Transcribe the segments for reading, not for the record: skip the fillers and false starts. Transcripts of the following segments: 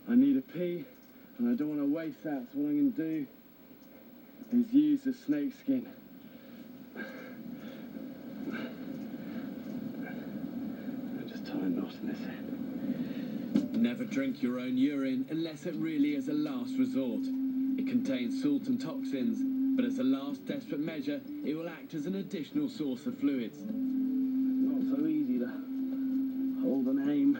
I need a pee, and I don't want to waste that, so what I'm going to do is use the snake skin. I'll just tie a knot in this end. Never drink your own urine unless it really is a last resort. It contains salt and toxins, but as a last desperate measure, it will act as an additional source of fluids. Not so easy to hold an aim.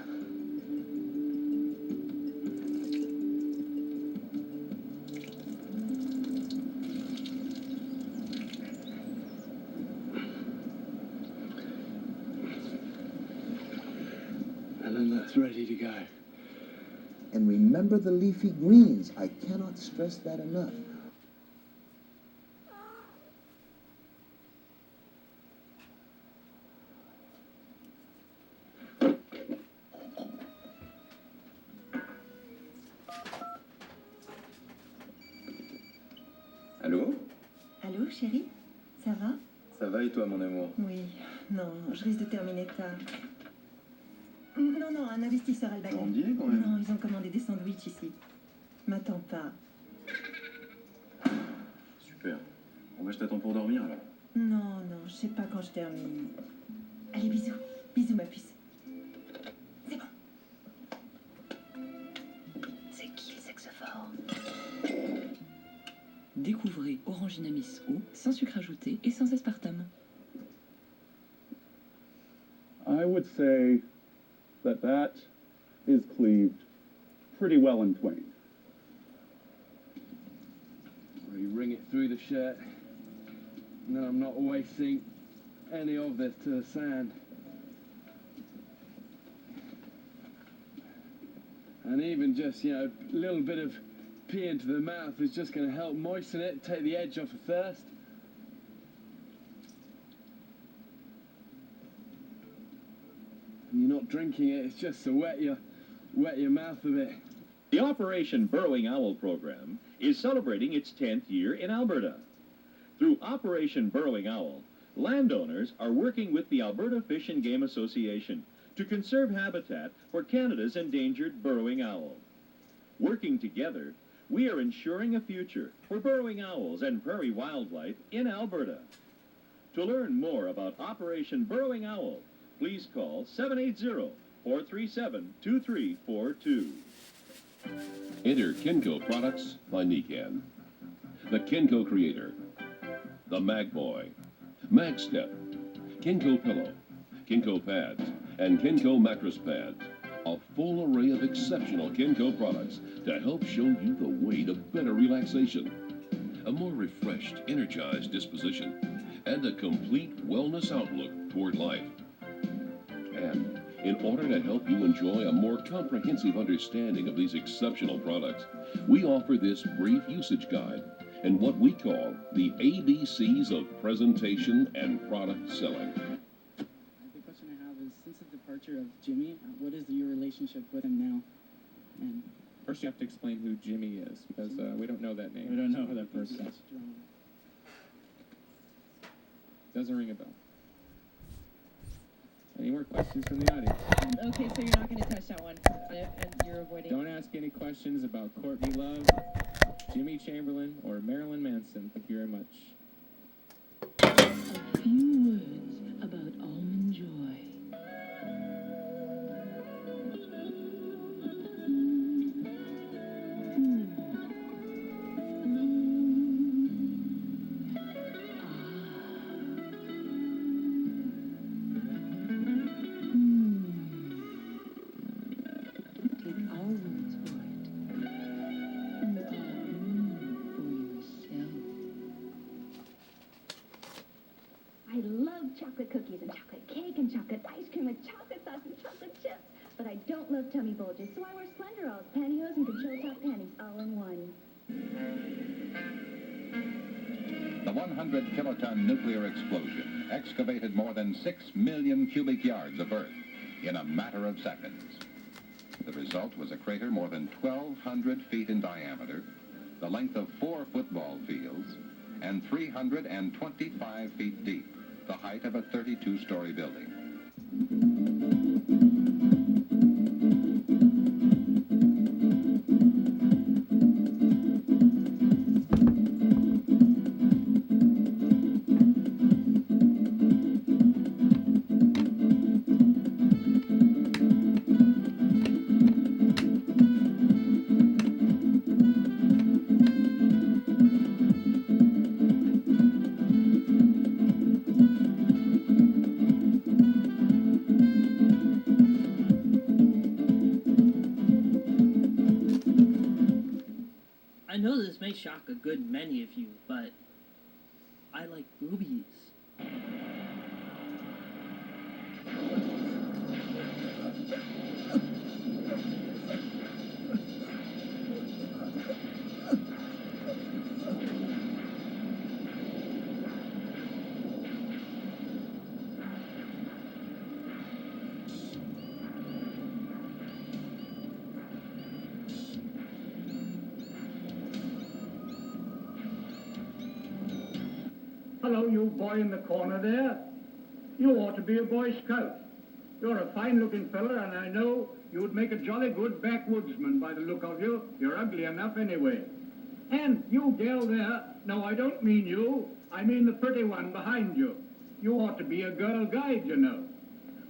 And then that's ready to go. And remember the leafy greens. I cannot stress that enough. Allô? Allô, chérie? Ça va? Ça va et toi, mon amour? Oui. Non, je risque de terminer tard. Non, un investisseur albanais. On dirait quand même. Non, ils ont commandé des sandwichs ici. M'attends pas. Super. Bon, bah, je t'attends pour dormir, alors. Non, je sais pas quand je termine. Allez, bisous. Bisous, ma puce. C'est bon. C'est qui le saxophone? Découvrez Oranginamis O, sans sucre ajouté et sans aspartame. I would say that is cleaved pretty well in twain. Really wring it through the shirt. No, I'm not wasting any of this to the sand. And even just, a little bit of pee into the mouth is just going to help moisten it, take the edge off of thirst. And you're not drinking it, it's just to wet your mouth a bit. The Operation Burrowing Owl program is celebrating its 10th year in Alberta. Through Operation Burrowing Owl, landowners are working with the Alberta Fish and Game Association to conserve habitat for Canada's endangered burrowing owl. Working together, we are ensuring a future for burrowing owls and prairie wildlife in Alberta. To learn more about Operation Burrowing Owl, please call 780-437-2342. Enter Kinco products by Nikan. The Kinco Creator, the Mag Boy, Mag Step, Kinco Pillow, Kinco Pads, and Kinco Mattress Pads. A full array of exceptional Kinco products to help show you the way to better relaxation, a more refreshed, energized disposition, and a complete wellness outlook toward life. And in order to help you enjoy a more comprehensive understanding of these exceptional products, we offer this brief usage guide and what we call the ABCs of presentation and product selling. The question I have is, since the departure of Jimmy, what is your relationship with him now? And first you have to explain who Jimmy is, because we don't know that name. we don't know who that person is. Doesn't ring a bell. Any more questions from the audience? Okay, so you're not going to touch that one, and you're avoiding. Don't ask any questions about Courtney Love, Jimmy Chamberlain, or Marilyn Manson. Thank you very much. A few words about almond joy. I love chocolate cookies and chocolate cake and chocolate ice cream with chocolate sauce and chocolate chips. But I don't love tummy bulges, so I wear Slenderalls, pantyhose, and control top panties all in one. The 100-kiloton nuclear explosion excavated more than 6 million cubic yards of earth in a matter of seconds. The result was a crater more than 1,200 feet in diameter, the length of 4 football fields, and 325 feet deep, the height of a 32-story building. I know this may shock a good many of you, but I like boobies. Hello, you boy in the corner there. You ought to be a Boy Scout. You're a fine-looking fella, and I know you would make a jolly good backwoodsman by the look of you. You're ugly enough anyway. And you gal there, no, I don't mean you. I mean the pretty one behind you. You ought to be a girl guide, you know.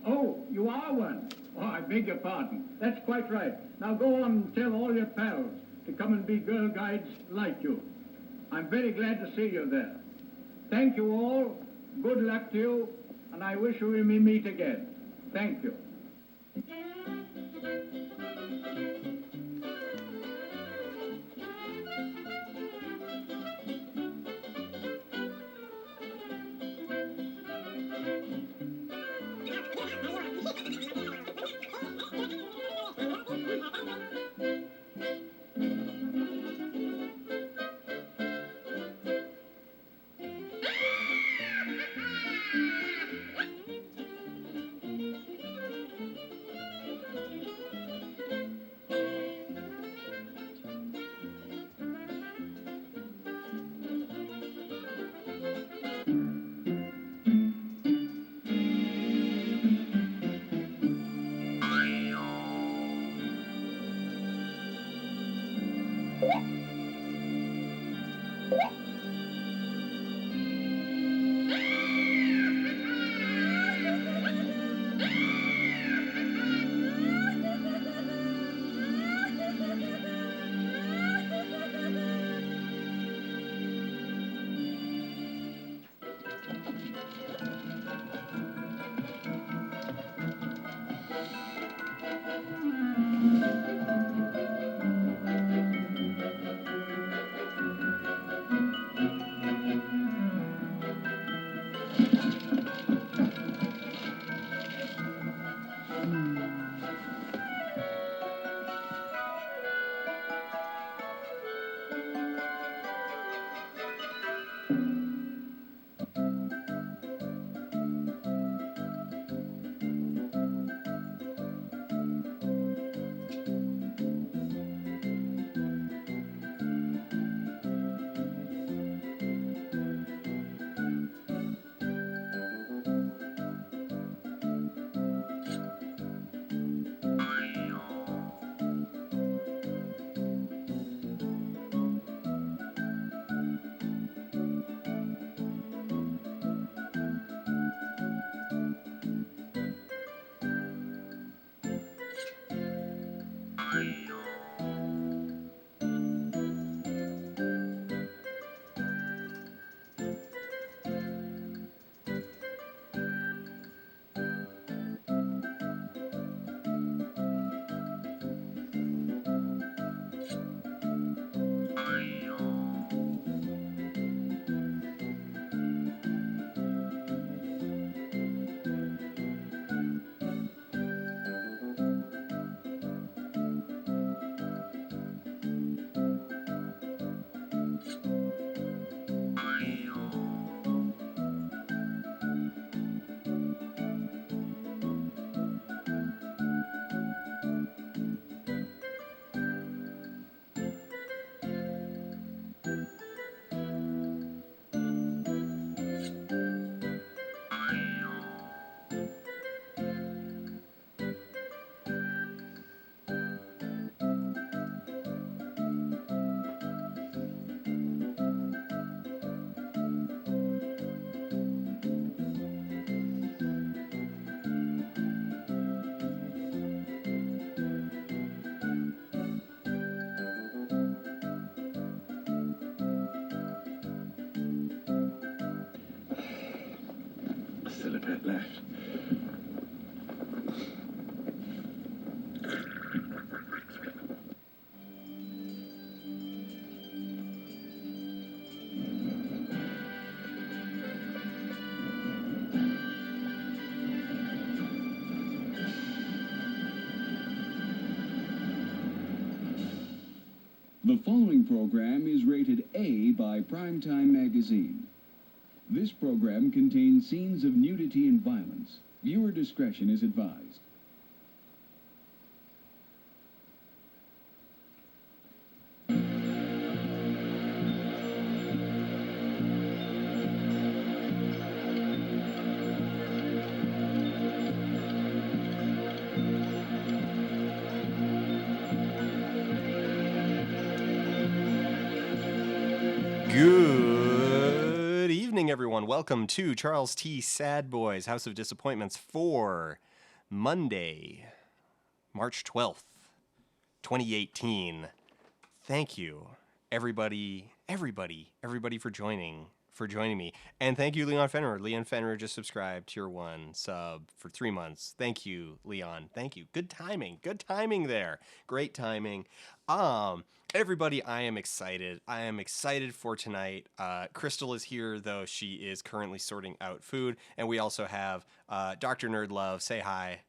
Oh, you are one. Oh, I beg your pardon. That's quite right. Now go on and tell all your pals to come and be girl guides like you. I'm very glad to see you there. Thank you all, good luck to you, and I wish we may meet again. Thank you. Still a bit left. The following program is rated A by Primetime Magazine. This program contains scenes of nudity and violence. Viewer discretion is advised. Good evening, everyone. Welcome to Charles T. Sadboy's House of Disappointments for Monday, March 12th, 2018. Thank you, everybody for joining me. And thank you, Leon Fenner. Leon Fenner just subscribed, tier 1 sub for 3 months. Thank you, Leon. Thank you. Good timing there. Great timing. Everybody, I am excited. I am excited for tonight. Crystal is here, though she is currently sorting out food. And we also have Dr. Nerdlove. Say hi.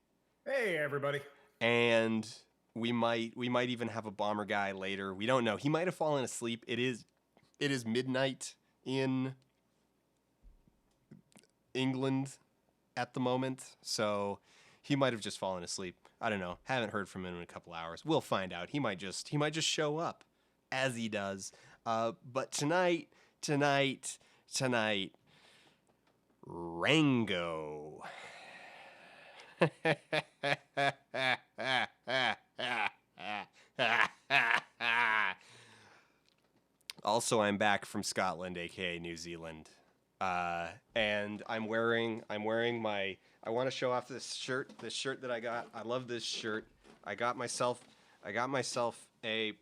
Hey, everybody. And we might even have a bomber guy later. We don't know. He might have fallen asleep. It is midnight in England at the moment, so he might have just fallen asleep. I don't know. Haven't heard from him in a couple hours. We'll find out. He might just show up, as he does. But tonight, Rango. Also, I'm back from Scotland, aka New Zealand, and I'm wearing my. I want to show off this shirt that I got. I love this shirt. I got myself a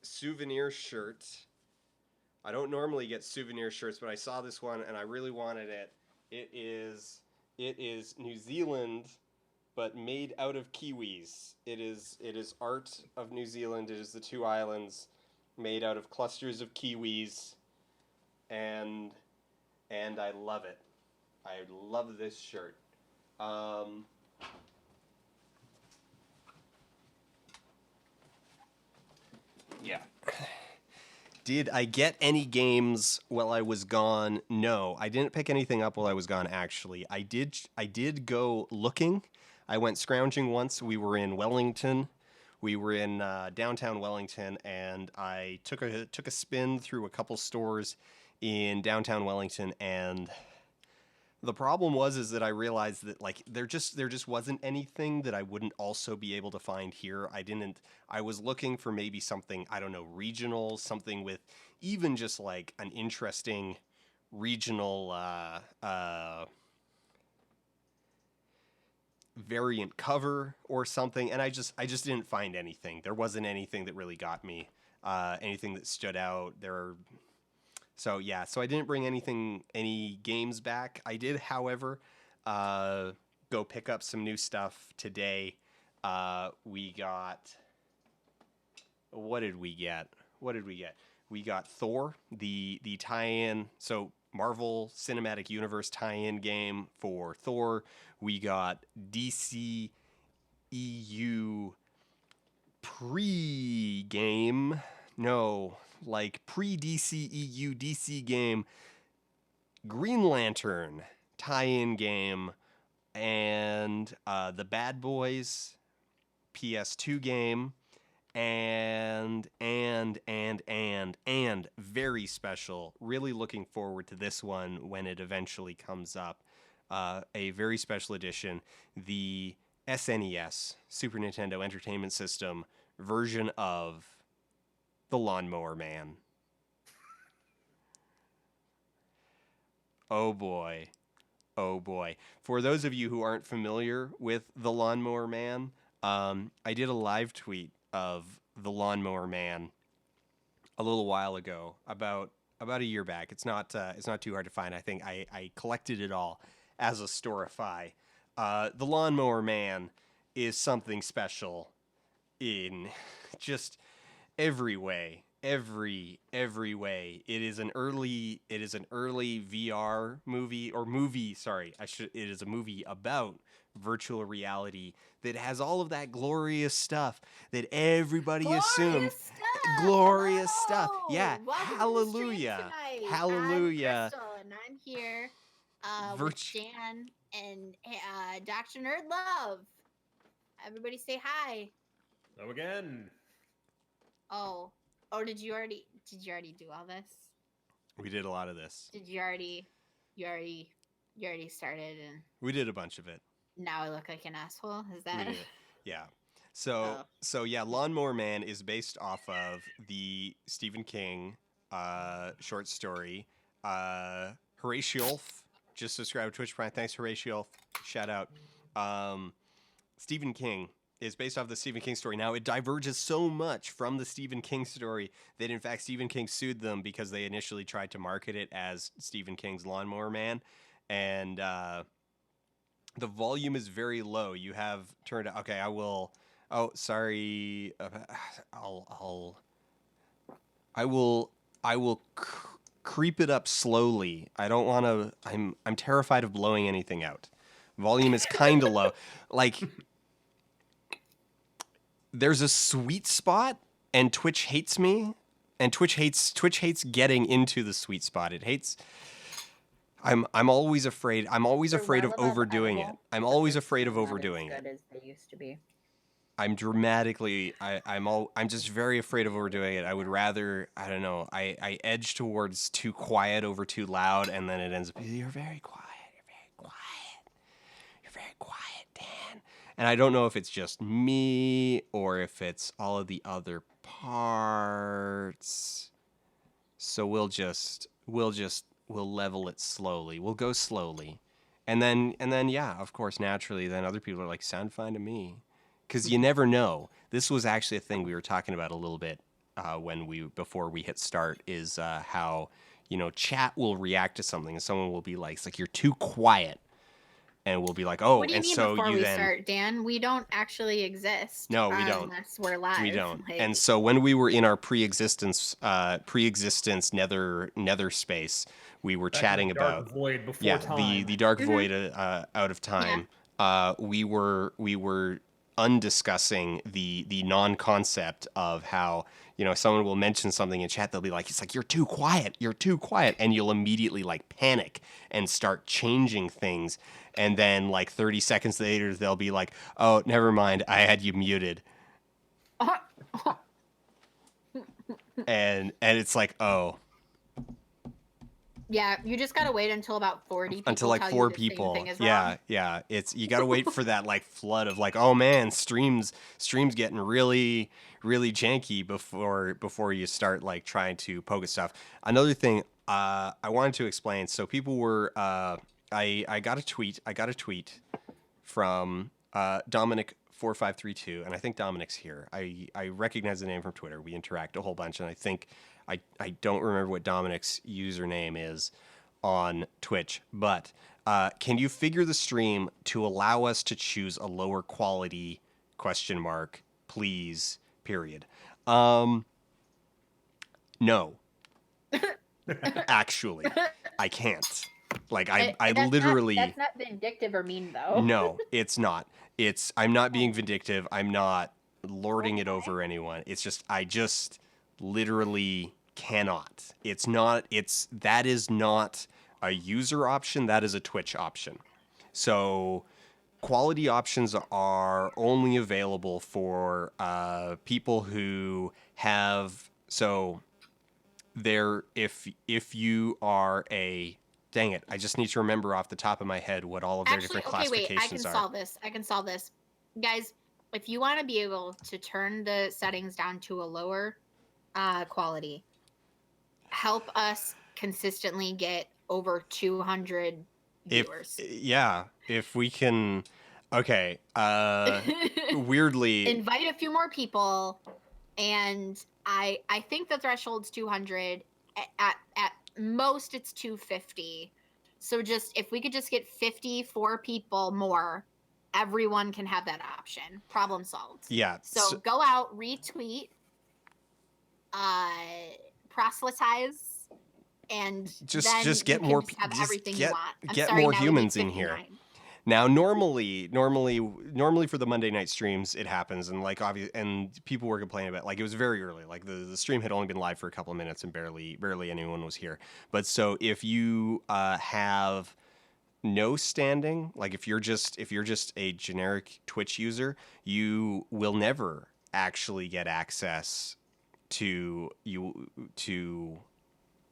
souvenir shirt. I don't normally get souvenir shirts, but I saw this one and I really wanted it. It is New Zealand, but made out of kiwis. It is art of New Zealand. It is the two islands made out of clusters of kiwis, and I love it. I love this shirt. Yeah. Did I get any games while I was gone? No, I didn't pick anything up while I was gone, actually. I did go looking. I went scrounging once. We were in Wellington. We were in downtown Wellington, and I took a spin through a couple stores in downtown Wellington, and the problem is that I realized that like there just wasn't anything that I wouldn't also be able to find here. I was looking for maybe something, I don't know, regional, something with even just like an interesting regional variant cover or something, and I just didn't find anything. There wasn't anything that really got me, anything that stood out. So I didn't bring any games back. I did, however, go pick up some new stuff today. We got, what did we get? We got Thor, the tie-in, so Marvel Cinematic Universe tie-in game for Thor. We got DC EU pre-game. No, like pre-DC-EU DC game, Green Lantern tie-in game, and the Bad Boys PS2 game, and very special. Really looking forward to this one when it eventually comes up. A very special edition, the SNES, Super Nintendo Entertainment System version of The Lawnmower Man. Oh boy. For those of you who aren't familiar with The Lawnmower Man, I did a live tweet of The Lawnmower Man a little while ago, about a year back. It's not too hard to find. I think I collected it all as a Storify. The Lawnmower Man is something special in just every way. Every way. It is an early VR movie, or movie, sorry. It is a movie about virtual reality that has all of that glorious stuff that everybody assumed. Glorious stuff. Yeah. Welcome Hallelujah. To the stream tonight. Hallelujah. I'm Crystal, and I'm here with Virtu- Dan and Dr. Nerd Love. Everybody say hi. Hello again. Oh, did you already do all this? We did a lot of this. Did you already started and We did a bunch of it. now I look like an asshole? Is that? We did. Yeah. So yeah, Lawnmower Man is based off of the Stephen King short story. Horatio just subscribed to Twitch Prime. Thanks, Horatio. Shout out. Stephen King is based off the Stephen King story. Now, it diverges so much from the Stephen King story that, in fact, Stephen King sued them because they initially tried to market it as Stephen King's Lawnmower Man. And the volume is very low. You have turned... Okay, I will... Oh, sorry. I will creep it up slowly. I don't want to... I'm terrified of blowing anything out. Volume is kind of low. Like... There's a sweet spot, and Twitch hates me, and Twitch hates getting into the sweet spot. It hates. I'm always afraid. I'm always afraid of overdoing it. I'm always afraid of overdoing it. Not as good as they used to be. I'm just very afraid of overdoing it. I would rather, I don't know. I edge towards too quiet over too loud, and then it ends up you're very quiet. You're very quiet, Dan. And I don't know if it's just me or if it's all of the other parts. So we'll level it slowly. We'll go slowly. And then yeah, of course, naturally, then other people are like, sound fine to me. Because you never know. This was actually a thing we were talking about a little bit before we hit start, is how, chat will react to something and someone will be like, it's like, you're too quiet. And we'll be like, oh, what do you and mean so before you we then start, Dan? We don't actually exist. No, we don't. Unless we're live. We don't. Like, And so when we were in our pre-existence nether space, we were chatting about dark void before time. the dark void out of time. Yeah. We were undiscussing the non-concept of how, someone will mention something in chat, they'll be like, it's like, you're too quiet, and you'll immediately like panic and start changing things. And then like 30 seconds later, they'll be like, oh, never mind, I had you muted. and it's like, oh. Yeah, you just gotta wait until about 40 people until like 4 people. Yeah. It's, you gotta wait for that like flood of like, oh man, streams getting really, really janky before you start like trying to poke at stuff. Another thing I wanted to explain. So people were I got a tweet from Dominic4532, and I think Dominic's here. I recognize the name from Twitter. We interact a whole bunch, and I think I don't remember what Dominic's username is on Twitch, but can you figure the stream to allow us to choose a lower quality ? Please, period. No. Actually, I can't. Like I literally. That's not vindictive or mean though. No, it's not. I'm not being vindictive. I'm not lording it over anyone. It's just I just literally cannot. That is not a user option. That is a Twitch option. So quality options are only available for people who have. So there, if you are a. Dang it, I just need to remember off the top of my head what all of their different classifications are. I can solve this. Guys, if you want to be able to turn the settings down to a lower quality, help us consistently get over 200 viewers. If we can... Okay, weirdly... Invite a few more people, and I think the threshold's 200. At most it's 250. So just if we could just get 54 people more, everyone can have that option. Problem solved. Yeah. So go out, retweet, proselytize, and just get more people. have everything you want. Get more humans in here. Now, normally for the Monday night streams, it happens, and like and people were complaining about like it was very early, like the stream had only been live for a couple of minutes and barely anyone was here. But so if you have no standing, like if you're just a generic Twitch user, you will never actually get access to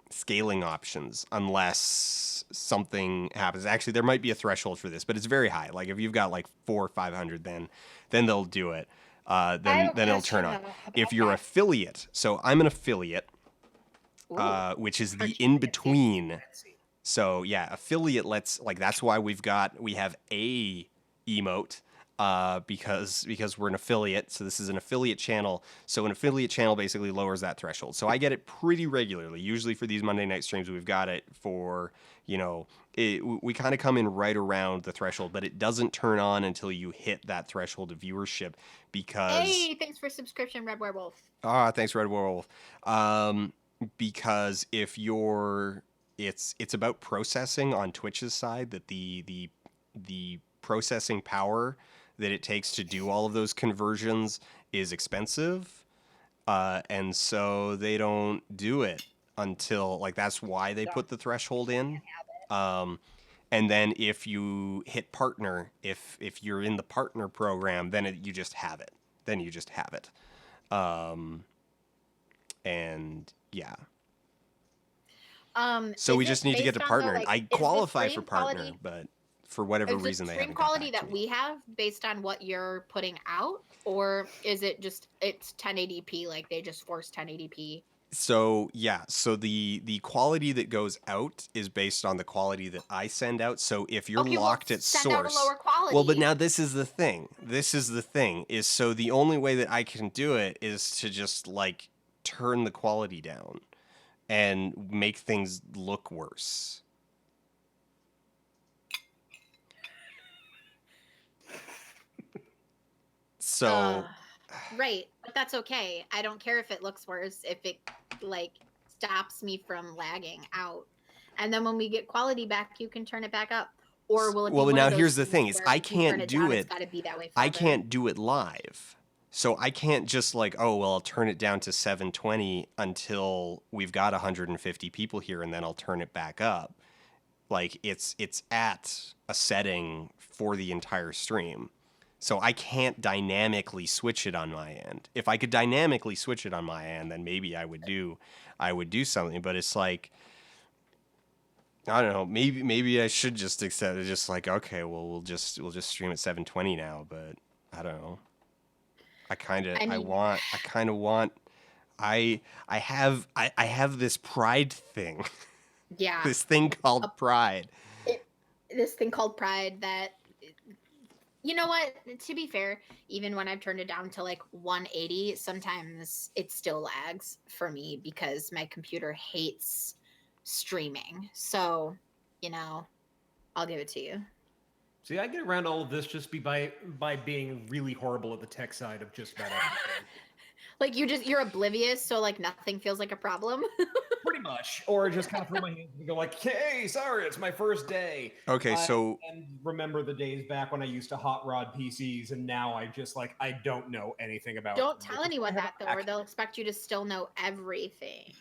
scaling options unless something happens. Actually, there might be a threshold for this, but it's very high. Like if you've got like 400 or 500, then they'll do it. Then it'll turn on. If you're affiliate, so I'm an affiliate, which is the in between. So yeah, affiliate that's why we have a emote. Because we're an affiliate, so this is an affiliate channel. So an affiliate channel basically lowers that threshold. So I get it pretty regularly. Usually for these Monday night streams, we've got it for, we kind of come in right around the threshold, but it doesn't turn on until you hit that threshold of viewership because... Hey, thanks for subscription, Red Werewolf. Thanks, Red Werewolf. Because if you're... It's about processing on Twitch's side, that the processing power that it takes to do all of those conversions is expensive, and so they don't do it until that's why they put the threshold in. And then if you hit partner, if you're in the partner program, then you just have it. And yeah. So we just need to get to partner. I qualify for partner, but for whatever reason they haven't got back to me. Stream quality that we have based on what you're putting out, or is it just it's 1080p, like they just force 1080p? So yeah, so the quality that goes out is based on the quality that I send out. So if you're locked at send source, out a lower quality. well, but now this is the thing. Is so the only way that I can do it is to just turn the quality down and make things look worse. So right, but that's okay. I don't care if it looks worse, if it stops me from lagging out. And then when we get quality back, you can turn it back up. Or will it be now here's the thing is I can't do it. It's gotta be that way I can't do it live. So I can't just I'll turn it down to 720 until we've got 150 people here and then I'll turn it back up. It's at a setting for the entire stream. So I can't dynamically switch it on my end. If I could dynamically switch it on my end, then maybe I would do something. But it's I don't know. Maybe I should just accept it. Just okay, well we'll just stream at 720 now. But I don't know. I have this pride thing. Yeah. This thing called pride. This thing called pride that. You know what? To be fair, even when I've turned it down to 180, sometimes it still lags for me because my computer hates streaming. So, I'll give it to you. See, I get around all of this just by being really horrible at the tech side of just about everything. You're oblivious, so nothing feels like a problem. Pretty much. Or just kind of throw my hands and go hey, sorry, it's my first day. Okay, so... And remember the days back when I used to hot rod PCs, and now I just, I don't know anything about Don't tell anyone that, though, or they'll expect you to still know everything.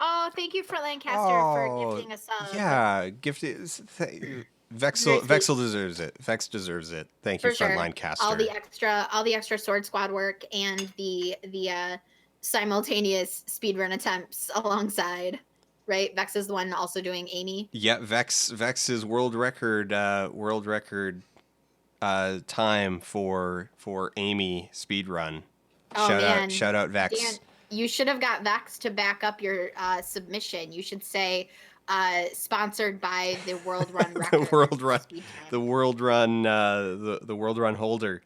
Oh, thank you for Lancaster for gifting us up. Yeah, gifted... Vexel deserves it. Vex deserves it. Thank you, Frontline Caster. All the extra Sword Squad work and the simultaneous speedrun attempts alongside, right? Vex is the one also doing Amy. Yeah, Vex is world record time for Amy speedrun. Shout out Vex. Dan, you should have got Vex to back up your submission. You should say sponsored by the World Run record. the World Run holder.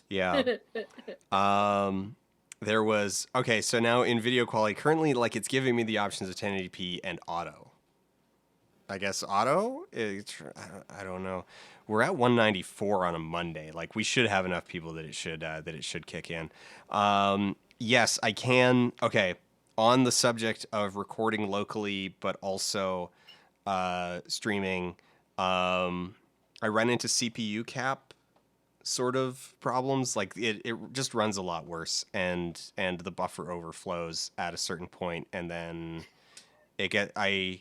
Yeah. There was so now in video quality currently it's giving me the options of 1080p and auto. I guess auto? I don't know. We're at 194 on a Monday. We should have enough people that it should kick in. Yes, I can. Okay. On the subject of recording locally, but also streaming, I run into CPU cap sort of problems. Like it just runs a lot worse, and the buffer overflows at a certain point, and then I'm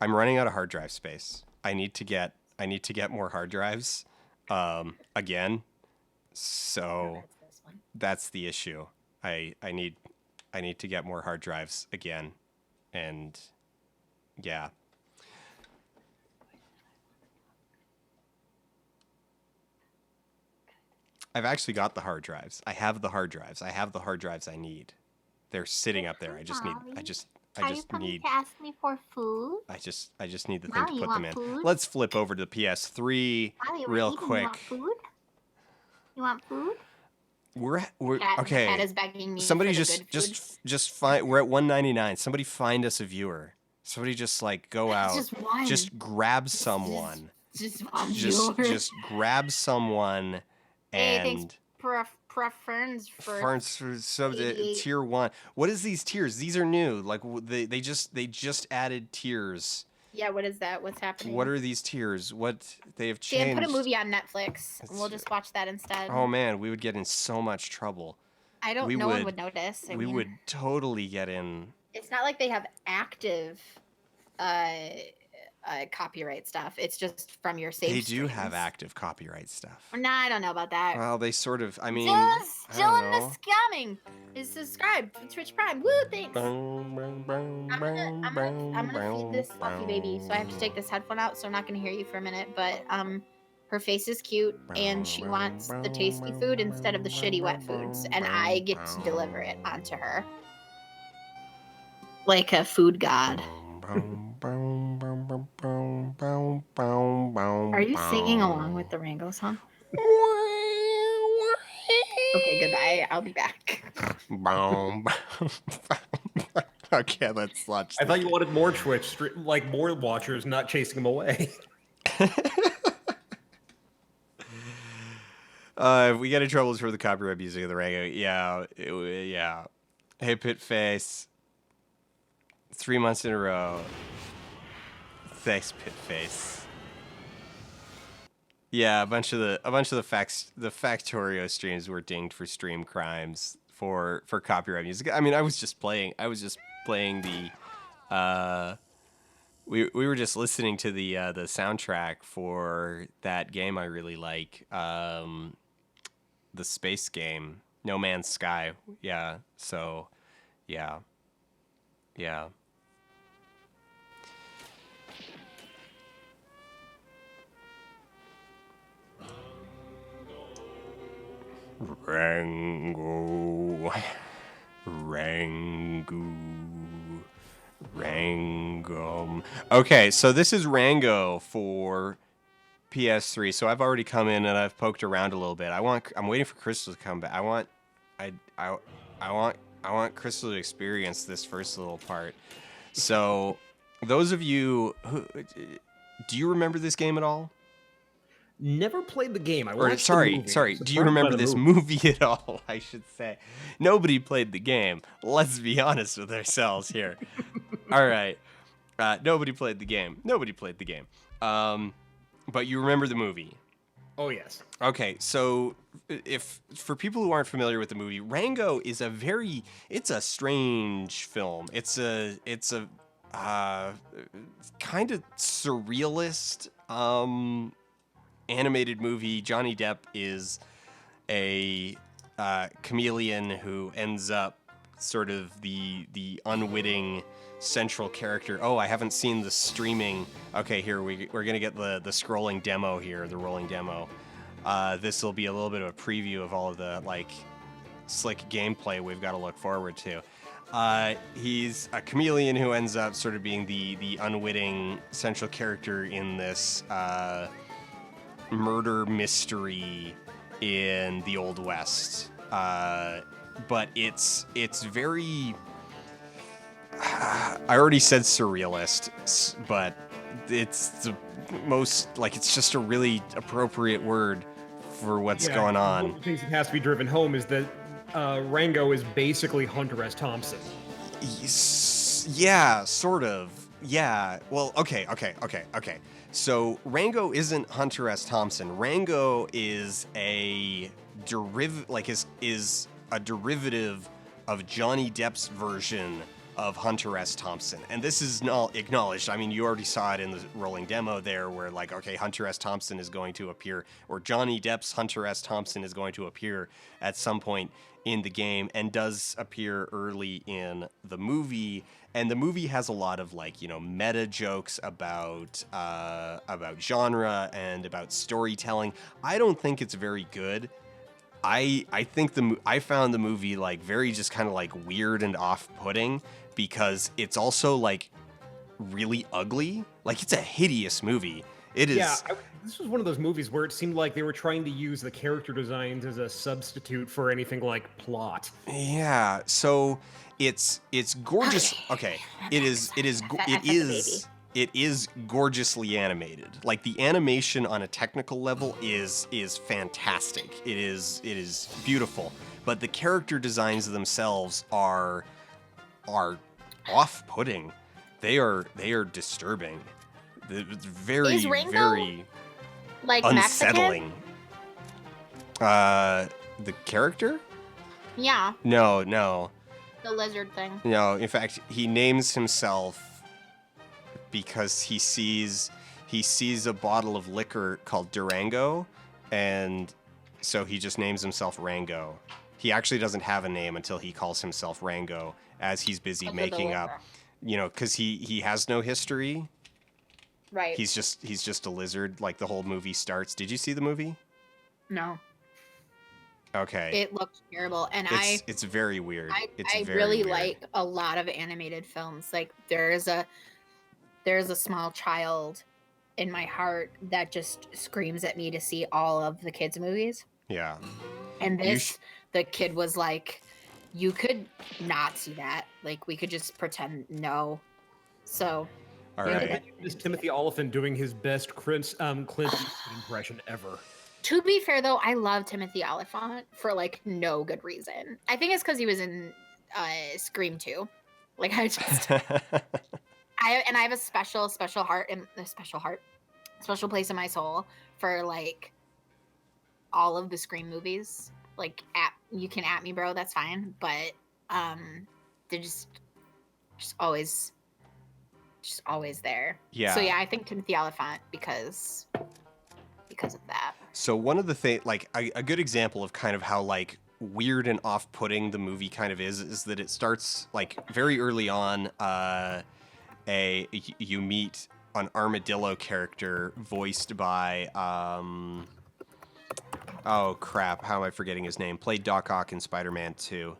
running out of hard drive space. I need to get more hard drives again. So that's the issue. I need to get more hard drives again, and yeah. I've actually got the hard drives. I have the hard drives. I have the hard drives I need. They're sitting up there. I just need. Are you coming to ask me for food? I just need the thing Mommy, to you put them want in. food? Let's flip over to the PS3 Mommy, we're real eating. quick. You want food? You want food? We're Cat, okay. Cat is begging me Somebody for the good food. just find. We're at 199. Somebody find us a viewer. Somebody just like go out. Just one. Just grab someone. Just one Just viewer. just grab someone. Hey, And thanks preference for so the 88. tier 1. What is these tiers? These are new. Like they just added tiers. Yeah, what is that? What's happening? What are these tiers? What they have Dan, changed? put a movie on Netflix, and we'll just watch that instead. Oh man, we would get in so much trouble. No one would notice. We would totally get in. It's not like they have active copyright stuff. It's just from your save They streams. do have active copyright stuff. Nah, I don't know about that. Well, they sort of. I mean, Dylan the Scamming is subscribed to Twitch Prime. Woo, thanks. I'm gonna feed this fluffy baby, so I have to take this headphone out, so I'm not gonna hear you for a minute. But her face is cute, and she wants the tasty food instead of the shitty wet foods, and I get to deliver it onto her like a food god. Are you singing along with the Rango song? Okay, goodbye. I'll be back. Okay, let's watch. I thought you wanted more Twitch, like more watchers, not chasing them away. If we get in trouble for the copyright music of the Rango, yeah. Hey, Pitface. 3 months in a row. Thanks, Pitface. Yeah, a bunch of the Factorio streams were dinged for stream crimes for copyright music. I mean, I was just playing the we were just listening to the soundtrack for that game I really like, the space game, No Man's Sky. Yeah, so yeah. Rango. Okay, so this is Rango for PS3. So I've already come in and I've poked around a little bit. I'm waiting for Crystal to come back. I want Crystal to experience this first little part. So those of you who do you remember this game at all? Never played the game. Sorry. Do you remember this movie at all? I should say. Nobody played the game. Let's be honest with ourselves here. All right. Nobody played the game. But you remember the movie. Oh, yes. Okay, so if for people who aren't familiar with the movie, Rango is it's a strange film. It's a kind of surrealist animated movie. Johnny Depp is a chameleon who ends up sort of the unwitting central character. Oh, I haven't seen the streaming. Okay, here we're gonna get the scrolling demo here, the rolling demo. This will be a little bit of a preview of all of the like slick gameplay we've got to look forward to. He's a chameleon who ends up sort of being the unwitting central character in this murder mystery in the Old West. But it's very I already said surrealist, but it's the most it's just a really appropriate word for what's going on. One of the things that has to be driven home is that Rango is basically Hunter S. Thompson. Yeah, sort of. Yeah. Well, okay. So Rango isn't Hunter S. Thompson. Rango is a is a derivative of Johnny Depp's version of Hunter S. Thompson. And this is not acknowledged. I mean, you already saw it in the rolling demo there where like, okay, Hunter S. Thompson is going to appear, or Johnny Depp's Hunter S. Thompson is going to appear at some point in the game, and does appear early in the movie. And the movie has a lot of like, meta jokes about genre and about storytelling. I don't think it's very good. I think I found the movie like very just kind of like weird and off-putting because it's also like really ugly. Like it's a hideous movie. It is. Yeah, this was one of those movies where it seemed like they were trying to use the character designs as a substitute for anything like plot. Yeah, so it's gorgeous. Okay, it is gorgeously animated. Like the animation on a technical level is fantastic. It is beautiful, but the character designs themselves are off-putting. They are disturbing. It's very Is Rango, very like unsettling. Mexican? The character? Yeah. No. The lizard thing. No, in fact, he names himself because he sees a bottle of liquor called Durango, and so he just names himself Rango. He actually doesn't have a name until he calls himself Rango as he's busy making up, because he has no history. Right. He's just a lizard. Like the whole movie starts. Did you see the movie? No. Okay. It looked terrible, and it's very weird. I really like a lot of animated films. Like there's a small child in my heart that just screams at me to see all of the kids' movies. Yeah. And the kid was like, "You could not see that. Like we could just pretend no." So. All right. This Timothy Olyphant doing his best Clint Eastwood impression ever. To be fair, though, I love Timothy Olyphant for like no good reason. I think it's because he was in Scream 2. Like I just, I have a special heart and special place in my soul for like all of the Scream movies. Like you can at me, bro. That's fine. But they're just always there. Yeah. So yeah, I think Timothy Olyphant because of that. So one of the things, like a good example of kind of how like weird and off-putting the movie kind of is that it starts like very early on. You meet an armadillo character voiced by oh crap, how am I forgetting his name? Played Doc Ock in Spider-Man 2.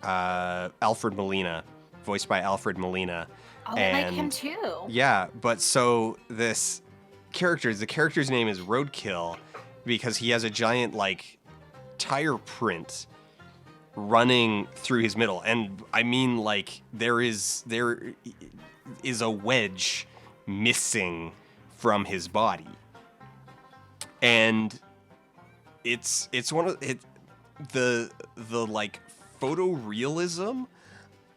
Alfred Molina, voiced by Alfred Molina. Oh, I like him too. Yeah, but so the character's name is Roadkill because he has a giant like tire print running through his middle, and I mean like there is a wedge missing from his body, and it's one of the like photorealism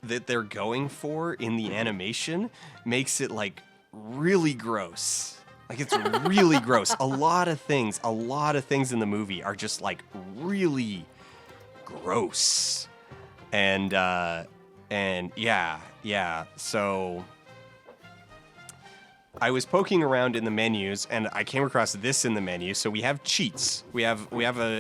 that they're going for in the animation makes it like really gross. Like it's really gross. A lot of things in the movie are just like really gross. And yeah. So I was poking around in the menus and I came across this in the menu. So we have cheats. We have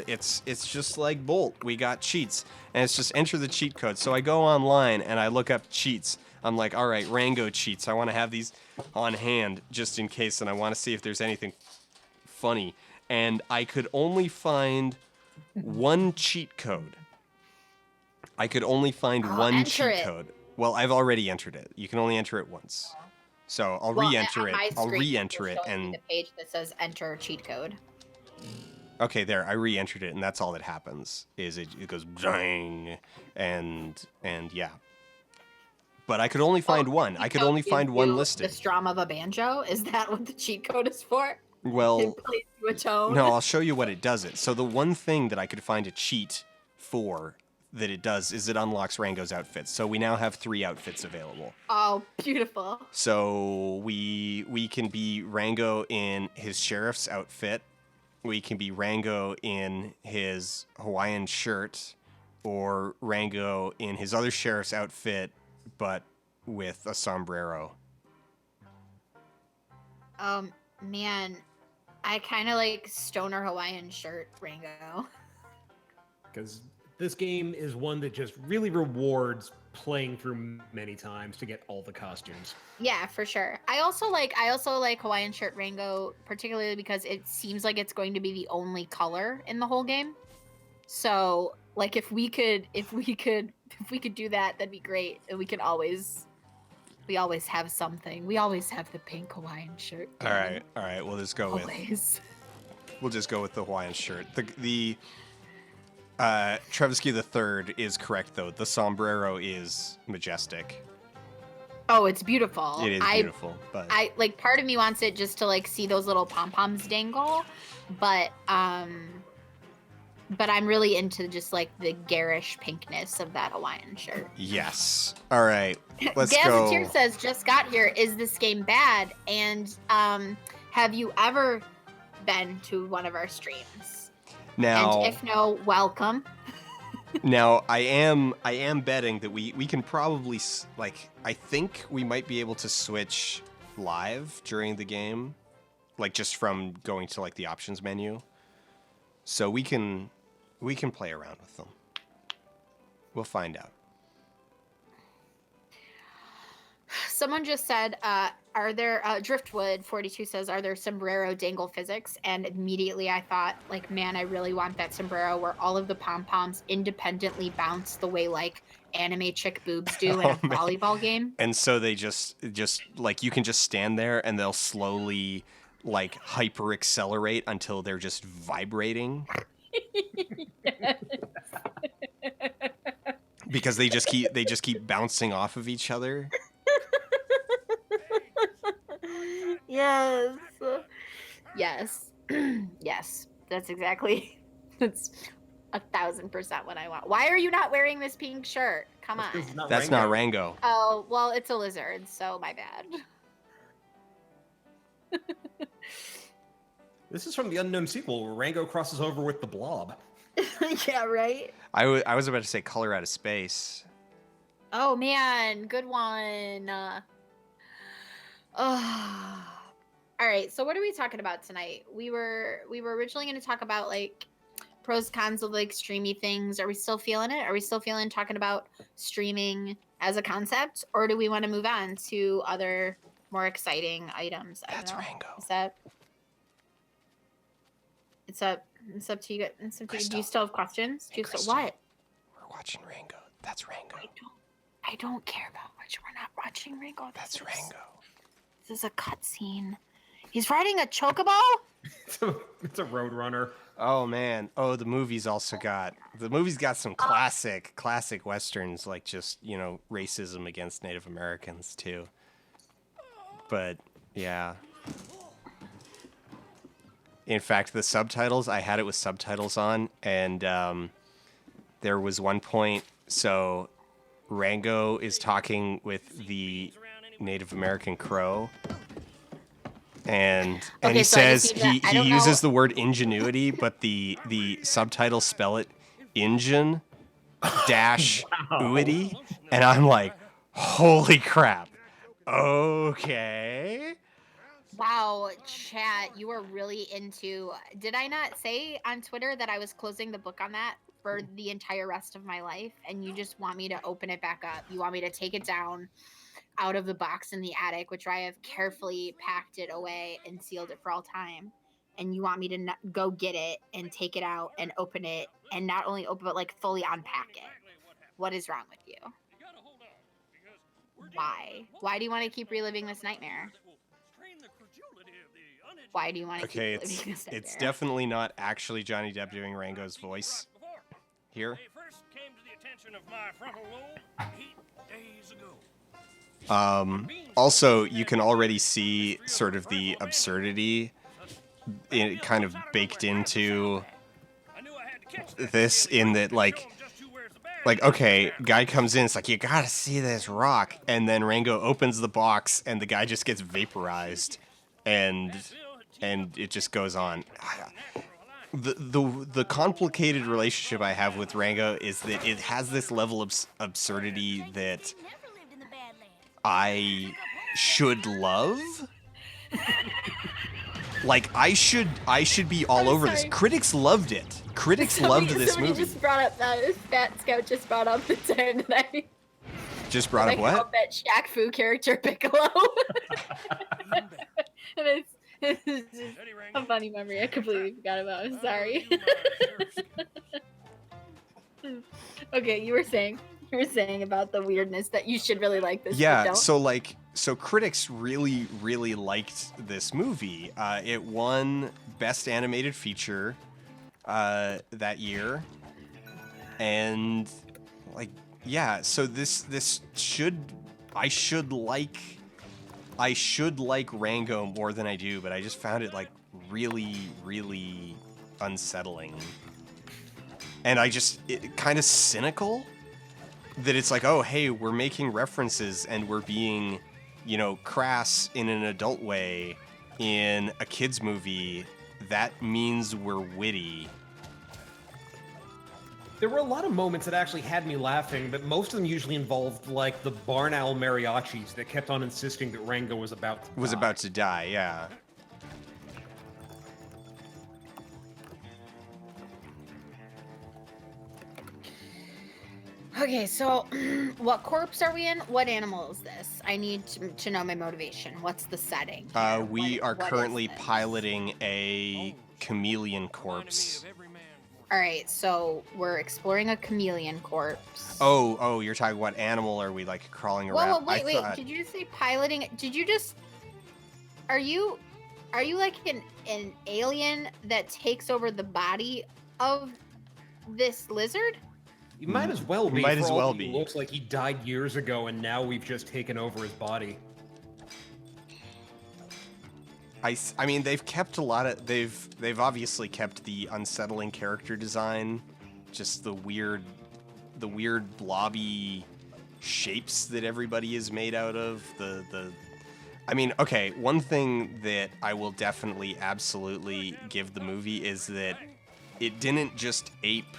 it's just like Bolt. We got cheats and it's just enter the cheat code. So I go online and I look up cheats. I'm like, all right, Rango cheats. I want to have these on hand just in case, and I want to see if there's anything funny. And I could only find one cheat code. I could only find one cheat code. Well, I've already entered it. You can only enter it once. So I'll re-enter it. I'll re-enter it and the page that says enter cheat code. Okay, there. I re-entered it, and that's all that happens. Is it goes dang, and yeah. But I could only find one. I could only find one listed. The strum of a banjo? Is that what the cheat code is for? Well, It plays you a tone? no, I'll show you what it does. So the one thing that I could find a cheat for it does is it unlocks Rango's outfits. So we now have 3 outfits available. Oh, beautiful. So we can be Rango in his sheriff's outfit. We can be Rango in his Hawaiian shirt, or Rango in his other sheriff's outfit, but with a sombrero. Man, I kind of like stoner Hawaiian shirt Rango. Because this game is one that just really rewards playing through many times to get all the costumes. Yeah, for sure. I also like Hawaiian shirt Rango, particularly because it seems like it's going to be the only color in the whole game. So, like, if we could do that, that'd be great. And we always have something. We always have the pink Hawaiian shirt. All right. We'll just go Always. We'll just go with the Hawaiian shirt. The Trevsky the Third is correct though. The sombrero is majestic. Oh, it's beautiful. It is beautiful, but I like part of me wants it just to like see those little pom-poms dangle, but I'm really into just like the garish pinkness of that Hawaiian shirt. yes. All right. Let's go. Gazetteer says, just got here. Is this game bad? And have you ever been to one of our streams? Now, and if no, welcome. Now, I am betting that we can probably, like, I think we might be able to switch live during the game, like just from going to like the options menu. So we can play around with them. We'll find out. Someone just said, are there, Driftwood 42 says, are there sombrero dangle physics? And immediately I thought, like, man, I really want that sombrero where all of the pom-poms independently bounce the way, like, anime chick boobs do in a volleyball game. And so they just, like, you can just stand there and they'll slowly, like, hyper accelerate until they're just vibrating. Yes. Because they just keep bouncing off of each other. Yes. Yes. Yes. That's 1,000% what I want. Why are you not wearing this pink shirt? Come on. That's not Rango. Oh, well, it's a lizard, so my bad. This is from the Unknown sequel where Rango crosses over with the Blob. Yeah, right? I was about to say Color Out of Space. Oh, man. Good one. All right, so what are we talking about tonight? We were originally going to talk about like pros, cons of like streamy things. Are we still feeling it? Are we still feeling talking about streaming as a concept, or do we want to move on to other more exciting items? That's Rango. Is that? It's up to you. It's up to you. Do you still have questions? Do you still, what? We're watching Rango. That's Rango. I don't care about which. We're not watching Rango. That's Rango. This is a cutscene. He's riding a chocobo? It's a Roadrunner. Oh man. Oh, the movie's got some classic westerns, like just, you know, racism against Native Americans too. But yeah. In fact, the subtitles, I had it with subtitles on, and there was one point, so Rango is talking with the Native American crow, and he says he uses the word ingenuity, but the subtitles spell it Injun dash uity, and I'm like, holy crap. Okay. Wow, chat, you are really into... Did I not say on Twitter that I was closing the book on that for the entire rest of my life, and you just want me to open it back up? You want me to take it down out of the box in the attic, which I have carefully packed it away and sealed it for all time, and you want me to go get it and take it out and open it, and not only open but like fully unpack it? What is wrong with you? Why do you want to keep reliving this nightmare? Why do you want to keep reliving this nightmare? It's definitely not actually Johnny Depp doing Rango's voice here. Also, you can already see sort of the absurdity kind of baked into this, in that, like, like, okay, guy comes in, it's like, you gotta see this rock, and then Rango opens the box, and the guy just gets vaporized, and it just goes on. The complicated relationship I have with Rango is that it has this level of absurdity that I should love. Like, I should be all over this. Critics loved it. Critics loved this movie. Somebody just brought up that Fat Scout just brought up the time that I Just brought up what? called that Shaq Fu character Piccolo. And it's just a funny memory I completely forgot about. I'm sorry. Okay, you were saying about the weirdness that you should really like this. Yeah, but don't. so critics really liked this movie. It won Best Animated Feature that year, and like, yeah. So I should like Rango more than I do, but I just found it like really unsettling, and it kind of cynical. That it's like, oh, hey, we're making references and we're being, crass in an adult way in a kid's movie. That means we're witty. There were a lot of moments that actually had me laughing, but most of them usually involved, like, the barn owl mariachis that kept on insisting that Rango was about to die, yeah. Okay, so what corpse are we in? What animal is this? I need to know my motivation. What's the setting? We are currently piloting a chameleon corpse. All right, so we're exploring a chameleon corpse. Oh, you're talking what animal are we like crawling around? Whoa, wait. Did you just say piloting? Did you just? Are you like an alien that takes over the body of this lizard? You might as well be. Might as well be. It looks like he died years ago, and now we've just taken over his body. I mean, they've kept a lot of. They've obviously kept the unsettling character design, just the weird blobby shapes that everybody is made out of. I mean, okay, one thing that I will definitely, absolutely give the movie is that it didn't just ape,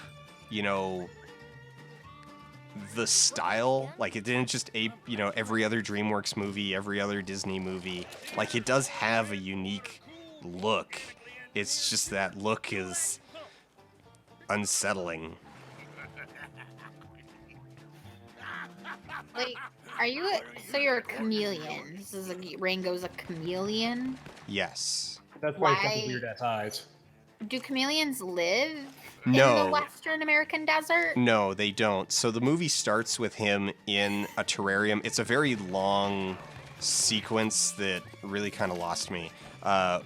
the style. Like, it didn't just ape, every other DreamWorks movie, every other Disney movie. Like, it does have a unique look. It's just that look is unsettling. Like, so you're a chameleon. This is Rango's a chameleon? Yes. That's why he's got the weird ass eyes. Do chameleons live in No. the Western American desert? No, they don't. So the movie starts with him in a terrarium. It's a very long sequence that really kind of lost me,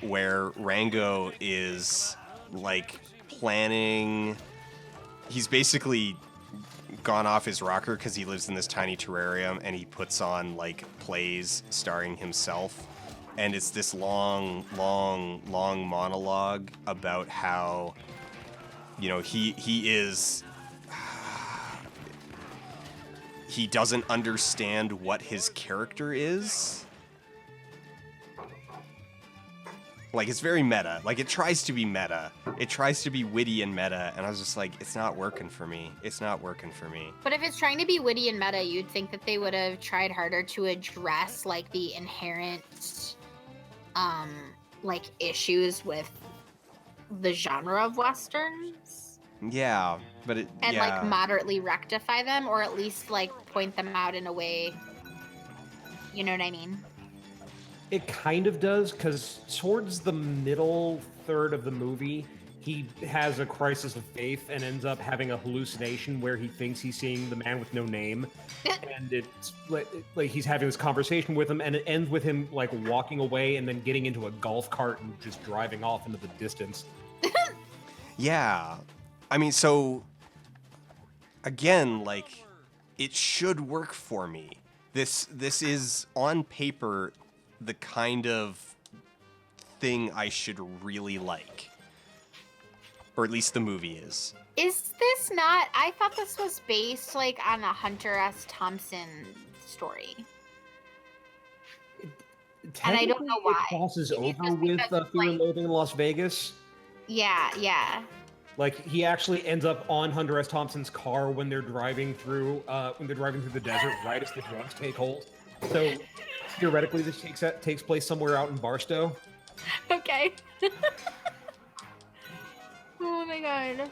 where Rango is like planning. He's basically gone off his rocker because he lives in this tiny terrarium, and he puts on like plays starring himself. And it's this long monologue about how, he doesn't understand what his character is. Like, it's very meta. Like, it tries to be meta. It tries to be witty and meta, and I was just like, it's not working for me. It's not working for me. But if it's trying to be witty and meta, you'd think that they would have tried harder to address, like, the inherent like issues with the genre of Westerns. Yeah, but like moderately rectify them, or at least like point them out in a way, you know what I mean? It kind of does, because towards the middle third of the movie, he has a crisis of faith and ends up having a hallucination where he thinks he's seeing the man with no name. And it's like he's having this conversation with him, and it ends with him like walking away and then getting into a golf cart and just driving off into the distance. Yeah. I mean, so again, like, it should work for me. This is on paper the kind of thing I should really like. or at least the movie is. Is this not? I thought this was based like on a Hunter S. Thompson story. And I don't know why. It crosses Maybe it's over just with because, Fear and Loathing in Las Vegas. Yeah. Like he actually ends up on Hunter S. Thompson's car when they're driving through the desert right as the drugs take hold. So theoretically, this takes place somewhere out in Barstow. Okay. Oh my god.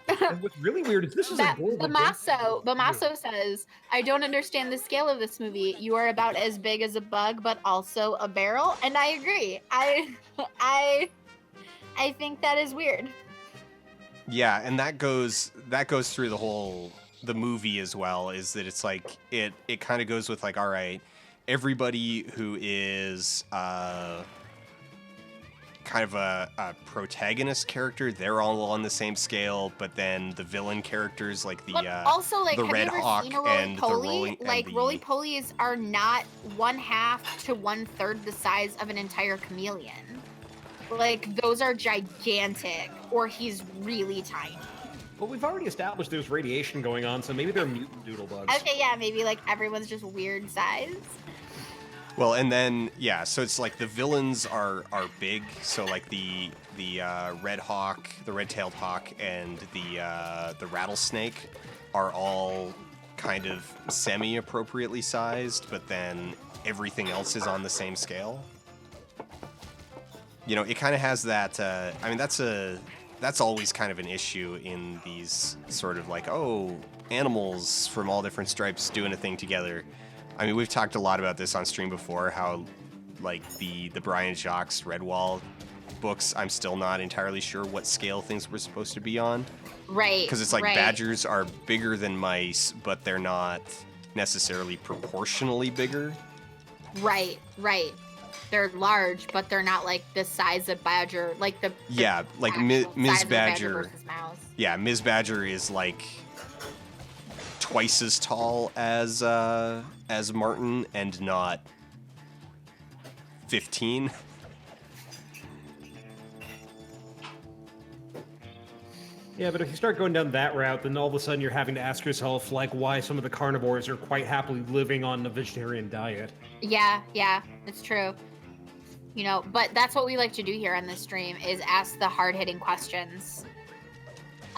And what's really weird is this is that a gore Bamasso says, I don't understand the scale of this movie. You are about as big as a bug, but also a barrel. And I agree. I think that is weird. Yeah, and that goes through the movie as well, is that it's like it kind of goes with like, all right, everybody who is kind of a protagonist character, they're all on the same scale, but then the villain characters like the also, like, the have Red you ever Hawk seen and the roly-poly? rolling Like and the, roly-polies are not 1/2 to 1/3 the size of an entire chameleon. Like those are gigantic, or he's really tiny. Well, we've already established there's radiation going on, so maybe they're mutant doodle bugs. Okay, yeah, maybe like everyone's just weird size. well, and then yeah, so it's like the villains are big, so like the Red Hawk, the red-tailed hawk, and the rattlesnake are all kind of semi-appropriately sized, but then everything else is on the same scale. You know, it kind of has that. I mean, that's always kind of an issue in these sort of like, oh, animals from all different stripes doing a thing together. I mean, we've talked a lot about this on stream before, how like the Brian Jacques Redwall books, I'm still not entirely sure what scale things were supposed to be on. Right. Because it's like right. badgers are bigger than mice, but they're not necessarily proportionally bigger. Right. They're large, but they're not like the size of badger, like the yeah, like actual Ms. size of Badger. versus mouse. Yeah, Ms. Badger is like twice as tall as Martin and not 15. Yeah, but if you start going down that route, then all of a sudden you're having to ask yourself, like, why some of the carnivores are quite happily living on a vegetarian diet. Yeah, it's true. You know, but that's what we like to do here on this stream, is ask the hard-hitting questions,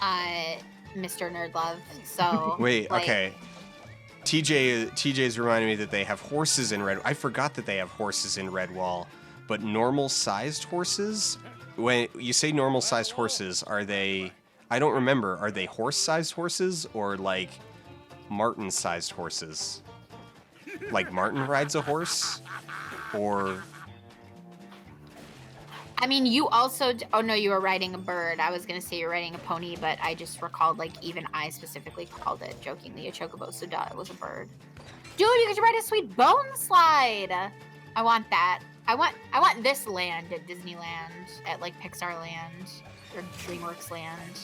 Mr. Nerdlove. So wait, like, okay. TJ's reminding me that they have horses in Red. I forgot that they have horses in Redwall, but normal-sized horses. When you say normal-sized horses, are they? I don't remember. Are they horse-sized horses or like Martin-sized horses? Like Martin rides a horse, or? I mean, you also. Oh no, you were riding a bird. I was gonna say you're riding a pony, but I just recalled, like, even I specifically called it jokingly a chocobo, so duh, it was a bird. Dude, you get to ride a sweet bone slide. I want that. I want this land at Disneyland, at like Pixar Land or DreamWorks Land.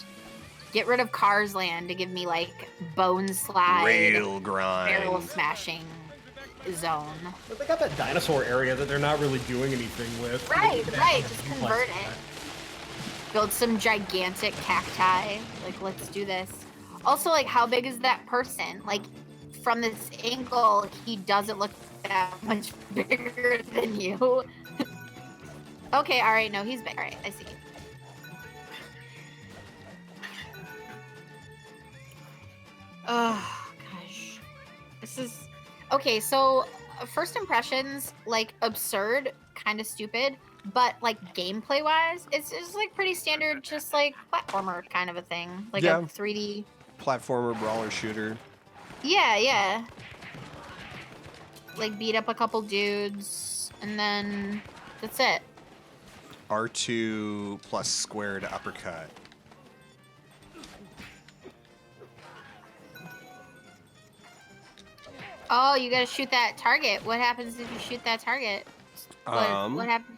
Get rid of Cars Land to give me like bone slide, rail grind, barrel smashing zone. But they got that dinosaur area that they're not really doing anything with. Right. Just convert it. Build some gigantic cacti. Like, let's do this. Also, like, how big is that person? Like, from this angle, he doesn't look that much bigger than you. Okay, all right, no, he's big. All right, I see. Oh, gosh. This is... Okay, so first impressions, like, absurd, kind of stupid, but, like, gameplay-wise, it's just, like, pretty standard, just, like, platformer kind of a thing. Like a 3D... Platformer, brawler, shooter. Yeah. Like, beat up a couple dudes, and then that's it. R2 plus square to uppercut. Oh, you gotta shoot that target. What happens if you shoot that target? What happens?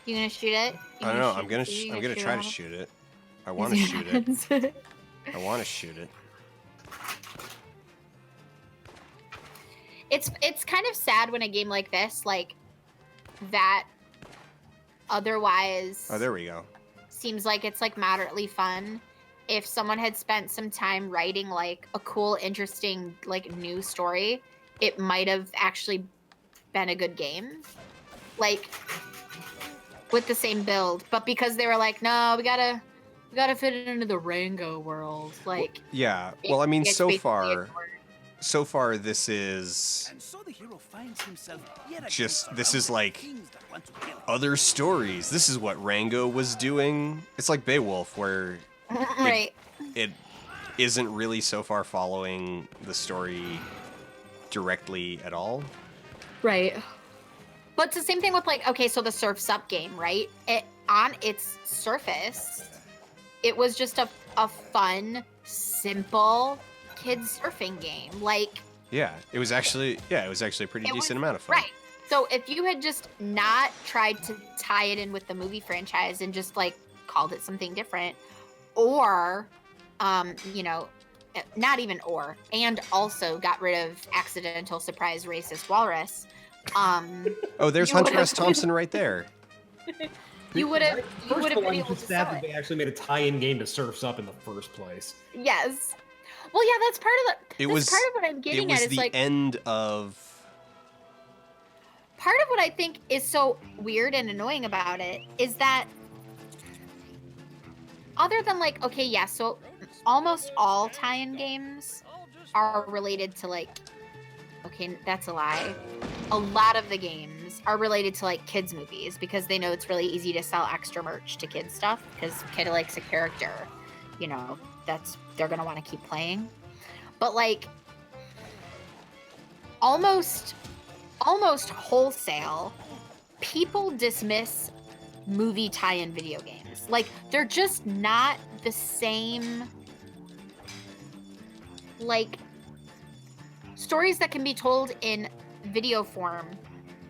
You gonna shoot it? I don't know. I'm gonna try to shoot it. I want to shoot it. I want to shoot it. It's kind of sad when a game like this, like, that otherwise... Oh, there we go. seems like it's like moderately fun. If someone had spent some time writing like a cool, interesting, like new story, it might have actually been a good game. Like with the same build, but because they were like, no, we gotta fit it into the Rango world. Like, Yeah. Well, I mean, it's so basically far, this is just this is like other stories. This is what Rango was doing. It's like Beowulf, where right. it isn't really so far following the story directly at all. Right. But it's the same thing with like, okay, so the Surf's Up game, right? It on its surface, it was just a fun, simple kids surfing game. Like, Yeah, it was actually a pretty decent amount of fun. right. So if you had just not tried to tie it in with the movie franchise and just like called it something different, or you know, not even or, and also got rid of accidental surprise racist walrus. Oh, there's you Hunter would've- S. Thompson right there. You would have First of all, been I'm able just to sad sell that it. they actually made a tie-in game to Surf's Up in the first place. Yes. Well, yeah, that's part of the. It that's was part of what I'm getting it was at. Is the like end of. part of what I think is so weird and annoying about it is that, other than like, okay, yeah, so almost all tie-in games are related to like. Okay, that's a lie. A lot of the games are related to like kids movies because they know it's really easy to sell extra merch to kids stuff because kid likes a character, you know, they're gonna want to keep playing. But like almost wholesale, people dismiss movie tie-in video games. Like they're just not the same. Like stories that can be told in video form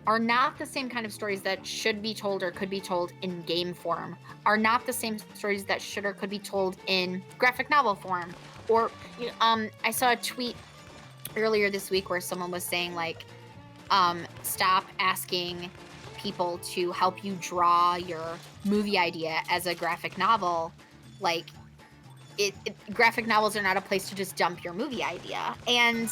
are not the same kind of stories that should be told or could be told in game form, are not the same stories that should or could be told in graphic novel form. Or, you know, I saw a tweet earlier this week where someone was saying like, stop asking people to help you draw your movie idea as a graphic novel. Like, graphic novels are not a place to just dump your movie idea. And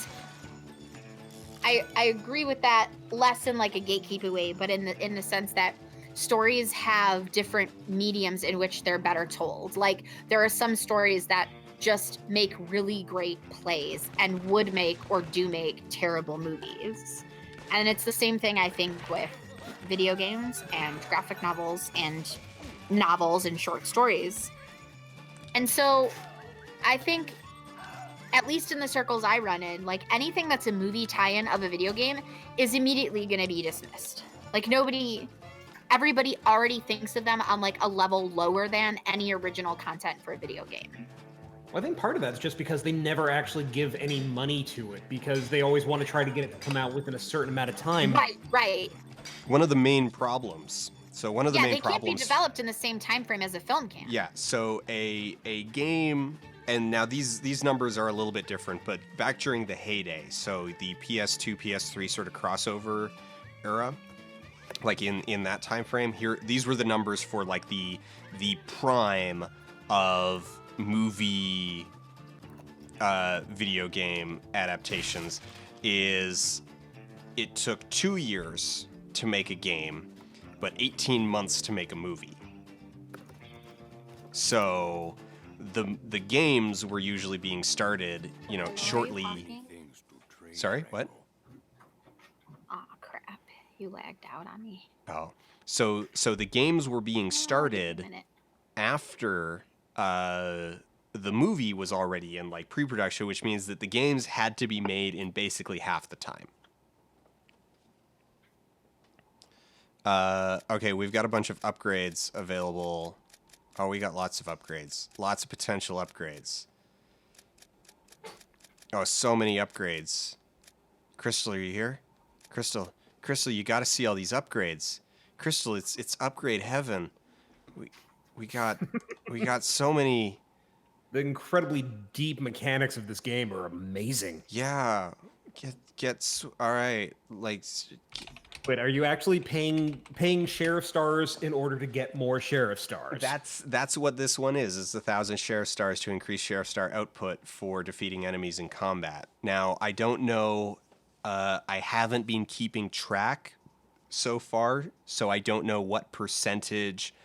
I agree with that, less in like a gatekeeper way, but in the sense that stories have different mediums in which they're better told. Like there are some stories that just make really great plays and would make or do make terrible movies. And it's the same thing I think with video games and graphic novels and short stories. And so I think, at least in the circles I run in, like anything that's a movie tie-in of a video game is immediately going to be dismissed. Like everybody already thinks of them on like a level lower than any original content for a video game. Well, I think part of that's just because they never actually give any money to it because they always want to try to get it to come out within a certain amount of time. Right. One of the main problems. So one of the main they can't be problems. developed in the same time frame as a film can. Yeah. So a game. And now these numbers are a little bit different, but back during the heyday, so the PS2, PS3 sort of crossover era, like in that time frame, these were the numbers for like the prime of movie video game adaptations. Is it took 2 years to make a game, but 18 months to make a movie. So the games were usually being started, you know, shortly. Sorry, what? Oh crap! You lagged out on me. Oh, so the games were being started after the movie was already in like pre-production, which means that the games had to be made in basically half the time. Okay, we've got a bunch of upgrades available. Oh, we got lots of upgrades. Lots of potential upgrades. Oh, so many upgrades. Crystal, are you here? Crystal, you got to see all these upgrades. Crystal, it's upgrade heaven. We got so many. The incredibly deep mechanics of this game are amazing. Yeah. All right. Like, Wait, are you actually paying sheriff stars in order to get more sheriff stars? That's what this one is. It's 1,000 sheriff stars to increase sheriff star output for defeating enemies in combat. Now, I don't know. I haven't been keeping track so far, so I don't know what percentage,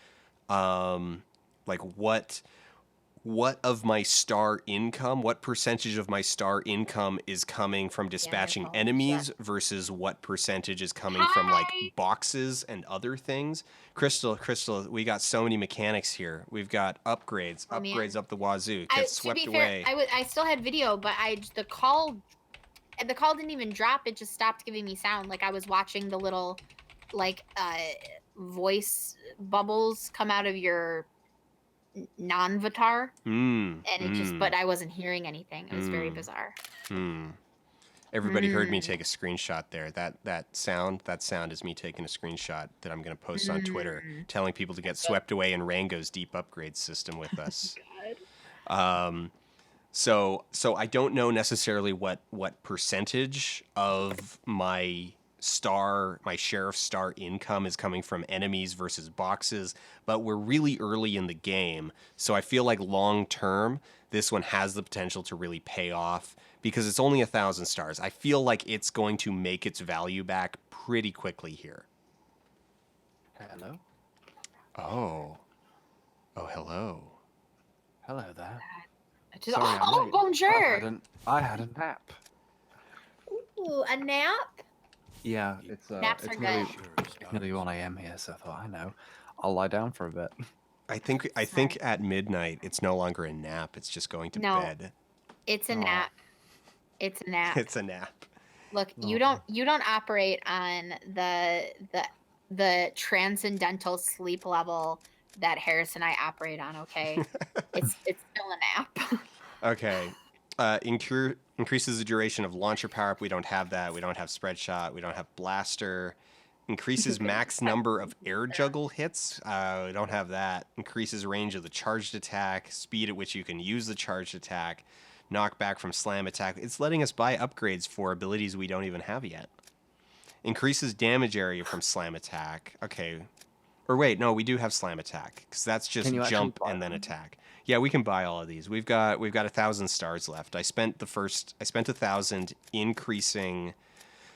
what of my star income, what percentage of my star income is coming from dispatching enemies versus what percentage is coming from like boxes and other things. Crystal, we got so many mechanics here. We've got upgrades up the wazoo. Get swept to be fair, away. I still had video, but the call didn't even drop. It just stopped giving me sound. Like I was watching the little voice bubbles come out of your non-vatar, and it just, but I wasn't hearing anything. It was very bizarre. Everybody heard me take a screenshot there. That sound is me taking a screenshot that I'm going to post on Twitter, telling people to get swept away in Rango's deep upgrade system with us. So I don't know necessarily what percentage of my sheriff star income is coming from enemies versus boxes, but we're really early in the game, so I feel like long term this one has the potential to really pay off because it's only 1,000 stars. I feel like it's going to make its value back pretty quickly here. Hello. Oh, hello. Hello there. Sorry, bonjour. I had a nap. Ooh, a nap. Yeah, Naps are good. It's nearly 1 a.m. here, so I thought, I know, I'll lie down for a bit. I think at midnight it's no longer a nap. It's just going to bed. It's a nap. It's a nap. It's a nap. Look, you don't operate on the transcendental sleep level that Harris and I operate on. Okay, it's still a nap. Okay. Increases the duration of launcher power up. We don't have that. We don't have spread shot. We don't have blaster. Increases max number of air juggle hits. We don't have that. Increases range of the charged attack. Speed at which you can use the charged attack. Knockback from slam attack. It's letting us buy upgrades for abilities we don't even have yet. Increases damage area from slam attack. Okay. Or wait, no, we do have slam attack because that's just jump and then attack. Yeah, we can buy all of these. We've got 1,000 stars left. I spent 1,000 increasing.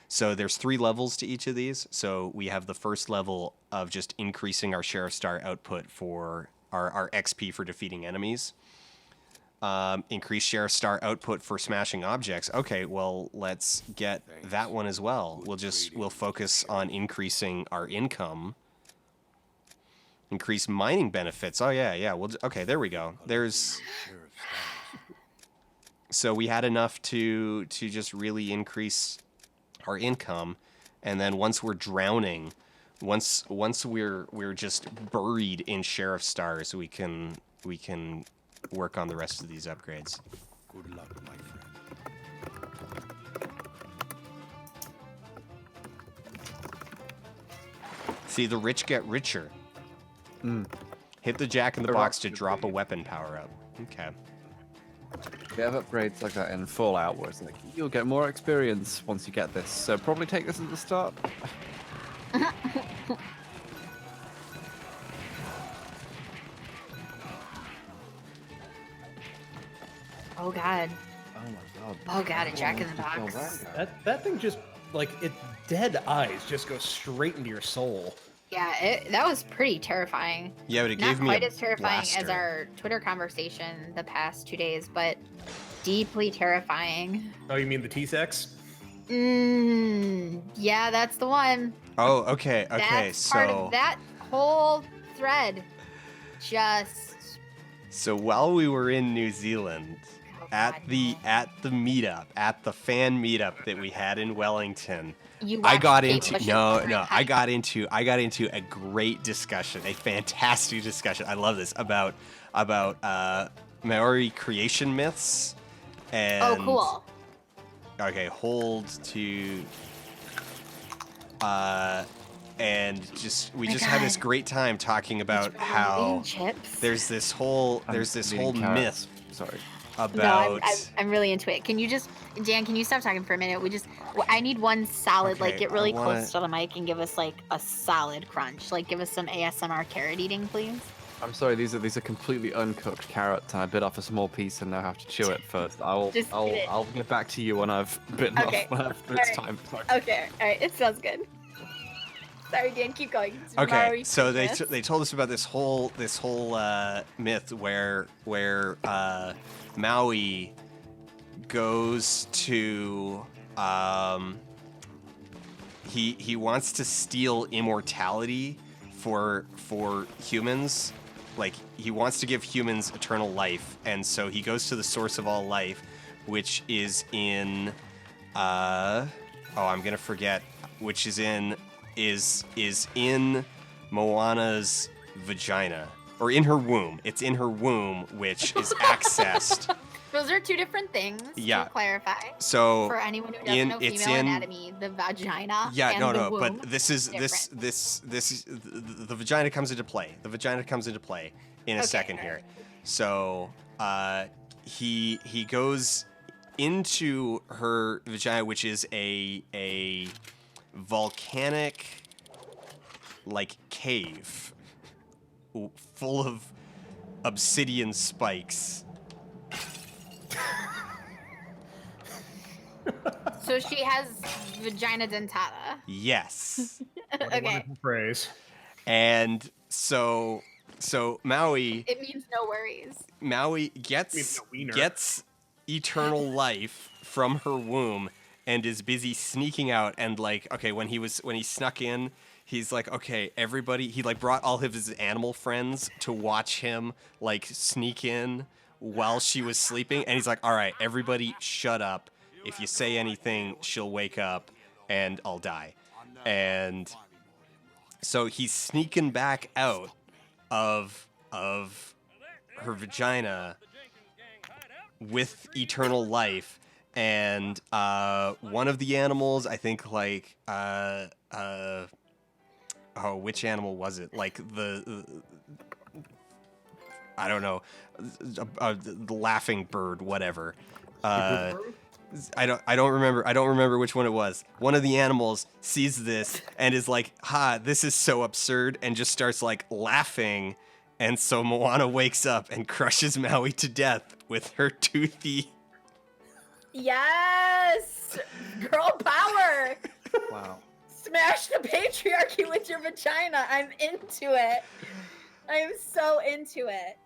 So there's 3 levels to each of these. So we have the first level of just increasing our sheriff star output for our XP for defeating enemies. Increase sheriff star output for smashing objects. Okay, well, let's get that one as well. We'll focus on increasing our income. Increase mining benefits. Oh yeah. Okay, there we go. So we had enough to just really increase our income, and then once we're drowning, once we're just buried in sheriff stars, we can work on the rest of these upgrades. Good luck, my friend. See, the rich get richer. Hit the jack in the box to drop a weapon power up. Okay. We have upgrades like that in Fallout, where it's like, you'll get more experience once you get this, so probably take this at the start. Oh god. Oh my god. Oh god, a jack in the box. That thing just, like, dead eyes just go straight into your soul. Yeah, that was pretty terrifying. Yeah, but it Not gave me quite a as terrifying blaster. as our Twitter conversation the past 2 days, but deeply terrifying. Oh, you mean the T-Sex? Yeah, that's the one. Oh, okay. That's part of that whole thread. So while we were in New Zealand, at the meetup, at the fan meetup that we had in Wellington, I got into a great discussion, a fantastic discussion. I love this about Maori creation myths. And, oh, cool. Okay, hold to. And we just had this great time talking about how there's this whole myth. Sorry. about. I'm really into it. Can you just, Dan? Can you stop talking for a minute? I need one solid. Okay, like, get really I wanna- close to the mic and give us like a solid crunch. Like, give us some ASMR carrot eating, please. I'm sorry, these are completely uncooked carrots, and I bit off a small piece and now have to chew it first. I'll Just eat it. I'll get back to you when I've bitten Okay. off after it's Alright. time. Sorry. Okay, all right. It sounds good. Sorry, Dan. Keep going. It's Okay, Mari so they Christmas. they told us about this whole myth where Maui goes to he wants to steal immortality for humans. Like, he wants to give humans eternal life, and so he goes to the source of all life, which is in I'm gonna forget, which is in Moana's vagina, or in her womb. It's in her womb, which is accessed. Those are two different things. Yeah. To clarify. So For anyone who doesn't know it's female in anatomy, the vagina. yeah, and no, the no, womb but this is the vagina comes into play. The vagina comes into play in a second here. So he goes into her vagina, which is a volcanic like cave full of obsidian spikes. So she has vagina dentata. Yes. Okay. Phrase. And so Maui It means no worries. gets eternal life from her womb and is busy sneaking out, and like, okay, when he snuck in, he's like, okay, everybody, he like brought all of his animal friends to watch him like sneak in while she was sleeping, and he's like, all right, everybody shut up. If you say anything, she'll wake up and I'll die. And so he's sneaking back out of her vagina with eternal life, and one of the animals, I think, like which animal was it? Like the I don't know, the laughing bird, whatever. I don't remember which one it was. One of the animals sees this and is like, "Ha, this is so absurd," and just starts like laughing. And so Moana wakes up and crushes Maui to death with her toothy. Yes! Girl power! Wow. Smash the patriarchy with your vagina. I'm into it. I'm so into it.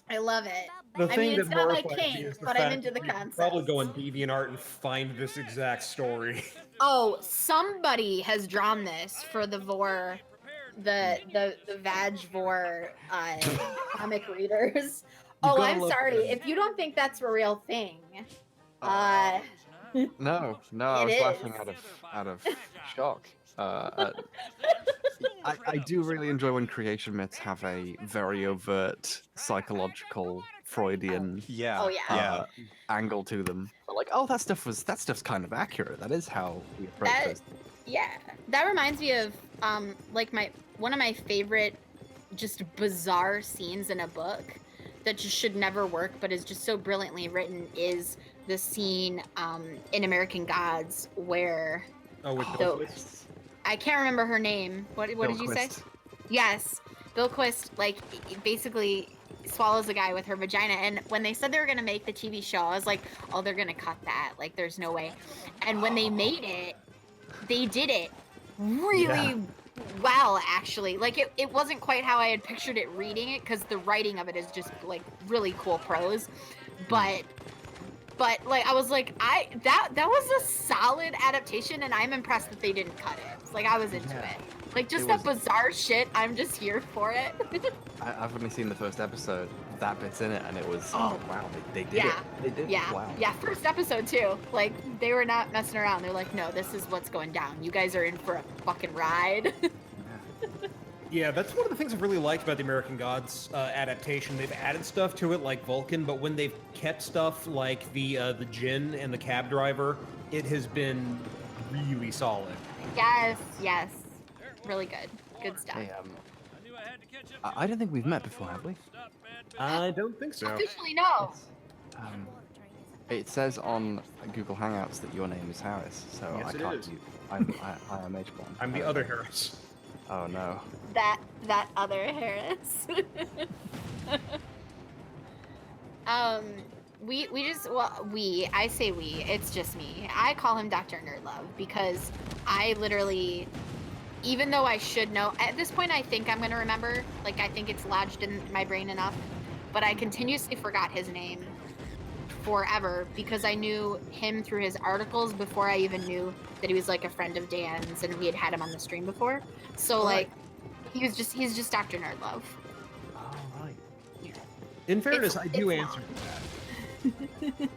I love it. The I thing mean, it's that not my horrifies me kink, is the but I'm fact into the that you could concept. probably go on DeviantArt and find this exact story. Oh, somebody has drawn this for the Vor, the Vag Vor comic readers. Oh, I'm love sorry. them. If you don't think that's a real thing, No, I It was laughing is. out of shock. I do really enjoy when creation myths have a very overt psychological Freudian Oh, yeah. angle to them. Like, oh, that stuff's kind of accurate. That is how we approach That- this. yeah, that reminds me of like one of my favorite just bizarre scenes in a book that just should never work but is just so brilliantly written is the scene in American Gods where with I can't remember her name. What did you say? Yes, Bill Quist like basically swallows a guy with her vagina, and when they said they were gonna make the TV show, I was like, oh, they're gonna cut that. Like, there's no way. And when they made it, they did it really well, actually. Like, it wasn't quite how I had pictured it reading it, because the writing of it is just like really cool prose, but like I was like, that was a solid adaptation, and I'm impressed that they didn't cut it. Like, I was into it. Like, just that bizarre shit, I'm just here for it. I've only seen the first episode. That bit's in it, and it was wow. They did it. They did. Wow. Yeah, first episode too. Like, they were not messing around. They're like, no, this is what's going down. You guys are in for a fucking ride. Yeah, that's one of the things I've really liked about the American Gods adaptation. They've added stuff to it like Vulcan, but when they've kept stuff like the Djinn and the cab driver, it has been really solid. Yes. Really good. Good stuff. Hey, I don't think we've met before, have we? I don't think so. Officially, no. It says on Google Hangouts that your name is Harris, so Yes, I it can't. is. I am H-Bomb. I'm the other Harris. Oh no. That other Harris. I say we, it's just me. I call him Dr. Nerdlove because I literally, even though I should know, at this point I think I'm gonna remember, like I think it's lodged in my brain enough, but I continuously forgot his name forever because I knew him through his articles before I even knew that he was like a friend of Dan's and we had him on the stream before. So like, he's just Dr. Nerdlove. All right. In fairness, I do answer to that.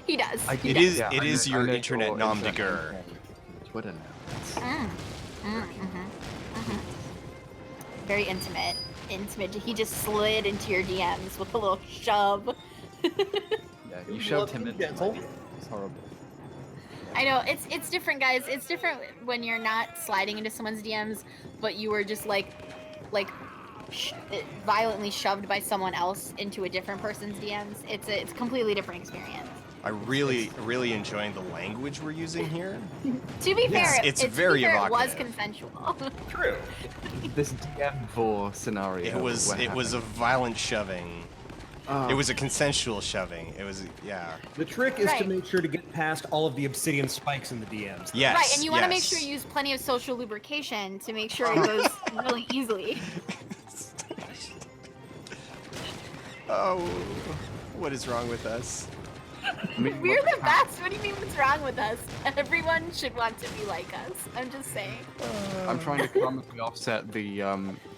He does. It is your internet nom de guerre. Twitter now. Very intimate. He just slid into your DMs with a little shove. Yeah, you shoved him into my DMs. It's horrible. I know, it's different, guys. It's different when you're not sliding into someone's DMs, but you were just violently shoved by someone else into a different person's DMs. It's a completely different experience. I'm really enjoying the language we're using here. To be fair, it's very it was evocative. consensual. True. This DM vor scenario. It was a violent shoving. It was a consensual shoving. It was, yeah. The trick is to make sure to get past all of the obsidian spikes in the DMs. Yes. Right, and you want to make sure you use plenty of social lubrication to make sure it goes really easily. Oh, what is wrong with us? We're the best. What do you mean what's wrong with us? Everyone should want to be like us. I'm just saying. I'm trying to comically offset the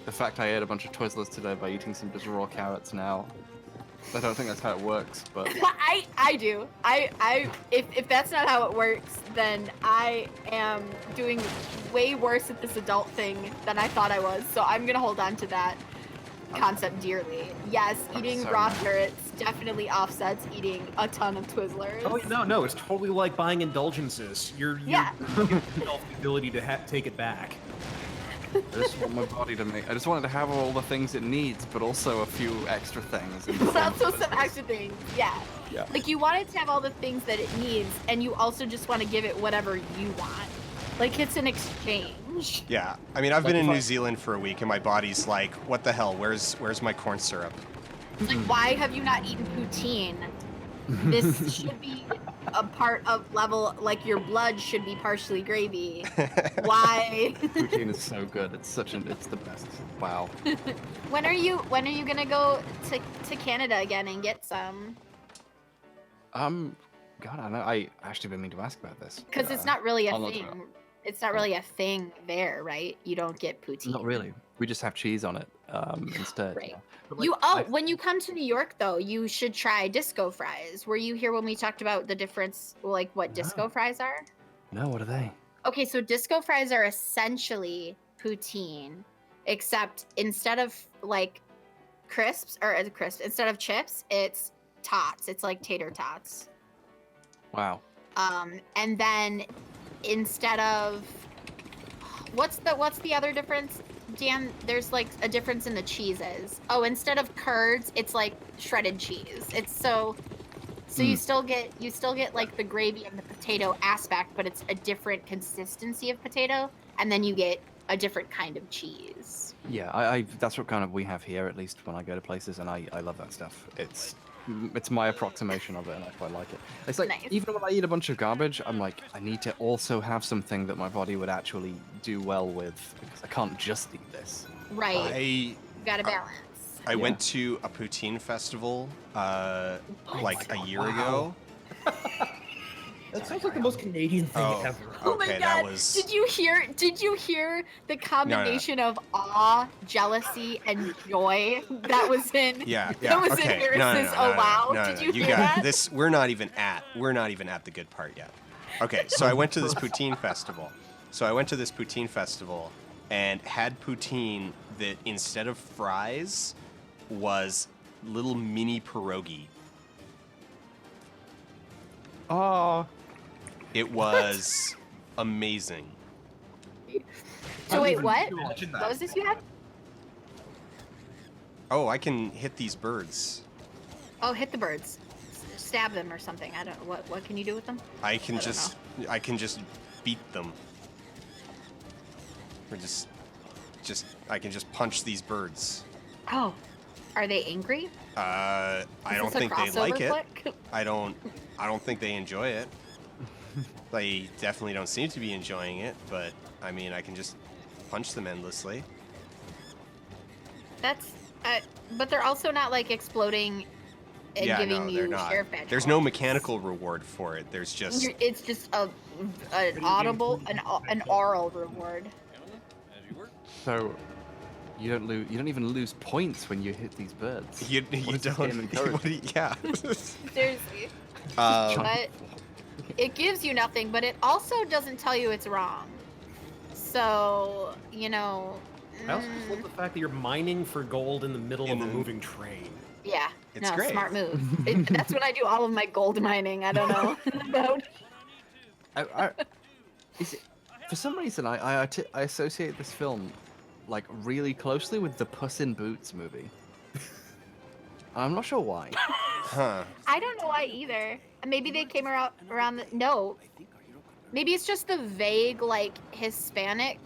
fact I ate a bunch of Twizzlers today by eating some just raw carrots now. I don't think that's how it works, but I do. If that's not how it works, then I am doing way worse at this adult thing than I thought I was. So I'm gonna hold on to that concept dearly. Yes, eating raw carrots definitely offsets eating a ton of Twizzlers. Oh no, it's totally like buying indulgences. You're the ability to take it back. I just want my body to make. I just wanted to have all the things it needs, but also a few extra things. Also some extra things, yeah. Yeah. Like you want it to have all the things that it needs, and you also just want to give it whatever you want. Like it's an exchange. Yeah, I mean, I've been in New Zealand for a week, and my body's like, what the hell? Where's my corn syrup? It's like, why have you not eaten poutine? This should be a part of level, like your blood should be partially gravy. Why? Poutine is so good. It's the best. Wow. When are you gonna go to Canada again and get some? God, I don't know. I actually been meaning to ask about this. Because it's not really a I'll look it thing. up. It's not really a thing there, right? You don't get poutine. Not really. We just have cheese on it instead. Right. Yeah. When you come to New York though, you should try disco fries. Were you here when we talked about the difference, like what disco fries are? No, what are they? Okay, so disco fries are essentially poutine, except instead of like instead of chips, it's tots. It's like tater tots. Wow. And then instead of what's the other difference? Dan, there's like a difference in the cheeses. Oh, instead of curds, it's like shredded cheese. It's so you still get like the gravy and the potato aspect, but it's a different consistency of potato, and then you get a different kind of cheese. Yeah, I that's what kind of we have here, at least when I go to places, and I love that stuff. It's my approximation of it, and I quite like it. It's like, Nice. even when I eat a bunch of garbage, I'm like, I need to also have something that my body would actually do well with, because I can't just eat this. Right. You gotta balance. I went to a poutine festival like a year ago. That sounds like the most Canadian thing ever. Oh my Okay, god! that was- Did you hear the combination of awe, jealousy, and joy that was in? Yeah. That was Okay. in Harris's. Oh wow! Did you hear got that? this. We're not even at the good part yet. Okay, so I went to this poutine festival. And had poutine that instead of fries was little mini pierogi. Oh. It was amazing. So wait, what? imagine that. What was this you had? Oh, I can hit these birds. Oh, hit the birds. stab them or something. I don't. What can you do with them? I can just beat them. Or I can just punch these birds. Oh, are they angry? I don't think they like it. I don't think they enjoy it. They definitely don't seem to be enjoying it, but I mean, I can just punch them endlessly. That's but they're also not like exploding and giving you sheriff badge. There's no mechanical reward for it. There's just it's just an audible, an oral reward. So you don't even lose points when you hit these birds. You don't. Yeah. Seriously. But it gives you nothing, but it also doesn't tell you it's wrong. So, you know. I also just love the fact that you're mining for gold in the middle of a moving train. Yeah. It's great. Smart move. That's when I do all of my gold mining. I don't know about. For some reason, I associate this film like really closely with the Puss in Boots movie. I'm not sure why. Huh. I don't know why either. Maybe they came around no. Maybe it's just the vague like Hispanic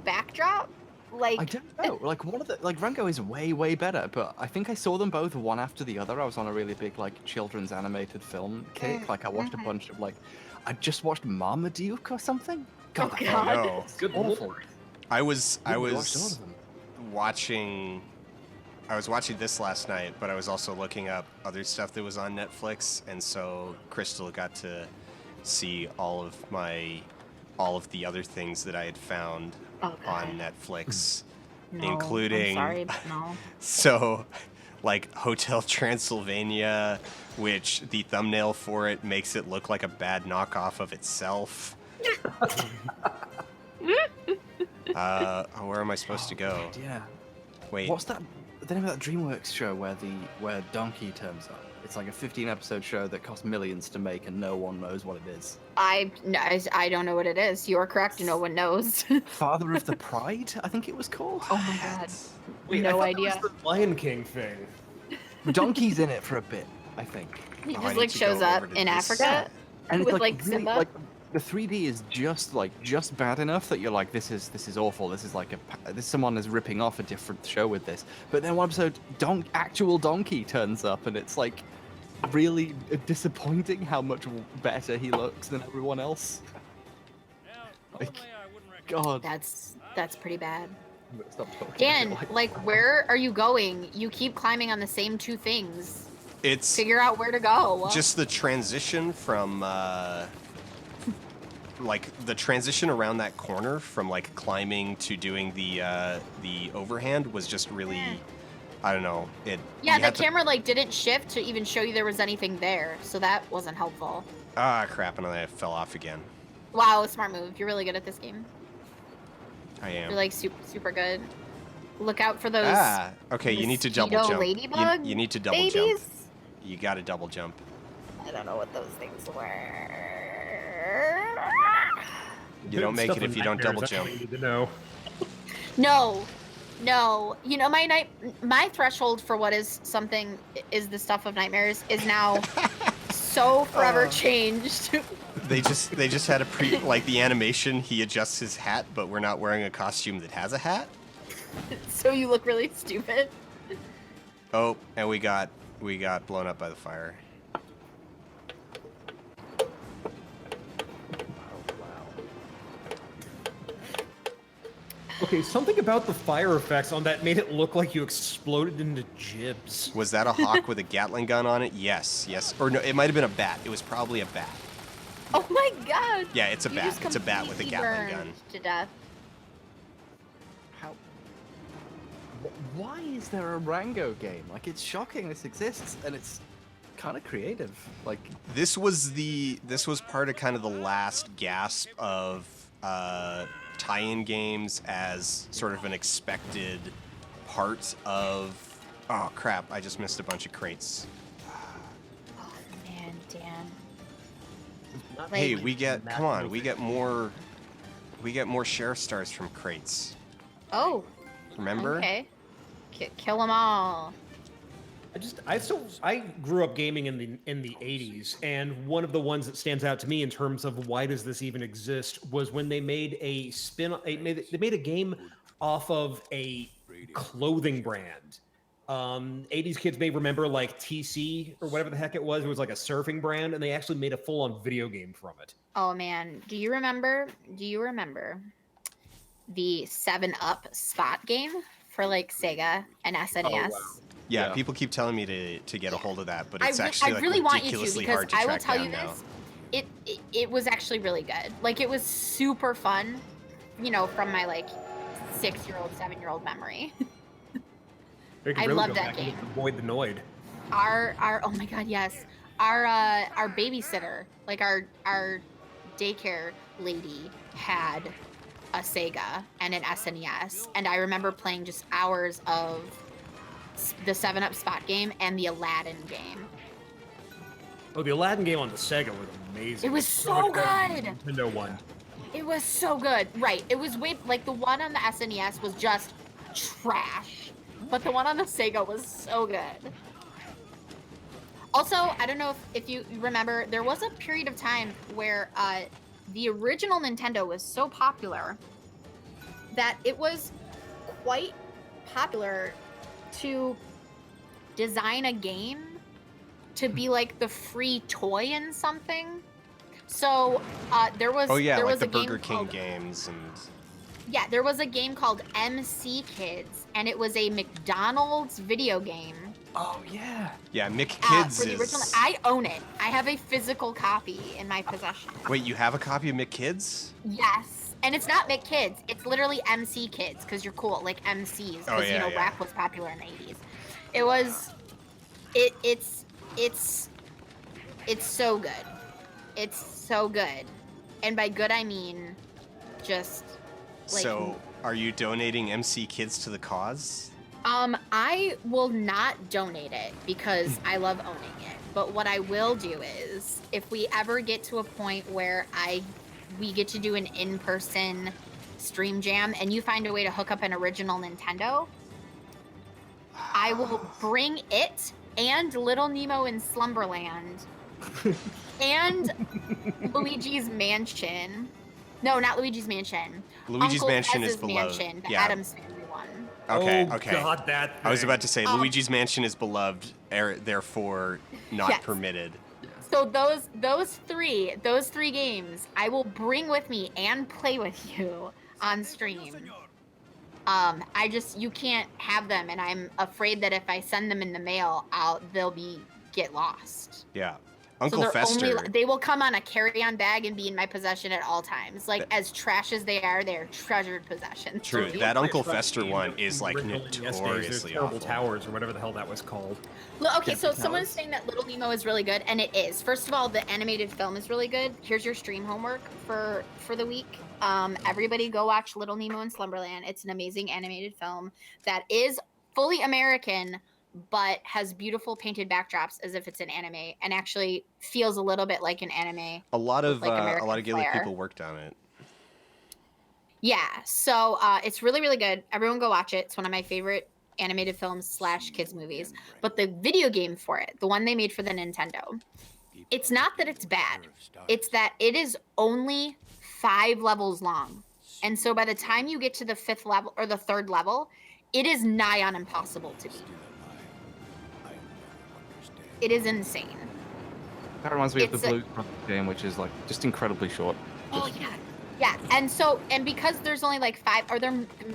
backdrop. Like I don't know. Like one of the Rango is way better, but I think I saw them both one after the other. I was on a really big like children's animated film kick. Like I watched a bunch of I just watched Marmaduke or something. God, no. Good awful. I was watching this last night, but I was also looking up other stuff that was on Netflix, and so Crystal got to see all of the other things that I had found on Netflix, including I'm sorry, but no. So like Hotel Transylvania, which the thumbnail for it makes it look like a bad knockoff of itself. Where am I supposed to go? Yeah. Wait. What's that? The name of that DreamWorks show where Donkey turns up? It's like a 15-episode show that cost millions to make, and no one knows what it is. I don't know what it is. You are correct. No one knows. Father of the Pride, I think it was called. Oh my god. Wait, no I idea. That was the Lion King thing. Donkey's in it for a bit, I think. He just like shows up in Africa and with it's like really, Simba. like, the 3D is just bad enough that you're like, this is awful. This is like someone is ripping off a different show with this. But then one episode, actual Donkey turns up, and it's like really disappointing how much better he looks than everyone else. Like, God. That's pretty bad. Stop talking. Dan, like where are you going? You keep climbing on the same two things. Figure out where to go. Just the transition from like the transition around that corner from like climbing to doing the overhand was just really I don't know. Yeah, the camera like didn't shift to even show you there was anything there, so that wasn't helpful. Ah, crap, and I fell off again. Wow, smart move. You're really good at this game. I am. You're like super good. Look out for those. Okay, you need to double jump. Ladybug you need to double jump. You got to double jump. I don't know what those things were. You don't make it if you don't double jump. No. You know my threshold for what is something is the stuff of nightmares is now so forever changed. They just had like the animation. He adjusts his hat, but we're not wearing a costume that has a hat. So you look really stupid. Oh, and we got blown up by the fire. Okay, something about the fire effects on that made it look like you exploded into gibs. Was that a hawk with a Gatling gun on it? Yes. Or no, it might have been a bat. It was probably a bat. Oh my god! Yeah, it's a bat. It's a bat with a Gatling gun. To death. Why is there a Rango game? Like, it's shocking this exists, and it's kind of creative. Like, this was part of kind of the last gasp of tie-in games as sort of an expected part of. Oh crap! I just missed a bunch of crates. Oh man, Dan. Hey, we get more sheriff stars from crates. Oh. Remember? Okay. Kill them all. I grew up gaming in the 80s, and one of the ones that stands out to me in terms of why does this even exist was when they made they made a game off of a clothing brand. 80s kids may remember like TC or whatever the heck it was. It was like a surfing brand, and they actually made a full-on video game from it. Oh man, do you remember the 7-Up spot game for like Sega and SNES? Oh, wow. Yeah, people keep telling me to get a hold of that, but it's I actually really like want you to, ridiculously because hard to I will track tell down you now. this. It was actually really good. Like it was super fun, you know, from my like 6-year-old, 7-year-old memory. I love that game. Avoid the Noid. Our oh my god, yes. Our babysitter, like our daycare lady had a Sega and an SNES, and I remember playing just hours of the 7-Up spot game and the Aladdin game. Oh, the Aladdin game on the Sega was amazing. It was so good. Nintendo one. It was so good. Right. It was way like the one on the SNES was just trash, but the one on the Sega was so good. Also, I don't know if you remember, there was a period of time where the original Nintendo was so popular that it was quite popular to design a game to be like the free toy in something. So there was like was the a game Burger King called, games and yeah, there was a game called MC Kids, and it was a McDonald's video game. Oh yeah. Yeah, McKids For the original, I own it. I have a physical copy in my possession. Wait, you have a copy of McKids? Yes, and it's not McKids. It's literally MC Kids because you're cool, like MCs, because you know rap was popular in the 80s. It was, it's so good. It's so good, and by good I mean just like. So, are you donating MC Kids to the cause? I will not donate it because I love owning it. But what I will do is, if we ever get to a point where we get to do an in-person stream jam and you find a way to hook up an original Nintendo, I will bring it and Little Nemo in Slumberland and Luigi's Mansion. No, not Luigi's Mansion. Luigi's Uncle Mansion Fez's is beloved. Mansion, the Yeah. Addams Family one. Okay, Oh, okay. God, that I was thing. about to say Luigi's Mansion is beloved, therefore not Yes. permitted. So those three games I will bring with me and play with you on stream. You can't have them, and I'm afraid that if I send them in the mail, they'll get lost. Yeah. So Uncle they're Fester. they will come on a carry-on bag and be in my possession at all times. Like as trash as they are, they're treasured possessions. True, that Uncle Fester one is like Original NES days, there's notoriously Terrible awful. Towers or whatever the hell that was called. Okay, so Terrible someone's Towers. saying that Little Nemo is really good, and it is. First of all, the animated film is really good. Here's your stream homework for the week. Everybody go watch Little Nemo in Slumberland. It's an amazing animated film that is fully American, but has beautiful painted backdrops as if it's an anime, and actually feels a little bit like an anime. A lot of American Gaelic flair. people worked on it. Yeah, so it's really, really good. Everyone go watch it. It's one of my favorite animated films / kids movies. But the video game for it, the one they made for the Nintendo, it's not that it's bad. It's that it is only 5 levels long. And so by the time you get to the 5th level or the 3rd level, it is nigh on impossible to beat. It is insane. That reminds me of the It's a- Blue Brothers game, which is like just incredibly short. Oh yeah. Yeah, and because there's only like 5, or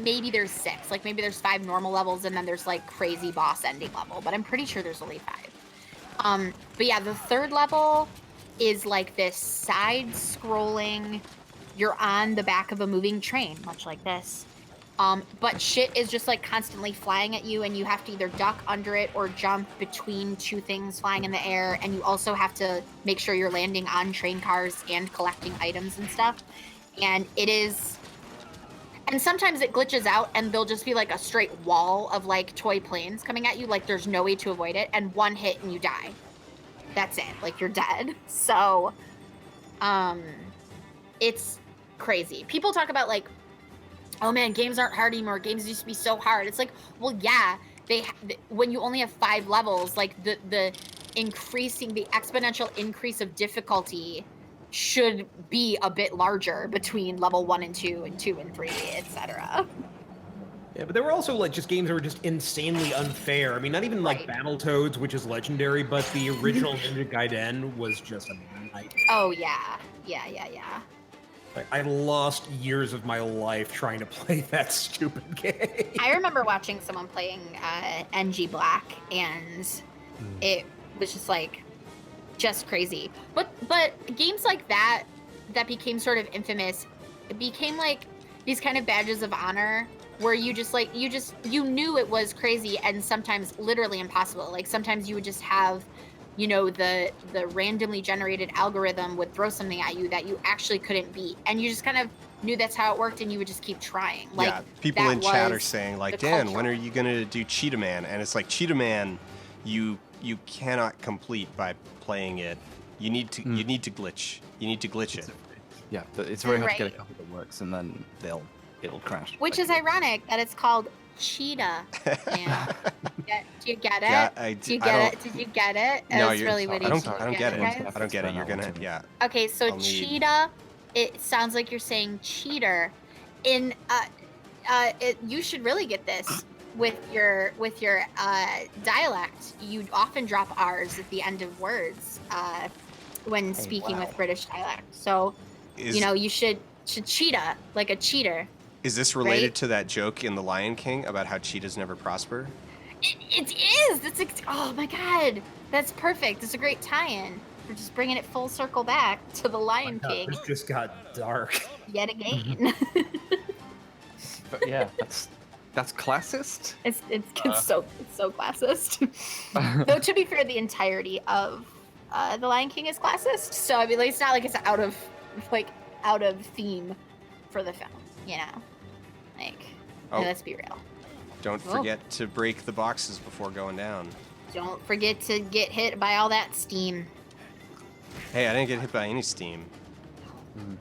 maybe there's 6, like maybe there's 5 normal levels and then there's like crazy boss ending level, but I'm pretty sure there's only 5. But yeah, the 3rd level is like this side-scrolling, you're on the back of a moving train, much like this. But shit is just like constantly flying at you, and you have to either duck under it or jump between 2 things flying in the air, and you also have to make sure you're landing on train cars and collecting items and stuff. And sometimes it glitches out and there'll just be like a straight wall of like toy planes coming at you, like there's no way to avoid it, and one hit and you die. That's it, like you're dead. So it's crazy. People talk about like, oh man, games aren't hard anymore, games used to be so hard. It's like, well yeah, when you only have 5 levels, like the exponential increase of difficulty should be a bit larger between level 1 and 2 and 2 and 3, etc. Yeah, but there were also like just games that were just insanely unfair. I mean, not even like Battletoads, which is legendary, but the original Ninja Gaiden was just a nightmare. Oh yeah. Like, I lost years of my life trying to play that stupid game. I remember watching someone playing NG Black, and it was just like just crazy. But games like that became sort of infamous. It became like these kind of badges of honor where you knew it was crazy and sometimes literally impossible. Like sometimes you would just have, you know, the randomly generated algorithm would throw something at you that you actually couldn't beat, and you just kind of knew that's how it worked, and you would just keep trying. Like, yeah, people in chat are saying like, Dan, when are you gonna do Cheetah Man? And it's like Cheetah Man, you cannot complete by playing it. You need to glitch. You need to glitch it. Yeah, it's very hard to get a copy that works, and then it'll crash. Which is ironic that it's called Cheetah Man. Do you get it? Do you get it? Did you get it? No, it's really witty. I don't get it. Guys? I don't get it. You're gonna, yeah. Okay, so cheetah, it sounds like you're saying cheater. In you should really get this with your dialect. You often drop R's at the end of words when speaking with British dialect. So you know you should cheetah like a cheater. Is this related to that joke in The Lion King about how cheetahs never prosper? It is. Oh my god, that's perfect. It's a great tie-in. We're just bringing it full circle back to The Lion King. This just got dark. Yet again. But yeah, that's classist. It's so classist. Though to be fair, the entirety of The Lion King is classist. So I mean, like, it's not like it's out of theme for the film. You know, like let's be real. Don't forget to break the boxes before going down. Don't forget to get hit by all that steam. Hey, I didn't get hit by any steam.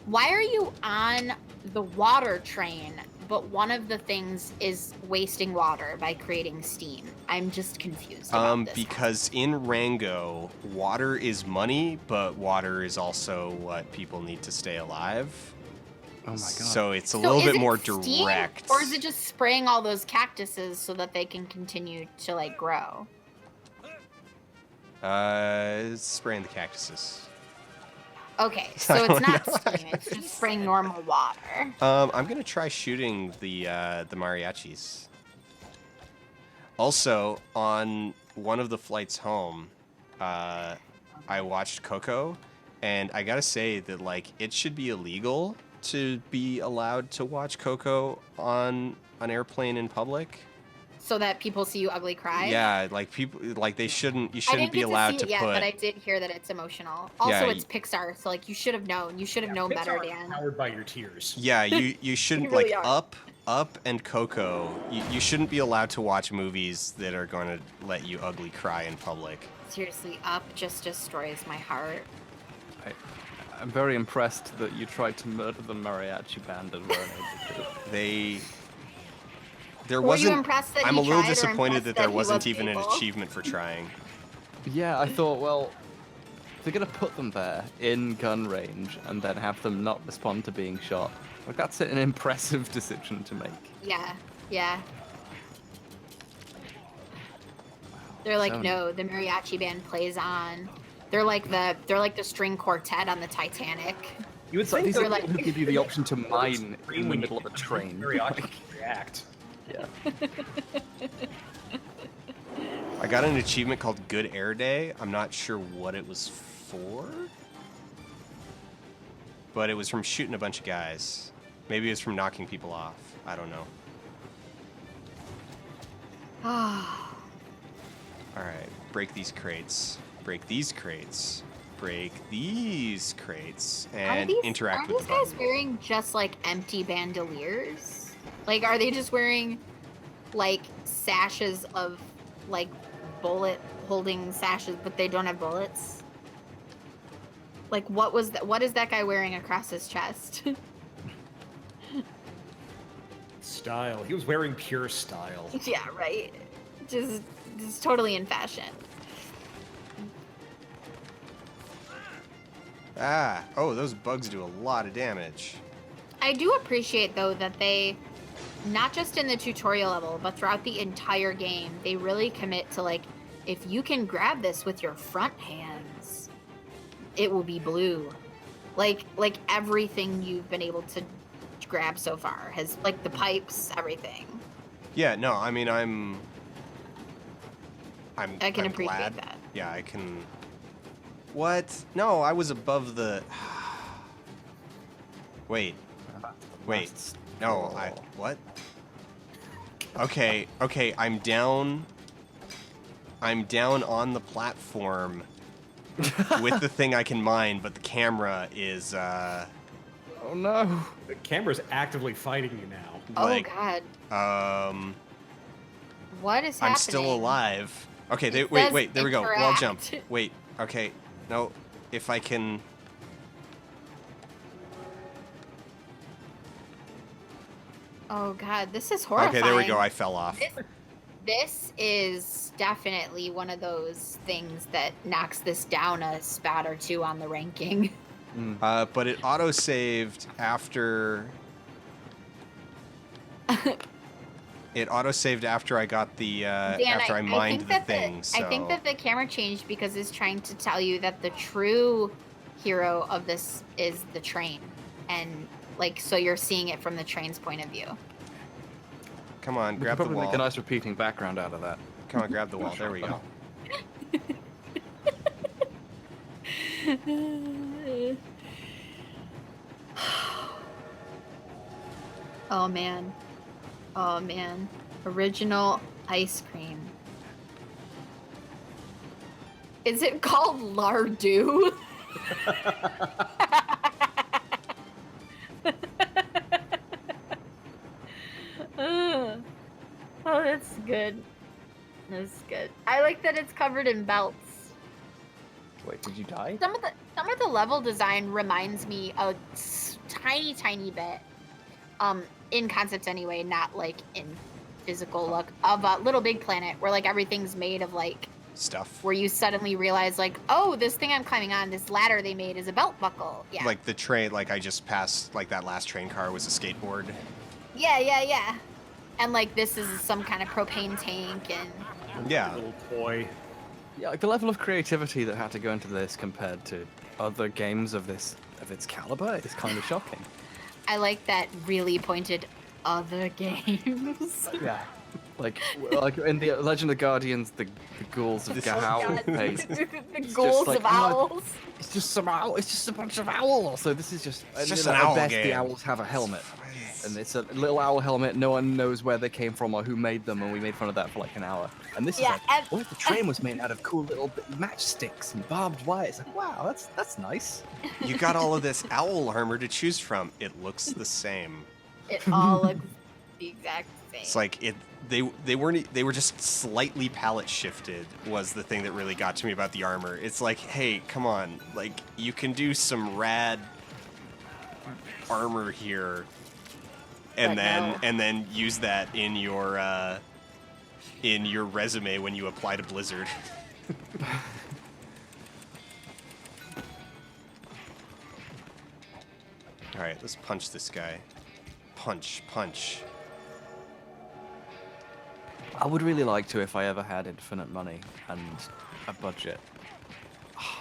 Why are you on the water train, but one of the things is wasting water by creating steam? I'm just confused about this. Because in Rango, water is money, but water is also what people need to stay alive. Oh my god. So it's a little bit more direct. Or is it just spraying all those cactuses so that they can continue to like grow? It's spraying the cactuses. Okay, so it's not steam, it's just spraying normal water. I'm gonna try shooting the mariachis. Also, on one of the flights home, I watched Coco, and I gotta say that like it should be illegal to be allowed to watch Coco on an airplane in public. So that people see you ugly cry? Yeah, like people, like they shouldn't. You shouldn't be allowed to put. But I did hear that it's emotional. Also, Yeah, it's Pixar, so like you should have known. You should have known better, Dan. Powered by your tears. Yeah, you shouldn't really like are. Up and Coco. You shouldn't be allowed to watch movies that are going to let you ugly cry in public. Seriously, Up just destroys my heart. I'm very impressed that you tried to murder the mariachi band and weren't able to. There Were wasn't. you impressed that I'm he a little tried or disappointed impressed that that there he wasn't was even an able? achievement for trying. Yeah, I thought, well, if they're gonna put them there in gun range and then have them not respond to being shot, like that's an impressive decision to make. Yeah. They're like, So- no, the mariachi band plays on. They're like the string quartet on the Titanic. You would It's like think these they're are people who give you the option to mine in the middle of a train. Mariachi react. Yeah. I got an achievement called Good Air Day. I'm not sure what it was for, but it was from shooting a bunch of guys. Maybe it was from knocking people off. I don't know. All right, break these crates. Break these crates. Break these crates. And interact with the Are these guys button. wearing just like empty bandoliers? Like, are they just wearing like sashes of like bullet holding sashes, but they don't have bullets? Like, what was that? What is that guy wearing across his chest? Style. He was wearing pure style. Yeah, right. just totally in fashion. Ah, oh, those bugs do a lot of damage. I do appreciate, though, that they, not just in the tutorial level, but throughout the entire game, they really commit to, like, if you can grab this with your front hands, it will be blue. Like everything you've been able to grab so far has, like, the pipes, everything. Yeah, no, I mean, I can I'm appreciate glad. that. Yeah, I can. What? No, I was above the. Wait. No, what? Okay, I'm down on the platform with the thing I can mine, but the camera is, Oh no. The camera's actively fighting you now. Oh, God. What is happening? I'm still alive. Okay, It wait, says there we go. Wall jump. interact. Wait, okay. No, if I can... Oh, God, this is horrifying. Okay, there we go. I fell off. This is definitely one of those things that knocks this down a spot or two on the ranking. But it auto-saved after... It auto-saved after I got the, Dan, after I mined think the that thing, so... I think that the camera changed because it's trying to tell you that the true hero of this is the train. And, like, so you're seeing it from the train's point of view. Come on, We grab could the probably wall. make a nice repeating background out of that. Come on, grab the wall. There we go. Oh, man. Oh, man. Original ice cream. Is it called Lardu? Oh, that's good. That's good. I like that it's covered in belts. Wait, did you die? Some of the level design reminds me a tiny bit, in concept anyway, not like in physical look, of Little Big Planet, where like everything's made of like stuff. Where you suddenly realize like, oh, this thing I'm climbing on, this ladder they made is a belt buckle. Yeah. Like the train, like I just passed, like that last train car was a skateboard. Yeah. And like this is some kind of propane tank and Yeah. Little toy. Yeah, like the level of creativity that had to go into this compared to other games of its caliber is kind of shocking. I like that really pointed other games. Yeah. Like in the Legend of the Guardians, the ghouls of Gahowl. The ghouls of owls. It's just some owl. It's just a bunch of owls. So this is just. It's just at an owl best, game. the owls have a helmet, and it's a little owl helmet. No one knows where they came from or who made them, and we made fun of that for like an hour. And this is like, oh, the train was made out of cool little matchsticks and barbed wire. It's like, wow, that's nice. You got all of this owl armor to choose from. It looks the same. It all looks the exact same. It's like they were just slightly palette shifted was the thing that really got to me about the armor. It's like, hey, come on, like you can do some rad armor here and then use that in your resume when you apply to Blizzard. All right, let's punch this guy. Punch. I would really like to, if I ever had infinite money and a budget,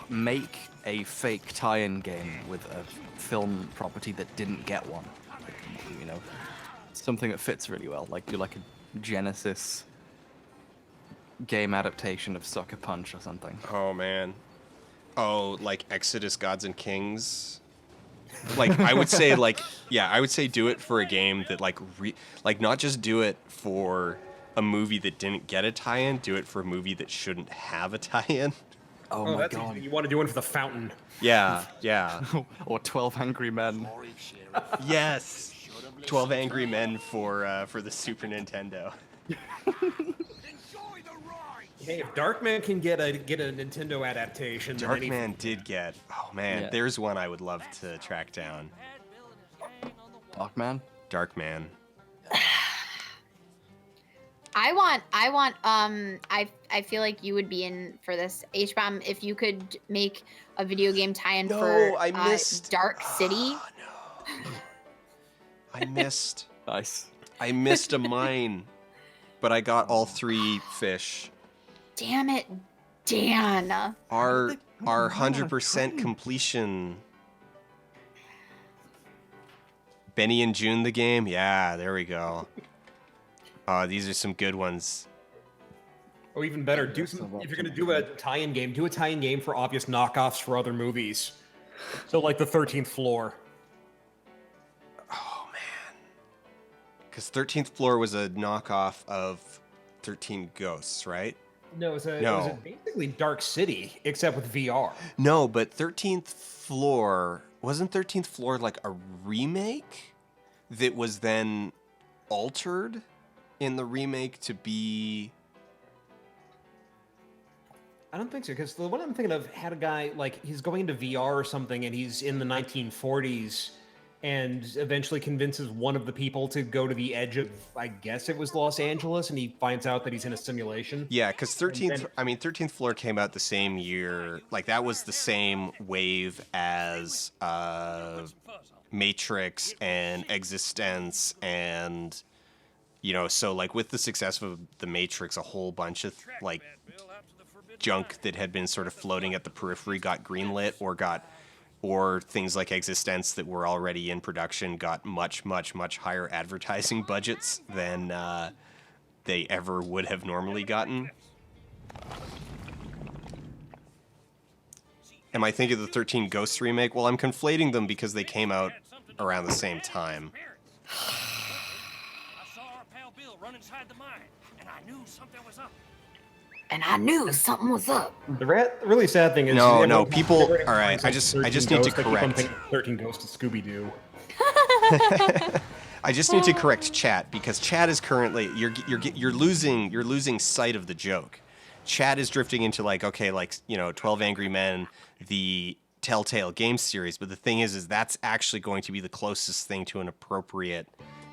make a fake tie-in game with a film property that didn't get one. Like, you know, something that fits really well. Like do like a Genesis game adaptation of Sucker Punch or something. Oh man. Oh, like Exodus Gods and Kings. Like I would say do it for a game that like not just do it for a movie that didn't get a tie-in, do it for a movie that shouldn't have a tie-in. Oh my that's god. easy. You want to do one for the fountain. Yeah. Or 12 Angry Men. Yes. 12 Angry Men for the Super Nintendo. Hey, if Darkman can get a Nintendo adaptation, then Darkman did get. Oh man, Yeah. there's one I would love to track down. Darkman? Darkman. I feel like you would be in for this, H-Bomb, if you could make a video game tie-in No, for I missed. Dark City. I missed. Nice. I missed a mine, but I got all 3 fish. Damn it, Dan. Our 100% completion. Benny and June the game? Yeah, there we go. These are some good ones. Or even better, if you're gonna do a tie-in game, do a tie-in game for obvious knockoffs for other movies. So like the 13th Floor. Oh man. Because 13th Floor was a knockoff of 13 Ghosts, right? No, it was basically Dark City, except with VR. No, but 13th Floor, wasn't 13th Floor like a remake that was then altered in the remake to be... I don't think so, because the one I'm thinking of had a guy, like, he's going into VR or something, and he's in the 1940s, and eventually convinces one of the people to go to the edge of, I guess it was Los Angeles, and he finds out that he's in a simulation. Yeah, because 13th Floor came out the same year. Like, that was the same wave as Matrix and Existence and... You know, so like with the success of The Matrix, a whole bunch of like junk that had been sort of floating at the periphery got greenlit or things like Existence that were already in production got much, much, much higher advertising budgets than they ever would have normally gotten. Am I thinking of the 13 Ghosts remake? Well, I'm conflating them because they came out around the same time. Run inside the mine, and I knew something was up. The really sad thing is... No, people... All right, I just need to correct... 13 Ghosts of Scooby-Doo. I just need to correct chat, because chat is currently... You're losing sight of the joke. Chat is drifting into like, okay, like, you know, 12 Angry Men, the Telltale game series, but the thing is that's actually going to be the closest thing to an appropriate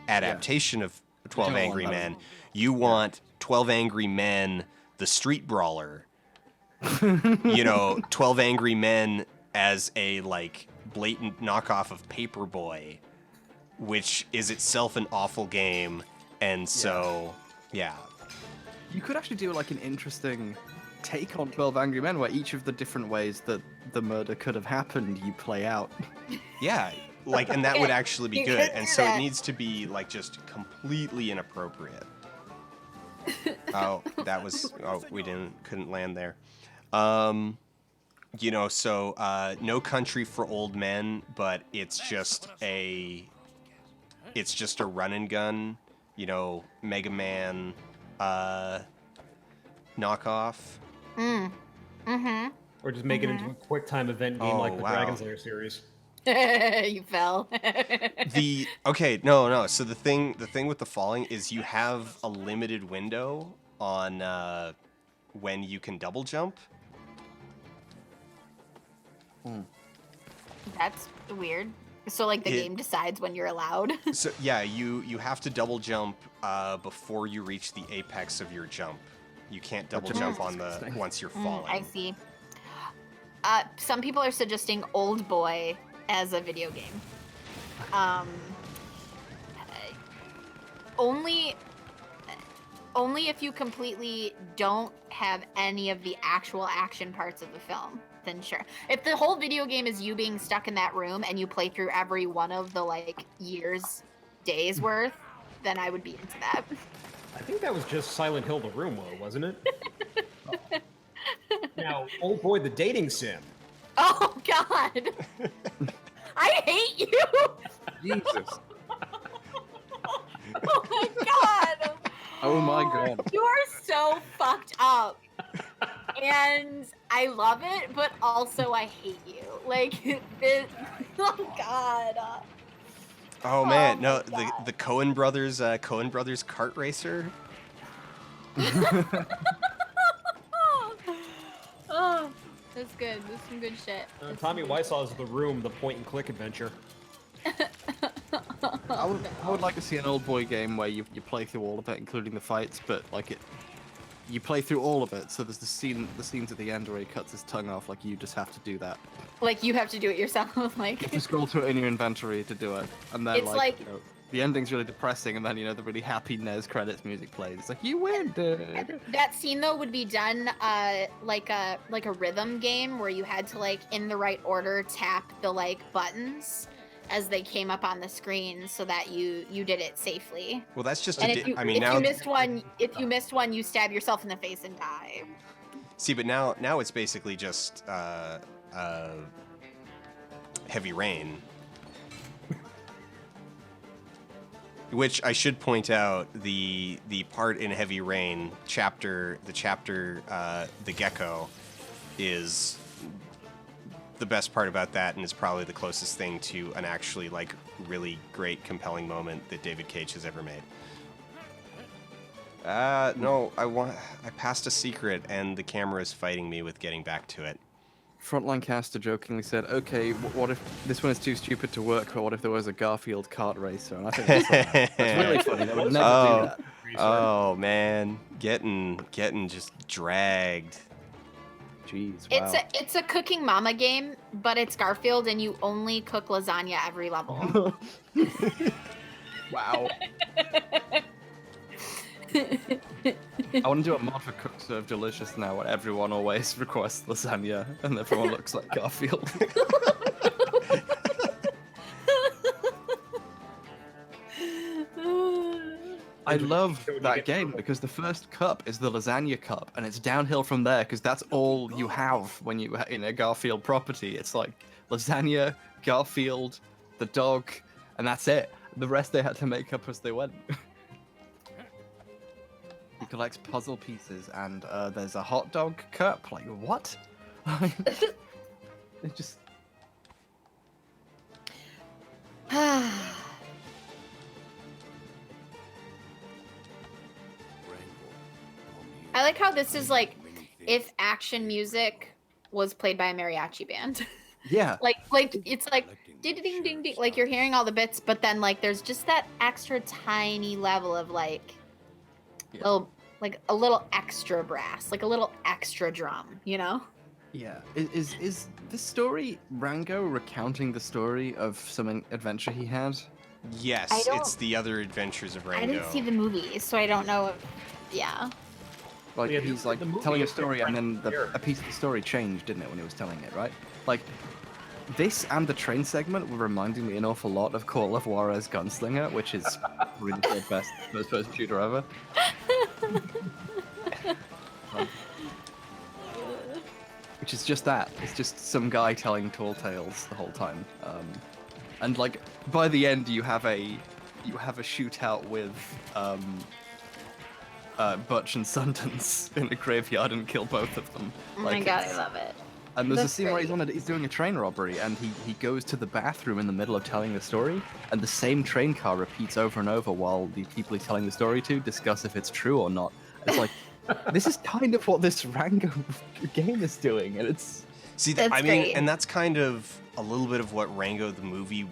adaptation of 12 Angry Men. You want 12 Angry Men, the street brawler. You know, 12 Angry Men as a, like, blatant knockoff of Paperboy, which is itself an awful game, and so, yeah. You could actually do, like, an interesting take on 12 Angry Men, where each of the different ways that the murder could have happened, you play out. Yeah, like, and that would actually be good, and so it needs to be, like, just completely inappropriate. Oh, that was... Oh, we couldn't land there. You know, so, No Country for Old Men, but it's just a run and gun, you know, Mega Man, knockoff. Or just make it into a quick time event game like the Dragon Slayer series. You fell. No. So the thing with the falling is you have a limited window on when you can double jump. That's weird. So like the game decides when you're allowed. So yeah, you have to double jump before you reach the apex of your jump. You can't double jump on once you're falling. I see. Some people are suggesting Old Boy as a video game. Only if you completely don't have any of the actual action parts of the film, then sure. If the whole video game is you being stuck in that room and you play through every one of the like days worth, then I would be into that. I think that was just Silent Hill: The Room, though, wasn't it? Now, Old Boy, the dating sim. Oh God! I hate you. Jesus. Oh my God. Oh my God. You are so fucked up. And I love it, but also I hate you. Like, this... Oh, God. Oh, man. No, the Coen Brothers kart racer? Oh, that's good. That's some good shit. Tommy Wiseau's The Room, the point-and-click adventure. I would like to see an old boy game where you play through all of it, including the fights, but like you play through all of it. So there's the scenes at the end where he cuts his tongue off. Like you just have to do that. Like you have to do it yourself. Like You have to scroll through it in your inventory to do it, and then It's like- you know, the ending's really depressing, and then the really happy NES credits music plays. It's like you win, dude. that scene though would be done like a rhythm game where you had to like in the right order tap the like buttons as they came up on the screen so that you did it safely. Well, that's just. And a if you, I mean, if now. you missed one, you stab yourself in the face and die. See, but now it's basically just Heavy Rain. Which I should point out, the part in Heavy Rain the gecko is the best part about that, and is probably the closest thing to an actually like really great compelling moment that David Cage has ever made. No, I passed a secret and the camera is fighting me with getting back to it. Frontline caster jokingly said, "Okay, what if this one is too stupid to work? But what if there was a Garfield kart racer?" And I think that's really funny. They would never do that. Oh man, getting just dragged. Jeez, wow. It's a cooking mama game, but it's Garfield and you only cook lasagna every level. Wow. I want to do a mod for Cook Serve Delicious now, where everyone always requests lasagna and everyone looks like Garfield. I love that game because the first cup is the lasagna cup, and it's downhill from there because that's all you have when you in a Garfield property. It's like lasagna, Garfield, the dog, and that's it. The rest they had to make up as they went. He collects puzzle pieces, and there's a hot dog cup. Like what? It just. I like how this is like if action music was played by a mariachi band. Yeah. like it's like ding ding ding ding, like you're hearing all the bits, but then like there's just that extra tiny level of like a little extra brass, like a little extra drum, you know? Yeah. Is this story Rango recounting the story of some adventure he had? Yes, it's the other adventures of Rango. I didn't see the movie, so I don't know if, yeah. Like he's like telling a story, and then a piece of the story changed, didn't it, when he was telling it, right? Like this and the train segment were reminding me an awful lot of Call of Juarez Gunslinger, which is really the best first-person shooter ever. Which is just that. It's just some guy telling tall tales the whole time. And like by the end, you have a shootout with Butch and Sundance in a graveyard and kill both of them. Oh my god, I love it. And there's That's a scene where he's doing a train robbery, and he goes to the bathroom in the middle of telling the story, and the same train car repeats over and over while the people he's telling the story to discuss if it's true or not. It's like, this is kind of what this Rango game is doing, and it's... See, I mean, and that's kind of a little bit of what Rango the movie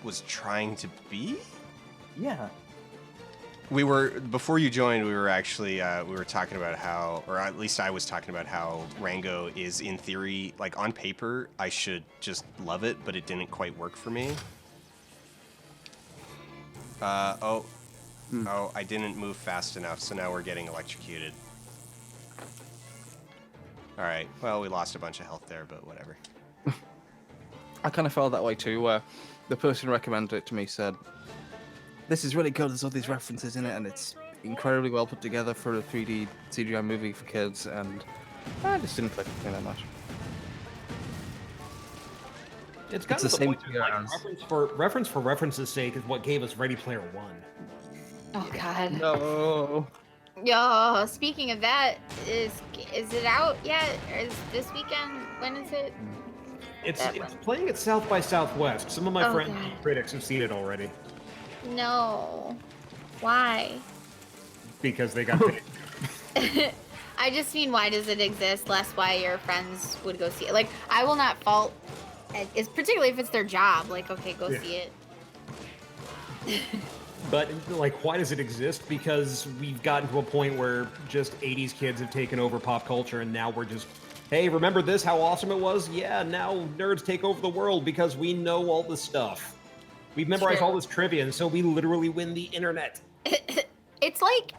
was trying to be? Yeah. Before you joined, we were actually, we were talking about how, or at least I was talking about how Rango is, in theory, like on paper, I should just love it, but it didn't quite work for me. Oh, I didn't move fast enough, so now we're getting electrocuted. Alright, well, we lost a bunch of health there, but whatever. I kind of felt that way too, where the person who recommended it to me said, this is really good, there's all these references in it, and it's incredibly well put together for a 3D CGI movie for kids, and I just didn't click with me that much. It's kind the of the same point that, like, reference for reference's sake is what gave us Ready Player One. Oh god. No. Yo, speaking of that, is it out yet? Or is this weekend? When is it? It's playing at South by Southwest. Some of my friends God. and critics have seen it already. No. Why? Because they got paid. I just mean, why does it exist? Less why your friends would go see it. Like, I will not fault, it's particularly if it's their job. Like, okay, go see it. But, like, why does it exist? Because we've gotten to a point where just 80s kids have taken over pop culture, and now we're just, hey, remember this, how awesome it was? Yeah, now nerds take over the world because we know all this stuff. We've memorized all this trivia, and so we literally win the internet. It's like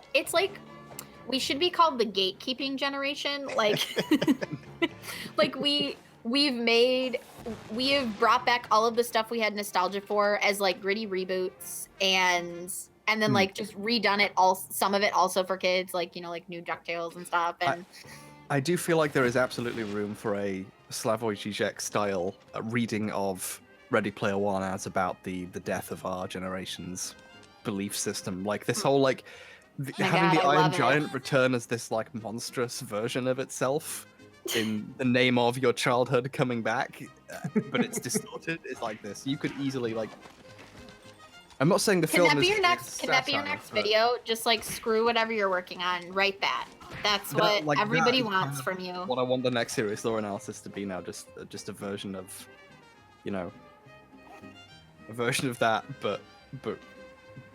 we should be called the gatekeeping generation. Like, like we have brought back all of the stuff we had nostalgia for as like gritty reboots and then like just redone it all, some of it also for kids, like, you know, like new DuckTales and stuff. And I do feel like there is absolutely room for a Slavoj Žižek style reading of Ready Player One as about the death of our generation's belief system. Like this whole like having the Iron Giant return as this like monstrous version of itself in the name of your childhood coming back, but it's distorted. It's like this. You could easily like. I'm not saying the film Can is. that be your next video? Just like screw whatever you're working on, write that. That's what like, everybody that is wants from you. What I want the next series lore analysis to be now, just a version of, you know, a version of that, but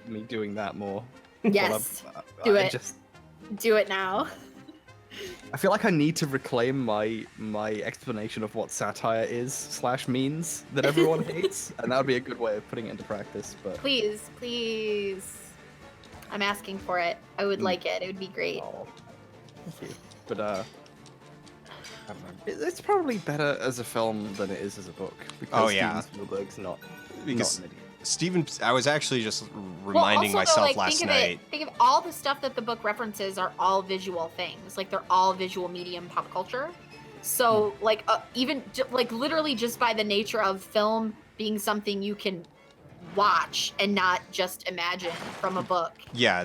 me doing that more. Yes, do it now. I feel like I need to reclaim my explanation of what satire is / means that everyone hates, and that would be a good way of putting it into practice. But Please, I'm asking for it. I would like it. It would be great. Thank you. But I don't know. It's probably better as a film than it is as a book. Because Steven Spielberg's not an idiot. Steven, I was actually just reminding myself last night. Think of all the stuff that the book references are all visual things. Like they're all visual medium pop culture. So like even like literally just by the nature of film being something you can watch and not just imagine from a book. Yeah,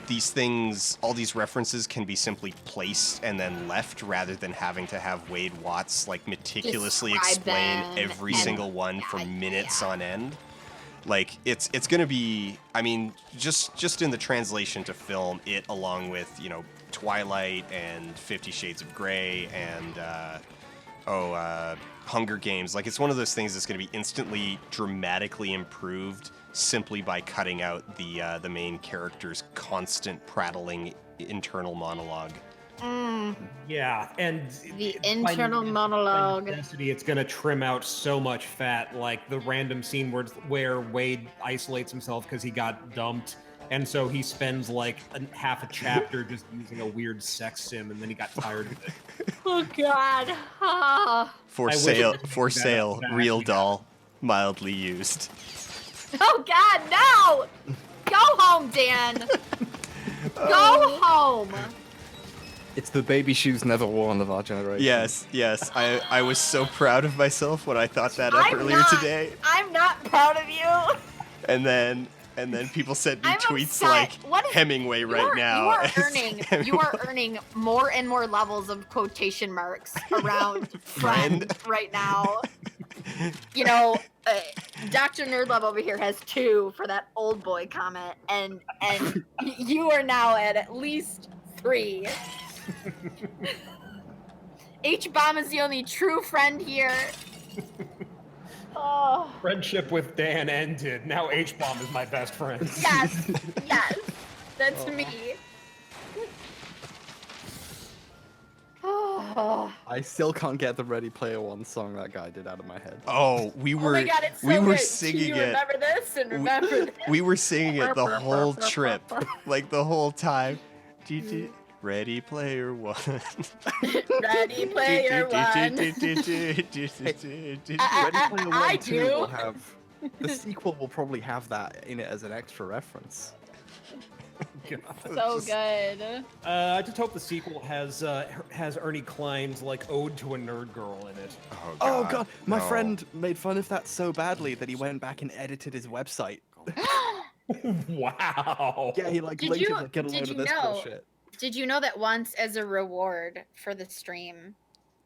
these things, all these references can be simply placed and then left rather than having to have Wade Watts like meticulously explain every single one for minutes on end. Like it's gonna be, I mean, just in the translation to film, it along with, you know, Twilight and 50 Shades of Grey and Hunger Games, like it's one of those things that's going to be instantly dramatically improved simply by cutting out the main character's constant prattling internal monologue. Yeah, and the internal monologue. By necessity, it's going to trim out so much fat, like the random scene where Wade isolates himself because he got dumped. And so he spends like half a chapter just using a weird sex sim, and then he got tired of it. Oh God! For sale, real doll, mildly used. Oh God, no! Go home, Dan. Go home. It's the baby shoes never worn of our generation. Yes. I was so proud of myself when I thought that up earlier today. I'm not proud of you. And then people sent me tweets like Hemingway now. You are earning more and more levels of quotation marks around friend right now. You know, Dr. Nerdlove over here has 2 for that old boy comment, and you are now at least 3. H-Bomb is the only true friend here. Oh. Friendship with Dan ended. Now H-Bomb is my best friend. Yes, that's me. Oh. I still can't get the Ready Player One song that guy did out of my head. Oh, we were my God, it's so we were good. singing you it. Remember this and remember this. We were singing it the whole trip, like the whole time. Ready Player One. Ready Player One. Ready Player One 2 will have the sequel will probably have that in it as an extra reference. So good. I just hope the sequel has Ernie Klein's like Ode to a Nerd Girl in it. Oh God, my friend made fun of that so badly that he went back and edited his website. Wow. Yeah, he like linked it like get a load of this bullshit. Did you know that once, as a reward for the stream,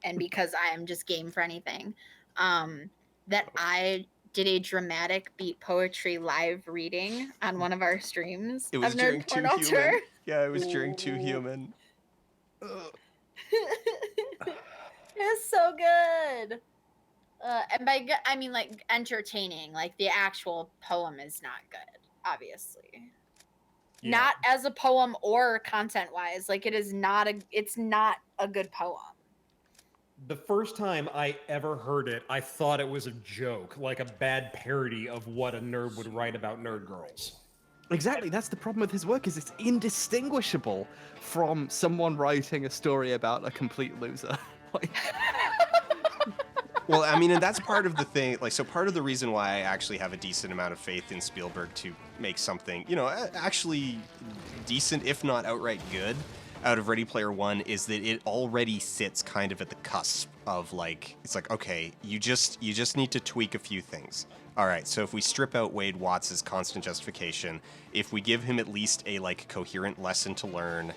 and because I am just game for anything, that I did a dramatic beat poetry live reading on one of our streams? It was of during Nerd Too Porn Human. Altar? Yeah, it was during Too Human. It's so good. And by good, I mean like entertaining. Like the actual poem is not good, obviously. Yeah. Not as a poem or content wise. Like it's not a good poem. The first time I ever heard it, I thought it was a joke, like a bad parody of what a nerd would write about nerd girls. Exactly, that's the problem with his work, is it's indistinguishable from someone writing a story about a complete loser. Well, I mean, and that's part of the thing. Like, so part of the reason why I actually have a decent amount of faith in Spielberg to make something, actually decent, if not outright good, out of Ready Player One is that it already sits kind of at the cusp of it's like, okay, you just need to tweak a few things. All right, so if we strip out Wade Watts' constant justification, if we give him at least a coherent lesson to learn,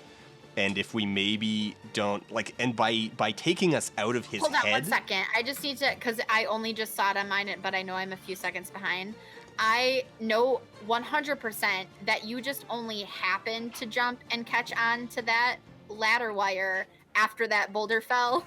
and if we maybe don't and by taking us out of his Hold on head. 1 second. I just need to, because I only just saw it on mine, but I know I'm a few seconds behind. I know 100% that you just only happened to jump and catch on to that ladder wire after that boulder fell,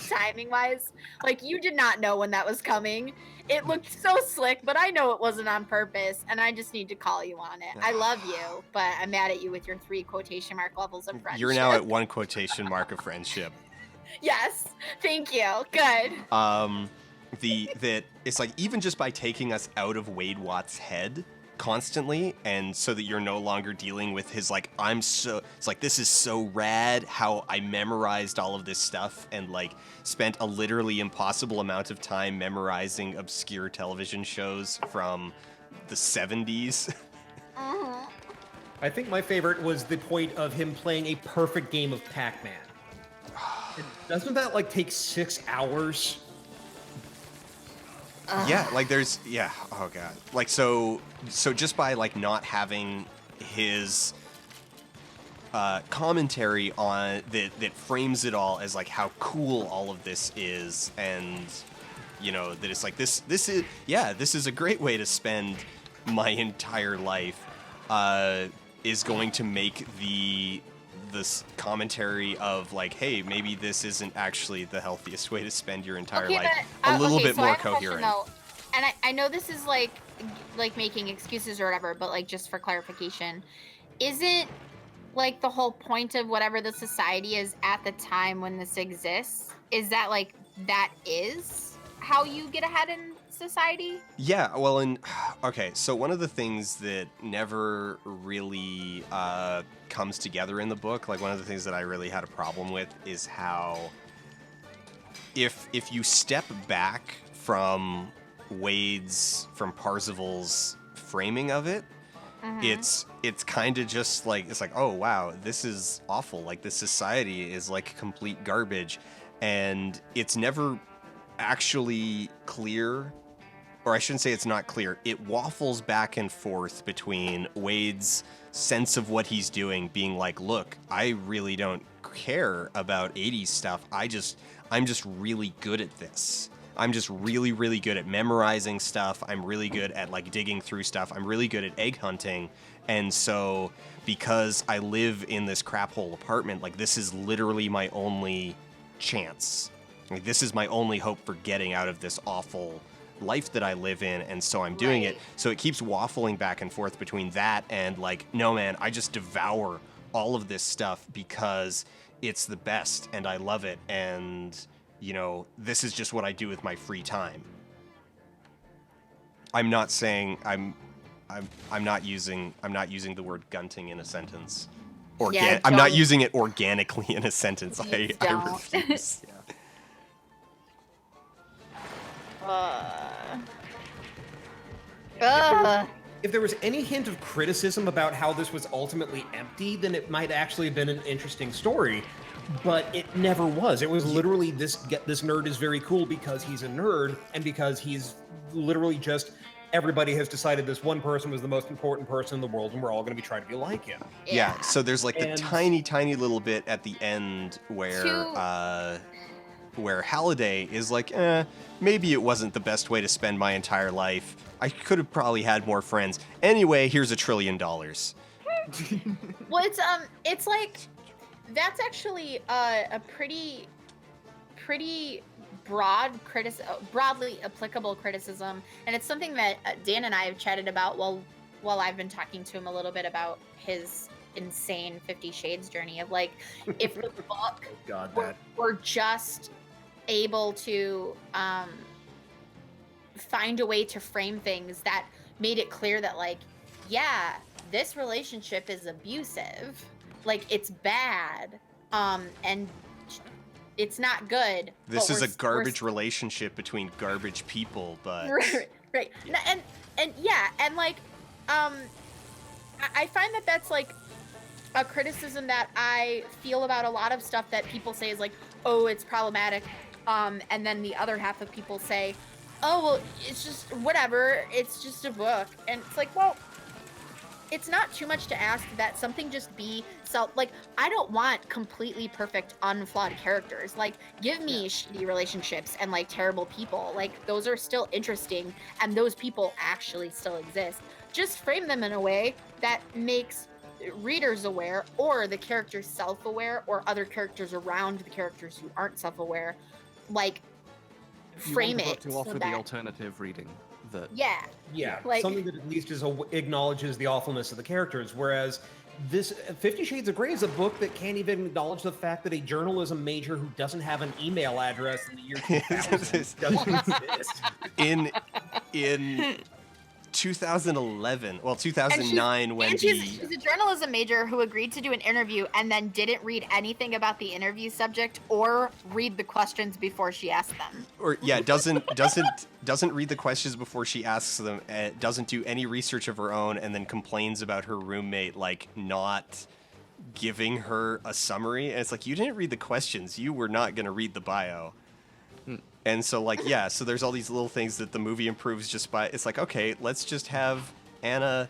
timing wise. Like, you did not know when that was coming. It looked so slick, but I know it wasn't on purpose, and I just need to call you on it. I love you, but I'm mad at you with your 3 quotation mark levels of friendship. You're now at 1 quotation mark of friendship. Yes, thank you. Good. That it's like, even just by taking us out of Wade Watts' head constantly, and so that you're no longer dealing with his it's like, this is so rad how I memorized all of this stuff and spent a literally impossible amount of time memorizing obscure television shows from the 70s. I think my favorite was the point of him playing a perfect game of Pac-Man. Doesn't that take 6 hours? Yeah, oh god. So just by not having his commentary on that frames it all as how cool all of this is, and that it's this is a great way to spend my entire life, is going to make this commentary of hey, maybe this isn't actually the healthiest way to spend your entire life, a little bit more coherent. And I know this is like making excuses or whatever, but just for clarification, isn't the whole point of whatever the society is at the time when this exists, is that that is how you get ahead in society? Yeah, well, okay, so one of the things that never really comes together in the book, one of the things that I really had a problem with, is how if you step back from Parzival's framing of it, it's kind of just it's oh wow, this is awful, this society is complete garbage, and it's never actually clear, or I shouldn't say it's not clear, it waffles back and forth between Wade's sense of what he's doing being look, I really don't care about 80s stuff, I'm just really good at this. I'm just really, really good at memorizing stuff. I'm really good at digging through stuff. I'm really good at egg hunting. And so because I live in this crap hole apartment, this is literally my only chance. This is my only hope for getting out of this awful life that I live in. And so I'm doing it. So it keeps waffling back and forth between that and no man, I just devour all of this stuff because it's the best and I love it. And this is just what I do with my free time. I'm not saying I'm not using the word gunting in a sentence. I'm not using it organically in a sentence. I refuse. If there was any hint of criticism about how this was ultimately empty, then it might actually have been an interesting story. But it never was. It was literally this nerd is very cool because he's a nerd, and because he's literally just, everybody has decided this one person was the most important person in the world, and we're all going to be trying to be like him. Yeah, so there's the tiny little bit at the end where Halliday is maybe it wasn't the best way to spend my entire life. I could have probably had more friends. Anyway, here's $1 trillion. Well, it's that's actually a pretty broadly applicable criticism, and it's something that Dan and I have chatted about while I've been talking to him a little bit about his insane 50 Shades journey of like, if the book were just able to find a way to frame things that made it clear that like, yeah, this relationship is abusive, like it's bad, and it's not good. This is a garbage relationship between garbage people, but right. And yeah, and like I find that that's like a criticism that I feel about a lot of stuff that people say is like, oh, it's problematic, and then the other half of people say, oh, well, it's just whatever, it's just a book. And it's like, well, it's not too much to ask that something just be like, I don't want completely perfect, unflawed characters. Like, give me shitty relationships and like terrible people. Like, those are still interesting, and those people actually still exist. Just frame them in a way that makes readers aware, or the characters self-aware, or other characters around the characters who aren't self-aware. Like, frame it to offer the alternative reading. Yeah, like, something that at least acknowledges the awfulness of the characters, whereas this 50 Shades of Grey is a book that can't even acknowledge the fact that a journalism major who doesn't have an email address in the year 2000 doesn't exist. In 2011, well, 2009, when she's a journalism major who agreed to do an interview and then didn't read anything about the interview subject or read the questions before she asked them. Or doesn't read the questions before she asks them, doesn't do any research of her own, and then complains about her roommate like not giving her a summary. And it's like, you didn't read the questions, you were not going to read the bio. And so, like, yeah, so there's all these little things that the movie improves just by, it's like, okay, let's just have Anna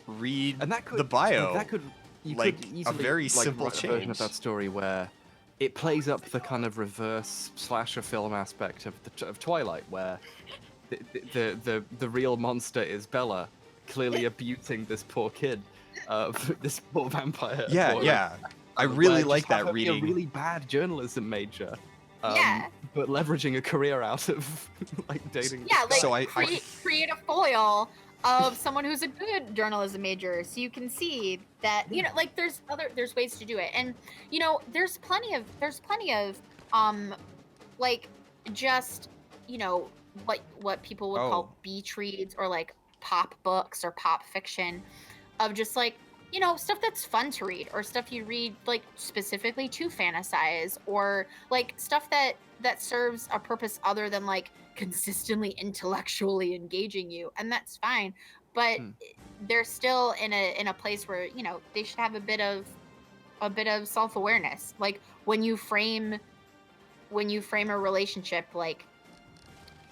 read the bio. You like, could easily, a very like, simple write a change. version of that story where it plays up the kind of reverse slasher film aspect of Twilight, where the real monster is Bella, clearly abusing this poor kid, this poor vampire. Yeah. I really like that reading. A really bad journalism major. Yeah. But leveraging a career out of like dating. Yeah, like create a foil of someone who's a good journalism major, so you can see that, you know, like there's ways to do it, and you know, there's plenty of like, just, you know, what people would call beach reads, or like pop books or pop fiction, of just like, you know, stuff that's fun to read, or stuff you read like specifically to fantasize, or like stuff that serves a purpose other than like consistently intellectually engaging you, and that's fine. But they're still in a place where, you know, they should have a bit of self-awareness. Like when you frame a relationship like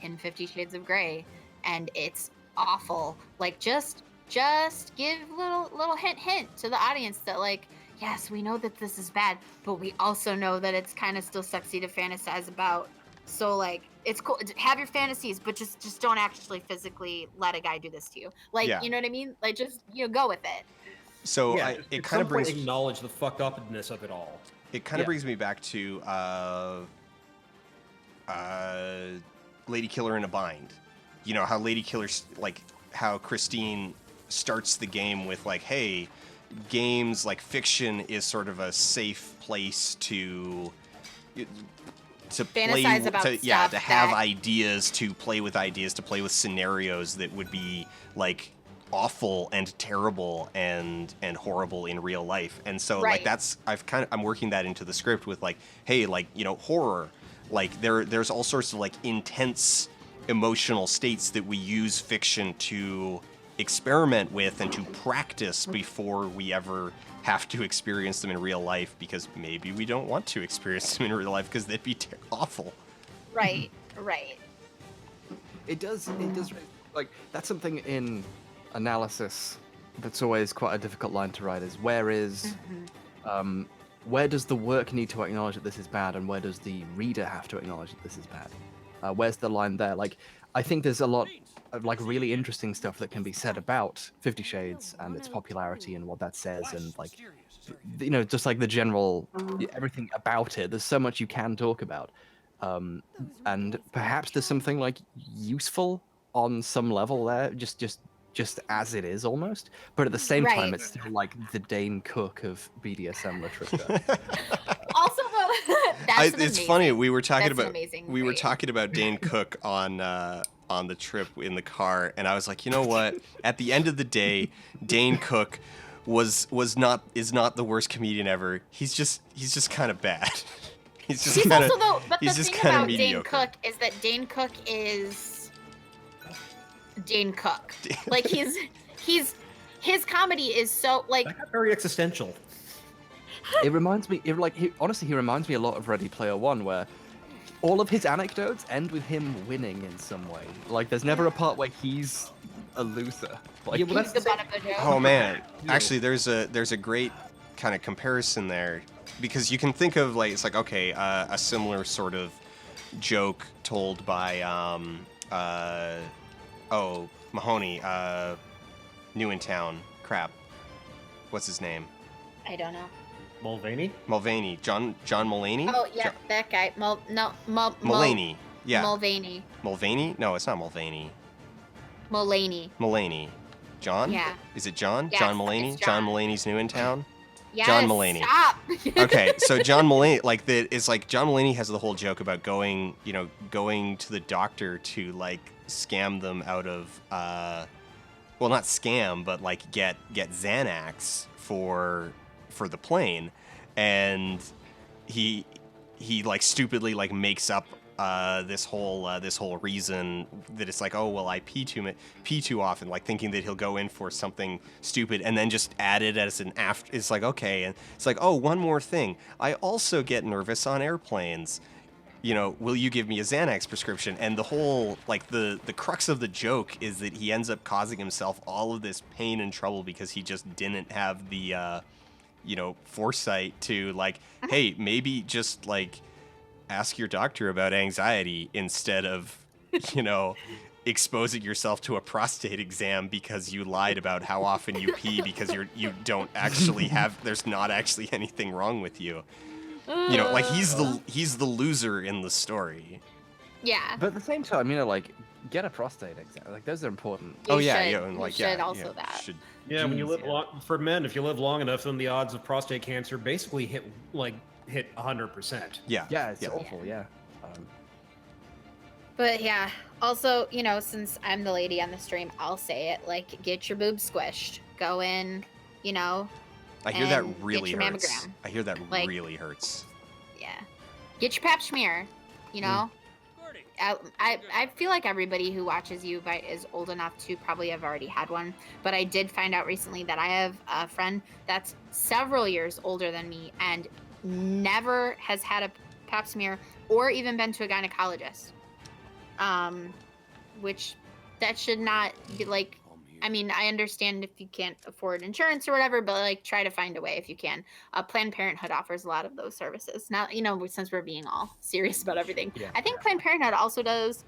in 50 Shades of Grey and it's awful, like just give little hint to the audience that like, yes, we know that this is bad, but we also know that it's kind of still sexy to fantasize about. So like, it's cool, have your fantasies, but just don't actually physically let a guy do this to you. Like, you know what I mean? Like, just, you know, go with it. So yeah, it kind of brings, acknowledge the fucked upness of it all. It kind of brings me back to Lady Killer in a Bind. You know how Lady Killer's like, how Christine starts the game with like, hey, games like fiction is sort of a safe place to fantasize play, about to have ideas, to play with ideas, to play with scenarios that would be like awful and terrible and horrible in real life. And so like that's, I'm working that into the script with like, hey, like, you know, horror, like there's all sorts of like intense emotional states that we use fiction to experiment with and to practice before we ever have to experience them in real life, because maybe we don't want to experience them in real life because they'd be awful. Right. It does like, that's something in analysis that's always quite a difficult line to write, is where does the work need to acknowledge that this is bad, and where does the reader have to acknowledge that this is bad? Where's the line there? Like, I think there's a lot of like really interesting stuff that can be said about 50 Shades and its popularity and what that says, and like, you know, just like the general everything about it. There's so much you can talk about, And perhaps there's something like useful on some level there, just as it is almost. But at the same time, Right. it's still like the Dane Cook of BDSM literature. Also, though, that's an It's amazing- funny, we were talking that's an about amazing we were trait. talking about Dane Cook on the trip in the car, and I was like, you know what? At the end of the day, Dane Cook is not the worst comedian ever. He's just kind of bad. He's just He's kind of also though, but the he's just thing kind of about Dane mediocre. Cook is that Dane Cook is Dane Cook. Like his comedy is so like very existential. It reminds me, honestly, he reminds me a lot of Ready Player One, where all of his anecdotes end with him winning in some way. Like, there's never a part where he's a loser. Like, he's the butt of the joke. Oh man, actually, there's a great kind of comparison there, because you can think of like it's like okay, a similar sort of joke told by Mahoney, New in Town. Crap, what's his name? I don't know. Mulvaney, John Mulaney. Oh yeah, that guy. Mulaney. Yeah. Mulvaney. Mulvaney? No, it's not Mulvaney. Mulaney. John? Yeah. Is it John? Yes, John Mulaney? it's John John. Mulaney's New in Town? Yes, John Mulaney. Stop. Okay, so John Mulaney, it's like John Mulaney has the whole joke about going to the doctor to like scam them out of, well, not scam, but like get Xanax for the plane, and he like stupidly like makes up this whole reason that it's like, oh well, I pee too often, like thinking that he'll go in for something stupid, and then just add it as an after. It's like, okay, and it's like, oh, one more thing, I also get nervous on airplanes. Will you give me a Xanax prescription? And the whole, like, the crux of the joke is that he ends up causing himself all of this pain and trouble because he just didn't have the foresight to like, hey, maybe just like ask your doctor about anxiety instead of, exposing yourself to a prostate exam because you lied about how often you pee because you don't actually have, there's not actually anything wrong with you. Like he's the loser in the story. Yeah. But at the same time, like, get a prostate exam. Like, those are important. You should also that. Yeah, when you live for men, if you live long enough, then the odds of prostate cancer basically hit 100%. Yeah. Yeah, it's awful. Yeah. But yeah, also, since I'm the lady on the stream, I'll say it, like, get your boobs squished. Go in, I hear that and really get your hurts. mammogram. I hear that Like- really hurts. Yeah. Get your pap smear, I feel like everybody who watches you is old enough to probably have already had one, but I did find out recently that I have a friend that's several years older than me and never has had a pap smear or even been to a gynecologist. Which that should not be like, I mean, I understand if you can't afford insurance or whatever, but like try to find a way if you can. Planned Parenthood offers a lot of those services. Now, since we're being all serious about everything, Yeah. I think Planned Parenthood also does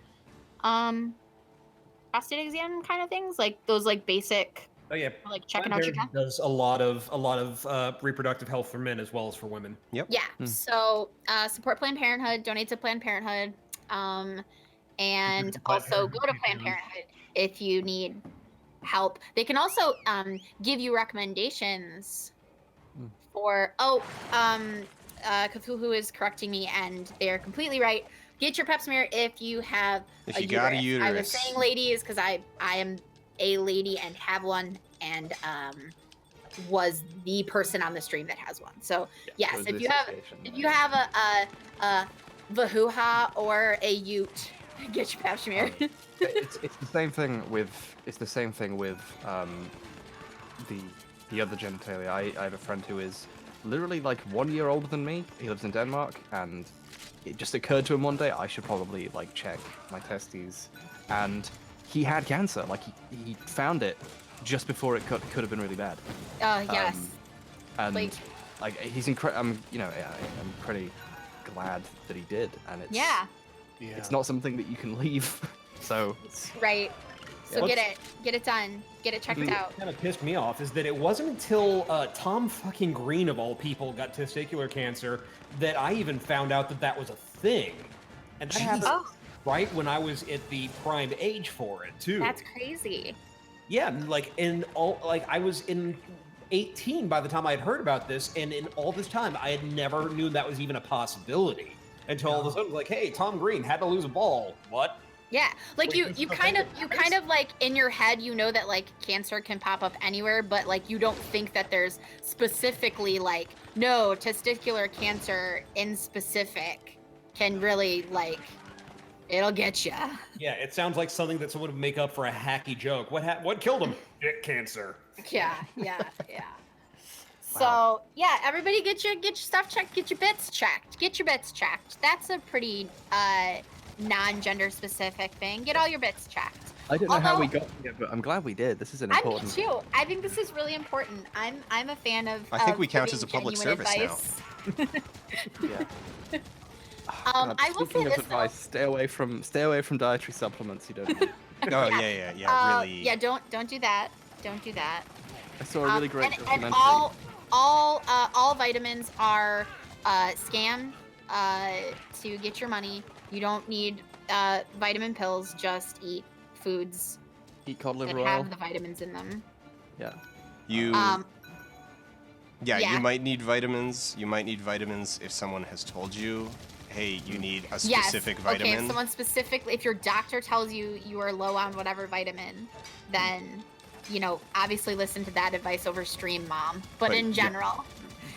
prostate exam kind of things, like those like basic, Oh yeah, like checking Planned out your Parenthood does a lot of reproductive health for men as well as for women. Yep. Yeah. So support Planned Parenthood, donate to Planned Parenthood, and also go to Planned Parenthood if you need help. They can also give you recommendations for Cthulhu is correcting me, and they're completely right. Get your pap smear if you have If you got a I was uterus. saying ladies because I am a lady and have one, and was the person on the stream that has one. So yes, was if this you have a vahuha or a ute, get your pap smear. it's the same thing with the other genitalia. I have a friend who is literally like 1 year older than me. He lives in Denmark, and it just occurred to him one day I should probably like check my testes, and he had cancer. Like he found it just before it could have been really bad. Yes. And Like- he's incredible. I'm pretty glad that he did, and it's Yeah. it's not something that you can leave. So Right. So Yeah. get it done. Get it checked out. Kind of pissed me off is that it wasn't until Tom fucking Green of all people got testicular cancer that I even found out that was a thing. And that happened right when I was at the prime age for it too. That's crazy. Yeah, I was in 18 by the time I had heard about this, and in all this time, I had never knew that was even a possibility until all of a sudden, it was like, hey, Tom Green had to lose a ball. What? Yeah, like you kind of like in your head, you know that like cancer can pop up anywhere, but like you don't think that there's specifically like no testicular cancer in specific can really like it'll get you. Yeah, it sounds like something that someone would make up for a hacky joke. What killed him? Dick cancer. Yeah. So yeah, everybody get your stuff checked, get your bits checked. That's a pretty non-gender specific thing. Get all your bits checked. I don't know how we got here, but I'm glad we did. This is an important. Me too. I think this is really important. I'm a fan of. I think we count as a public service advice. Yeah. I will say this advice: stay away from dietary supplements you don't need. Oh yeah, really. Yeah, don't do that. Don't do that. I saw a really great documentary. And all vitamins are scam to get your money. You don't need vitamin pills. Just eat foods Eat cod liver that oil. have the vitamins in them. Yeah. You might need vitamins. You might need vitamins if someone has told you, hey, you need a specific vitamin. Okay, if someone specifically, if your doctor tells you you are low on whatever vitamin, then, obviously listen to that advice over stream, mom. But in general,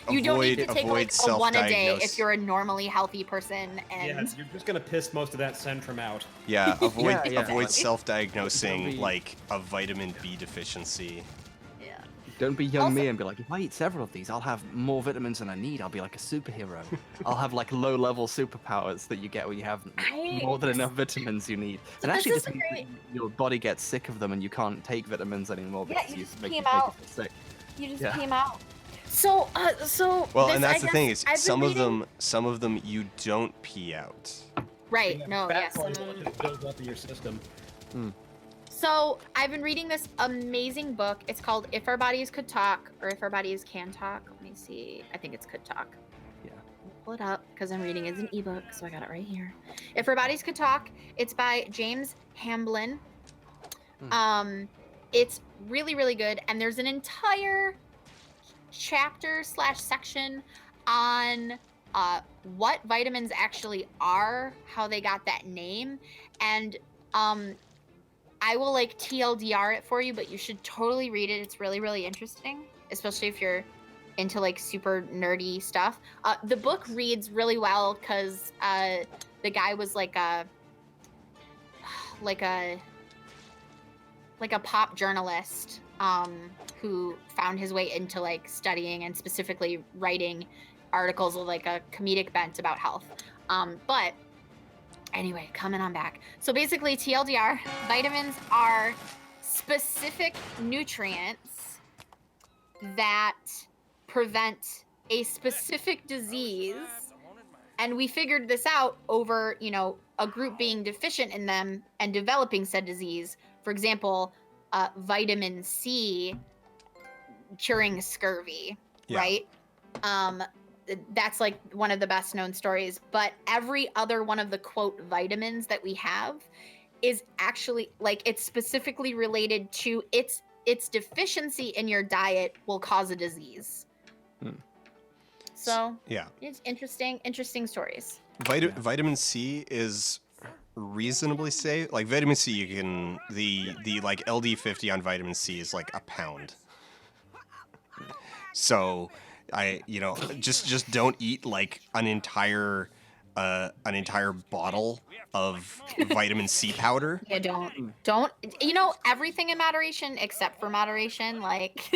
you don't need to take like a one a day if you're a normally healthy person. And yeah, you're just gonna piss most of that Centrum out. Yeah, avoid self-diagnosing like a vitamin B deficiency. Don't be young me and be like, if I eat several of these, I'll have more vitamins than I need. I'll be like a superhero. I'll have like low-level superpowers that you get when you have more than enough vitamins you need. And actually, this means that your body gets sick of them and you can't take vitamins anymore because you you just make pee you 'em out. sick. You just pee 'em out. So well, and that's the thing is some of them you don't pee out. Right. No. Yes. Builds up in your system. So I've been reading this amazing book. It's called If Our Bodies Could Talk, or If Our Bodies Can Talk. Let me see. I think it's Could Talk. Yeah. I'll pull it up because I'm reading it as an ebook, so I got it right here. If Our Bodies Could Talk. It's by James Hamblin. It's really, really good, and there's an entire chapter/section on what vitamins actually are, how they got that name, and I will like TLDR it for you, but you should totally read it. It's really, really interesting, especially if you're into like super nerdy stuff. The book reads really well because the guy was like a pop journalist who found his way into like studying and specifically writing articles with like a comedic bent about health. But anyway, coming on back. So basically, TLDR, vitamins are specific nutrients that prevent a specific disease. And we figured this out over, a group being deficient in them and developing said disease. For example, vitamin C curing scurvy, right? That's like one of the best known stories, but every other one of the quote vitamins that we have is actually like it's specifically related to its deficiency in your diet will cause a disease. So yeah, it's interesting stories. Vitamin C is reasonably safe. Like vitamin C, you can the like LD50 on vitamin C is like a pound. So just don't eat like an entire bottle of vitamin C powder. Yeah, don't. Everything in moderation except for moderation, like.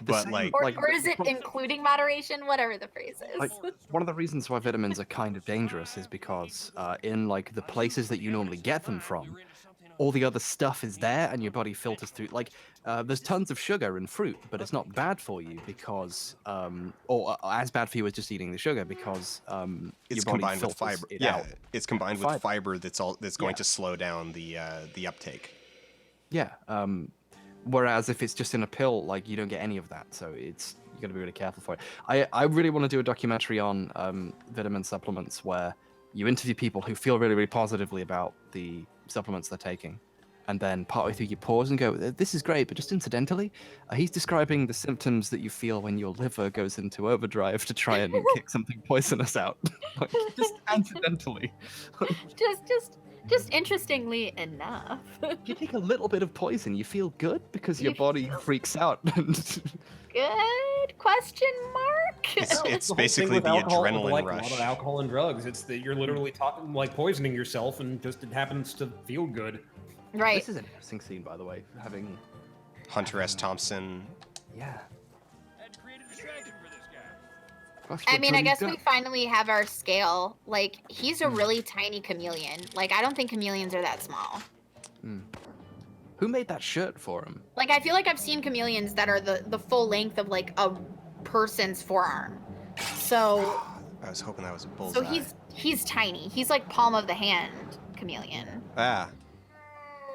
But like, or is it including moderation? Whatever the phrase is. Like, one of the reasons why vitamins are kind of dangerous is because in like the places that you normally get them from, all the other stuff is there and your body filters through. Like, there's tons of sugar in fruit, but it's not bad for you because, or as bad for you as just eating the sugar because it's your body combined with fiber. out. It's combined with fiber that's going to slow down the uptake. Yeah. Whereas if it's just in a pill, like you don't get any of that, so you got to be really careful for it. I really want to do a documentary on vitamin supplements where you interview people who feel really, really positively about the supplements they're taking. And then partway through you pause and go, this is great, but just incidentally, he's describing the symptoms that you feel when your liver goes into overdrive to try and kick something poisonous out. Like, just incidentally. Just interestingly enough. You take a little bit of poison, you feel good because your body freaks out. Good question mark. It's basically the adrenaline like rush. A lot of alcohol and drugs. It's that you're literally talking like poisoning yourself, and just it happens to feel good. Right. This is an interesting scene, by the way. Having Hunter S. Thompson. Yeah. I mean, I guess we finally have our scale. Like, he's a really tiny chameleon. Like, I don't think chameleons are that small. Who made that shirt for him? Like, I feel like I've seen chameleons that are the full length of, like, a person's forearm. So... I was hoping that was a bullseye. So he's tiny. He's like palm of the hand chameleon. Ah.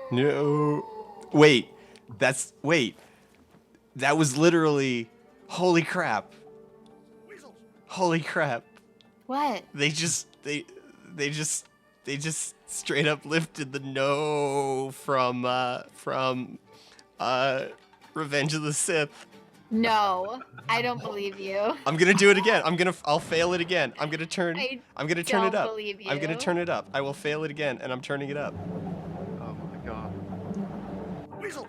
No. Wait. That was literally... Holy crap. Holy crap. What? They just straight up lifted the no from Revenge of the Sith. No, I don't believe you. I'm gonna do it again. I'll fail it again. I'm gonna turn it up. Believe you. I'm gonna turn it up. I will fail it again, and I'm turning it up. Oh my god. Weasels!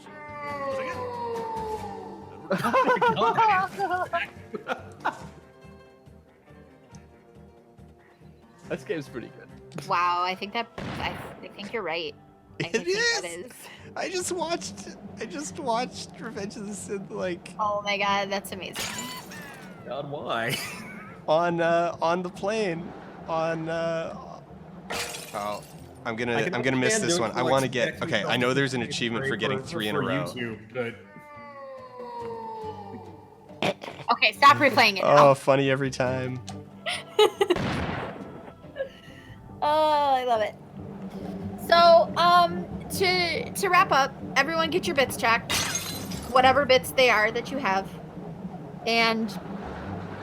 This game's pretty good. Wow, I think you're right. It is. I just watched Revenge of the Sith like. Oh my god, that's amazing. God, why? On the plane. Oh, I'm gonna miss this one. I want to get. Okay, I know there's an achievement for getting 3 in a row. YouTube, but... Okay, stop replaying it now. Oh, funny every time. Oh, I love it. So, to wrap up, everyone get your bits checked, whatever bits they are that you have, and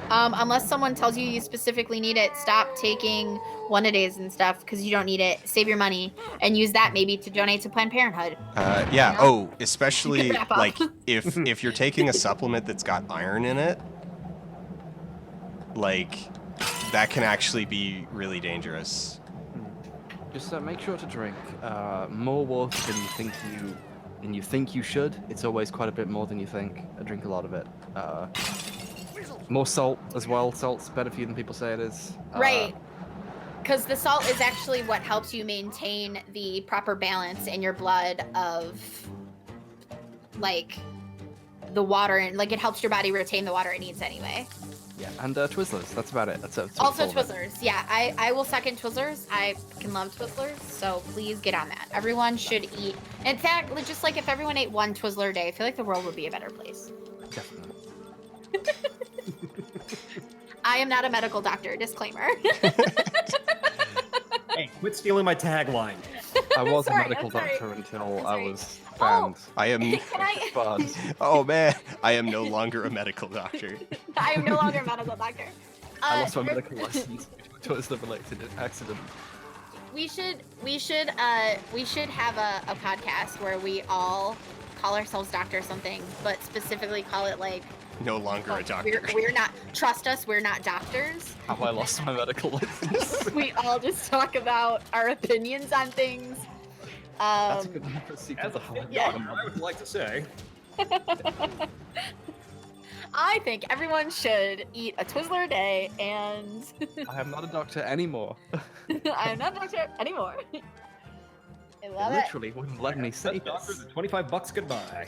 unless someone tells you specifically need it, stop taking one-a-days and stuff because you don't need it. Save your money and use that maybe to donate to Planned Parenthood. Yeah. You know? Oh, especially like if you're taking a supplement that's got iron in it, like that can actually be really dangerous. Just make sure to drink more water than you think you should. It's always quite a bit more than you think. Drink a lot of it. More salt as well. Salt's better for you than people say it is. Right. Because the salt is actually what helps you maintain the proper balance in your blood of, like, the water, and like it helps your body retain the water it needs anyway. Yeah, and Twizzlers. That's about it. That's also Twizzlers. Yeah, I will second Twizzlers. I can love Twizzlers, so please get on that. Everyone should eat. In fact, just like if everyone ate one Twizzler a day, I feel like the world would be a better place. Definitely. I am not a medical doctor. Disclaimer. Hey, quit stealing my tagline. I was a medical doctor until I was banned. I am. Oh man, I am no longer a medical doctor. I am no longer a medical doctor. I lost my medical license due to a related accident. We should have a podcast where we all call ourselves doctor something, but specifically call it like. No longer a doctor. We're not. Trust us, we're not doctors. How I lost my medical license. We all just talk about our opinions on things. That's a good sequel to I would like to say. I think everyone should eat a Twizzler a day, and I am not a doctor anymore. I am not a doctor anymore. I love it. Literally wouldn't let me say doctors at $25 goodbye.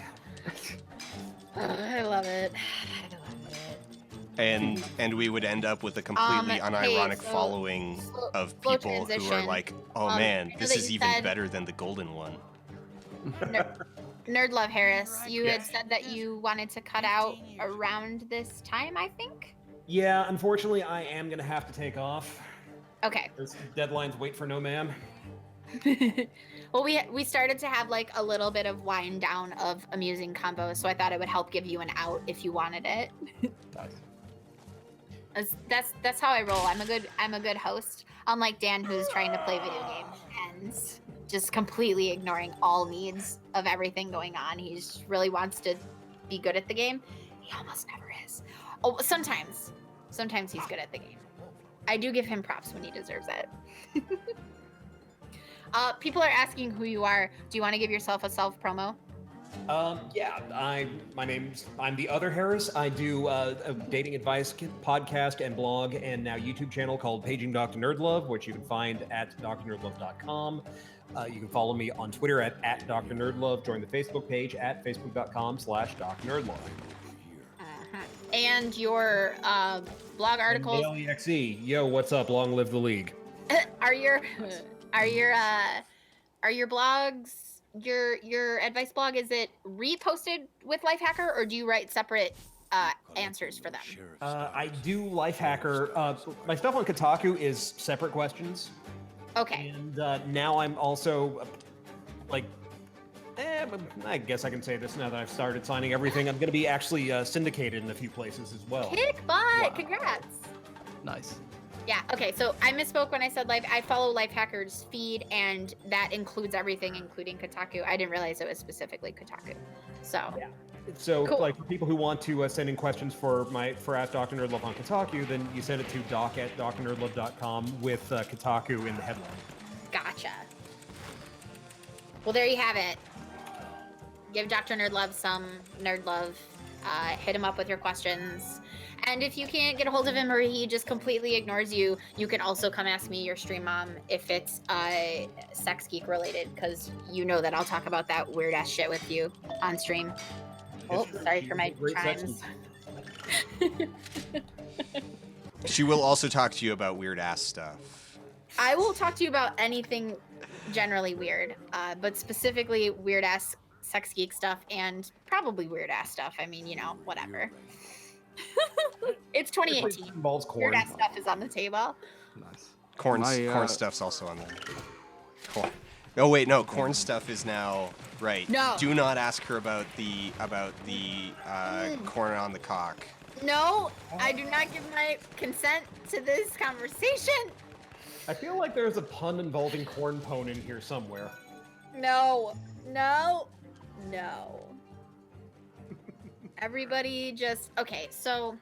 I love it. And we would end up with a completely unironic following of people who are like, oh man, this is even better than the golden one. Nerd Love Harris, you had said that you wanted to cut out around this time, I think? Yeah, unfortunately, I am going to have to take off. Okay. Those deadlines wait for no man. Well, we started to have like a little bit of wind down of amusing combos, so I thought it would help give you an out if you wanted it. That's how I roll. I'm a good host. Unlike Dan, who's trying to play video games and just completely ignoring all needs of everything going on. He just really wants to be good at the game. He almost never is. Oh, sometimes. Sometimes he's good at the game. I do give him props when he deserves it. People are asking who you are. Do you want to give yourself a self promo? Yeah, I'm the other Harris. I do a dating advice podcast and blog and now YouTube channel called Paging Dr. Nerdlove, which you can find at drnerdlove.com. You can follow me on Twitter at Dr. Nerdlove. Join the Facebook page at facebook.com/drnerdlove. And your blog articles. Daily XE. Yo, what's up? Long live the league. Are your blogs, your advice blog, is it reposted with Lifehacker, or do you write separate answers for them? I do Lifehacker. My stuff on Kotaku is separate questions. Okay. And now I'm also I guess I can say this now that I've started signing everything. I'm going to be actually syndicated in a few places as well. Kick butt! Congrats. Nice. Yeah, okay, so I misspoke when I said I follow Lifehacker's feed, and that includes everything, including Kotaku. I didn't realize it was specifically Kotaku. So, yeah. So, cool. for people who want to send in questions for Ask Dr. Nerdlove on Kotaku, then you send it to doc@drnerdlove.com with Kotaku in the headline. Gotcha. Well, there you have it. Give Dr. Nerdlove some nerd love. Hit him up with your questions. And if you can't get a hold of him or he just completely ignores you, you can also come ask me, your stream mom, if it's sex geek related, because you know that I'll talk about that weird ass shit with you on stream. Oh, sorry for my chimes. She will also talk to you about weird ass stuff. I will talk to you about anything generally weird, but specifically weird ass sex geek stuff and probably weird ass stuff. I mean, whatever. It's 2018. Involves corn. Weird ass stuff is on the table. Nice. Corn stuff's also on there. Corn. Oh wait, no. Corn stuff is now right. No. Do not ask her about the corn on the cock. No, I do not give my consent to this conversation. I feel like there's a pun involving corn pone in here somewhere. No. Everybody just... Okay, so...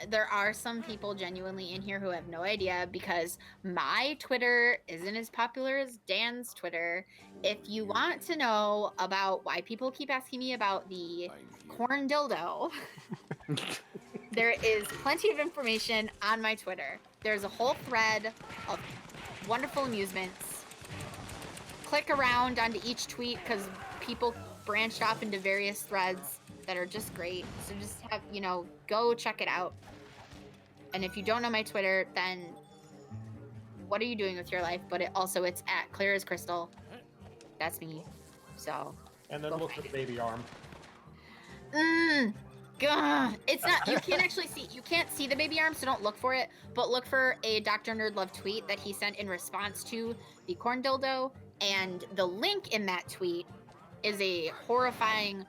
There are some people genuinely in here who have no idea, because my Twitter isn't as popular as Dan's Twitter. If you want to know about why people keep asking me about the corn dildo, there is plenty of information on my Twitter. There's a whole thread of wonderful amusements. Click around onto each tweet, because people branched off into various threads that are just great. So just have, go check it out. And if you don't know my Twitter, then what are you doing with your life? But it's at Clear as Crystal. That's me. So. And then look for the baby arm. God. It's not, you can't see the baby arm, so don't look for it. But look for a Dr. Nerdlove tweet that he sent in response to the corn dildo. And the link in that tweet is a horrifying.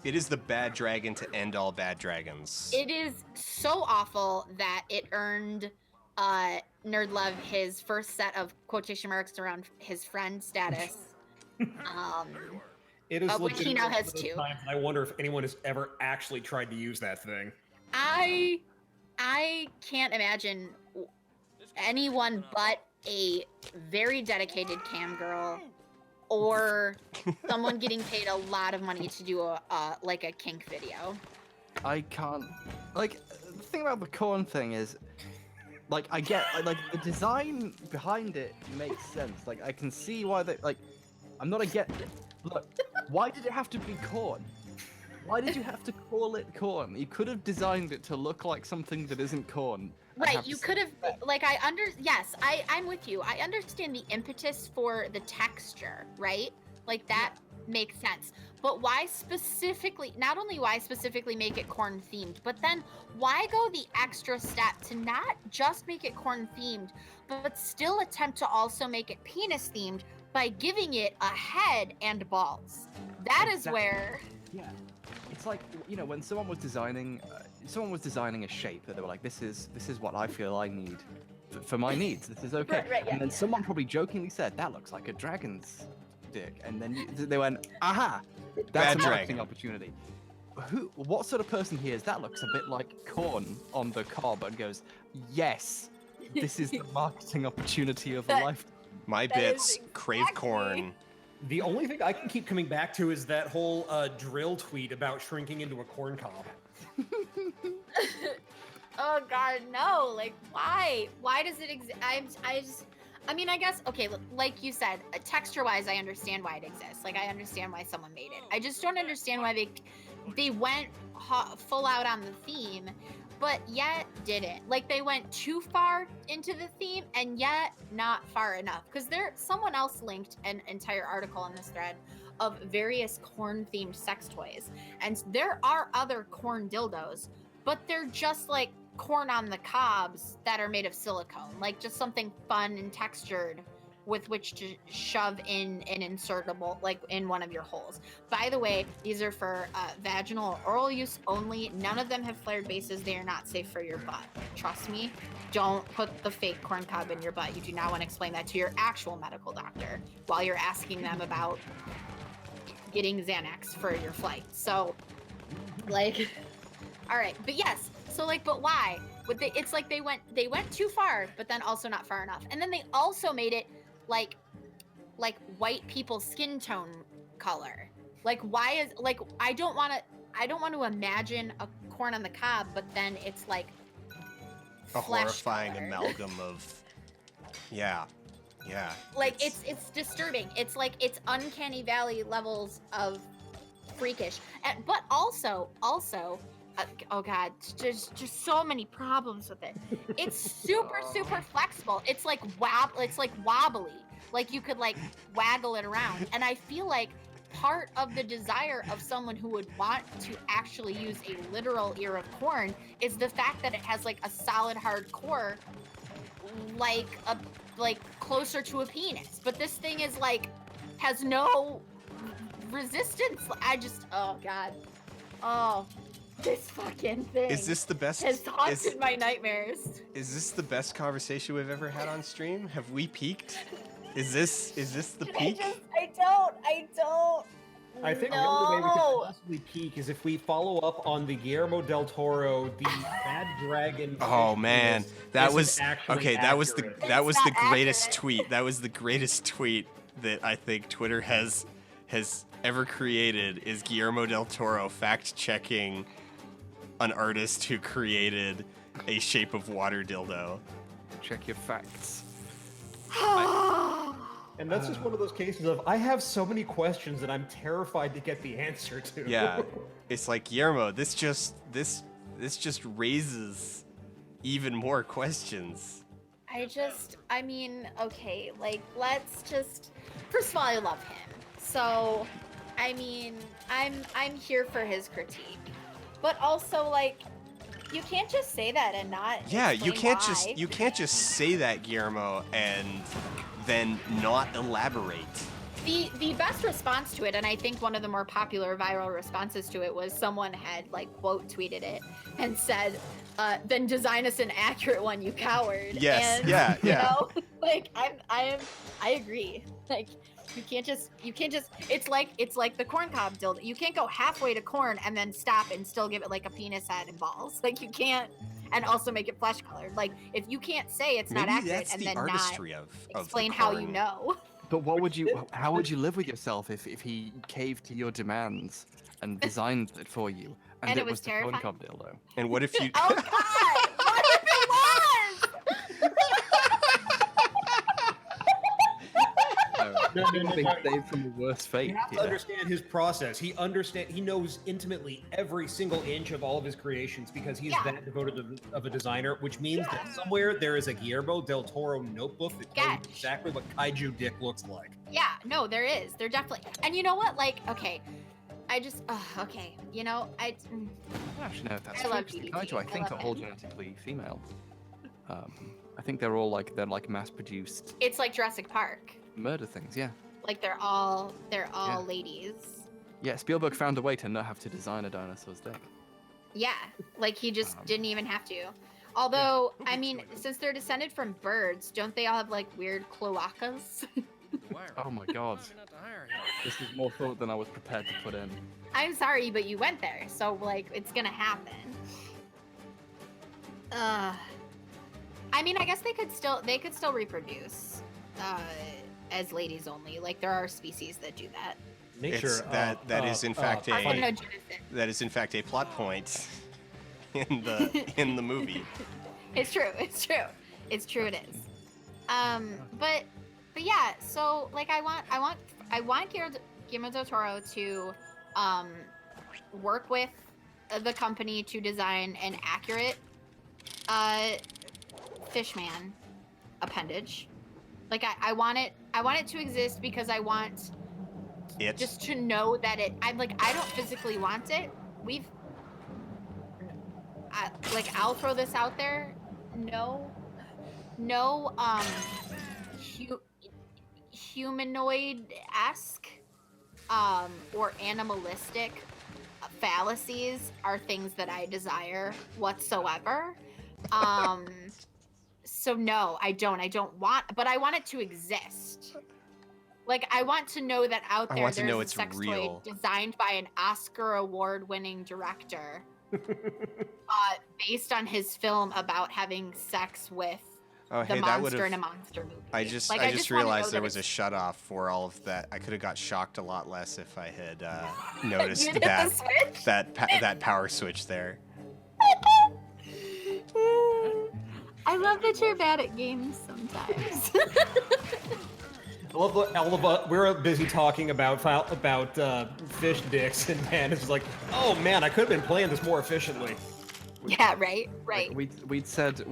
It is the bad dragon to end all bad dragons. It is so awful that it earned Nerdlove his first set of quotation marks around his friend status. It is which he now has two. I wonder if anyone has ever actually tried to use that thing. I can't imagine anyone but a very dedicated cam girl or someone getting paid a lot of money to do a kink video. I can't. The thing about the corn thing is, I get, the design behind it makes sense. I can see why they, I'm not look, why did it have to be corn? Why did you have to call it corn? You could have designed it to look like something that isn't corn. Right, you could have, yes, I'm with you. I understand the impetus for the texture, right? That makes sense. But why specifically, not only why specifically make it corn themed, but then why go the extra step to not just make it corn themed, but still attempt to also make it penis themed by giving it a head and balls? That is where... Yeah. It's like, you know, when someone was designing a shape that they were like, this is what I feel I need for my needs. This is okay. Right, yeah. And then someone probably jokingly said, that looks like a dragon's dick. And then they went, aha, that's Bad a marketing dragon. opportunity. What sort of person hears that looks a bit like corn on the cob and goes, yes, this is the marketing opportunity of a lifetime. My bits crave corn. The only thing I can keep coming back to is that whole drill tweet about shrinking into a corn cob. Oh God, no! Like, why? Why does it exist? I mean, I guess okay. Like you said, texture-wise, I understand why it exists. Like, I understand why someone made it. I just don't understand why they went full out on the theme, but yet didn't. Like, they went too far into the theme and yet not far enough. Because someone else linked an entire article on this thread of various corn-themed sex toys, and there are other corn dildos, but they're just like corn on the cobs that are made of silicone, like just something fun and textured with which to shove in an insertable, like in one of your holes. By the way, these are for vaginal or oral use only. None of them have flared bases. They are not safe for your butt. Trust me, don't put the fake corn cob in your butt. You do not want to explain that to your actual medical doctor while you're asking them about getting Xanax for your flight. So, like, all right, but yes. So like, but why? It's like they went too far, but then also not far enough. And then they also made it like white people's skin tone color. Like, why is like I don't want to imagine a corn on the cob, but then it's like A flesh horrifying color. amalgam of, yeah. Like it's disturbing. It's like it's uncanny valley levels of freakish, but also. Oh God, there's just so many problems with it. It's super flexible. It's like wobbly. Like you could like waggle it around. And I feel like part of the desire of someone who would want to actually use a literal ear of corn is the fact that it has like a solid hard core, like closer to a penis. But this thing is like has no resistance. Oh God. Oh. This fucking thing. Is this the best? Has haunted my nightmares. Is this the best conversation we've ever had on stream? Have we peaked? Is this the peak? I don't. I think the only way we could possibly peak is if we follow up on the Guillermo del Toro, the Bad Dragon. Oh man, that was okay. That was accurate. the greatest tweet. That was the greatest tweet that I think Twitter has ever created. Is Guillermo del Toro fact checking an artist who created a shape of water dildo. Check your facts. And that's just one of those cases of I have so many questions that I'm terrified to get the answer to. Yeah, it's like Guillermo. This just raises even more questions. I mean, okay, like let's just. First of all, I love him. So, I mean, I'm here for his critique. But also, like, you can't just say that and not. Yeah, you explain can't just say that, Guillermo, and then not elaborate. The best response to it, and I think one of the more popular viral responses to it, was someone had like quote tweeted it and said, "Then design us an accurate one, you coward." Yes, and, yeah. You know, like I agree. Like. You can't just. It's like the corn cob dildo. You can't go halfway to corn and then stop and still give it like a penis head and balls. Like you can't, and also make it flesh colored. Like if you can't say it's not Maybe accurate that's and the then artistry not of explain the how you corn. know. But how would you live with yourself if he caved to your demands and designed it for you, and it was the corn cob dildo? And what if you? Oh God! What if it was? No. Being saved from the worst fate. You have to understand his process. He knows intimately every single inch of all of his creations because he's that devoted of a designer, which means that somewhere there is a Guillermo del Toro notebook that tells you exactly what kaiju dick looks like. Yeah, no, there is. There definitely. And you know what? Like, okay, okay. You know, Actually, no, that's I love true. The GDT. kaiju, I think, are all genetically female. I think they're all they're mass-produced It's like Jurassic Park. murder things. Yeah. Like they're all ladies. Yeah, Spielberg found a way to not have to design a dinosaur's dick. Yeah, like he just didn't even have to. Although, I mean, since they're descended from birds, don't they all have like weird cloacas? Oh my god. This is more thought than I was prepared to put in. I'm sorry, but you went there, so like it's gonna happen. I mean, I guess they could still reproduce as ladies only. Like there are species that do that. Nature. That is in fact a plot point in the movie. It's true. It's true. It's true. It is. But yeah. So like, I want Guillermo del Toro to work with the company to design an accurate Fishman appendage. Like I want it to exist because I want it just to know that I don't physically want it. I'll throw this out there. No humanoid-esque or animalistic fallacies are things that I desire whatsoever. So no, I don't want, but I want it to exist. Like, I want to know that out there there's a sex toy designed by an Oscar award-winning director based on his film about having sex with the monster in a monster movie. I just realized there was a shut-off for all of that. I could have got shocked a lot less if I had noticed that power switch there. I love that you're bad at games sometimes. We're busy talking about fish dicks, and man is like, oh man, I could have been playing this more efficiently. Yeah, right. Like, we'd said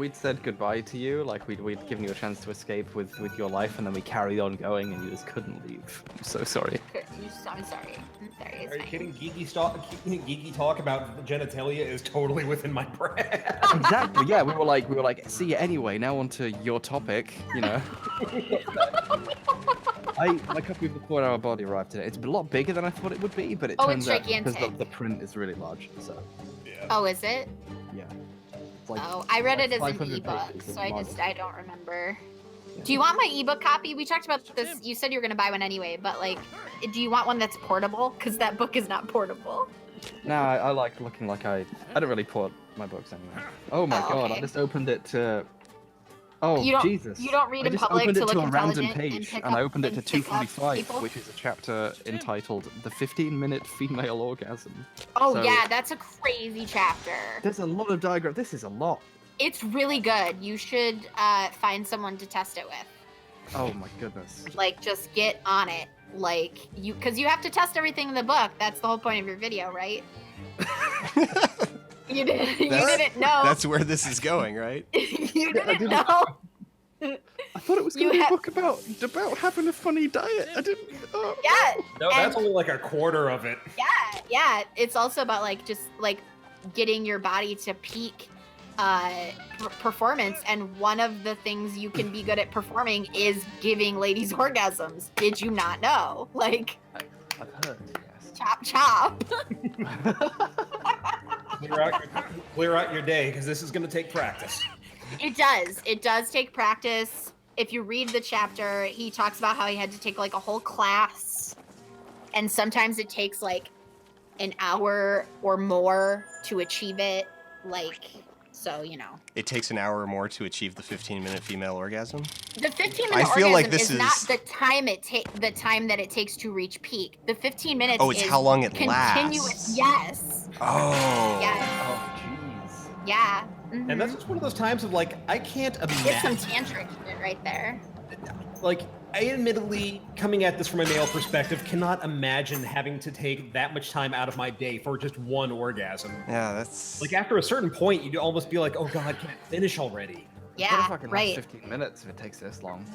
goodbye to you, like we'd given you a chance to escape with your life, and then we carried on going, and you just couldn't leave. I'm so sorry. I'm sorry. Are you kidding? Geeky talk about genitalia is totally within my brand. Exactly. Yeah, we were like, see you anyway. Now on to your topic. You know. My copy of The 4-Hour Body arrived today. It's a lot bigger than I thought it would be, but it turns out because the print is really large. So. Yeah. Oh, is it? Yeah. I read it as an ebook, so I don't remember. Yeah. Do you want my ebook copy? We talked about this. You said you were gonna buy one anyway, but like, do you want one that's portable? Because that book is not portable. No, I like looking like I don't really port my books anyway. Oh my god! Okay. I just opened it to. Oh, Jesus. You don't read in public to look intelligent a random page, and I opened it to pick up 245, which is a chapter entitled The 15-Minute Female Orgasm. Oh, so, yeah, that's a crazy chapter. There's a lot of diagrams. This is a lot. It's really good. You should find someone to test it with. Oh, my goodness. Like, just get on it. Like, because you have to test everything in the book. That's the whole point of your video, right? You didn't know. That's where this is going, right? You didn't know. I thought it was going to be a book about having a funny diet. I didn't. Oh. Yeah. No, that's only like a quarter of it. Yeah. It's also about like just like getting your body to peak performance, and one of the things you can be good at performing is giving ladies orgasms. Did you not know? Like, I've heard. Yes. Chop. Clear out your day, because this is going to take practice. It does. It does take practice. If you read the chapter, he talks about how he had to take like a whole class, and sometimes it takes like an hour or more to achieve it. Like, so, you know. It takes an hour or more to achieve the 15-minute female orgasm? The 15-minute orgasm is not the time that it takes to reach peak. The 15 minutes it's how long it continuous. Lasts. Yes. Oh. Yes. Oh, jeez. Yeah. Mm-hmm. And that's just one of those times of like, I can't imagine. It's some tantric shit right there. Like, I admittedly, coming at this from a male perspective, cannot imagine having to take that much time out of my day for just one orgasm. Yeah, that's... Like, after a certain point, you'd almost be like, oh god, can I finish already? Yeah, what if I can right. last 15 minutes if it takes this long?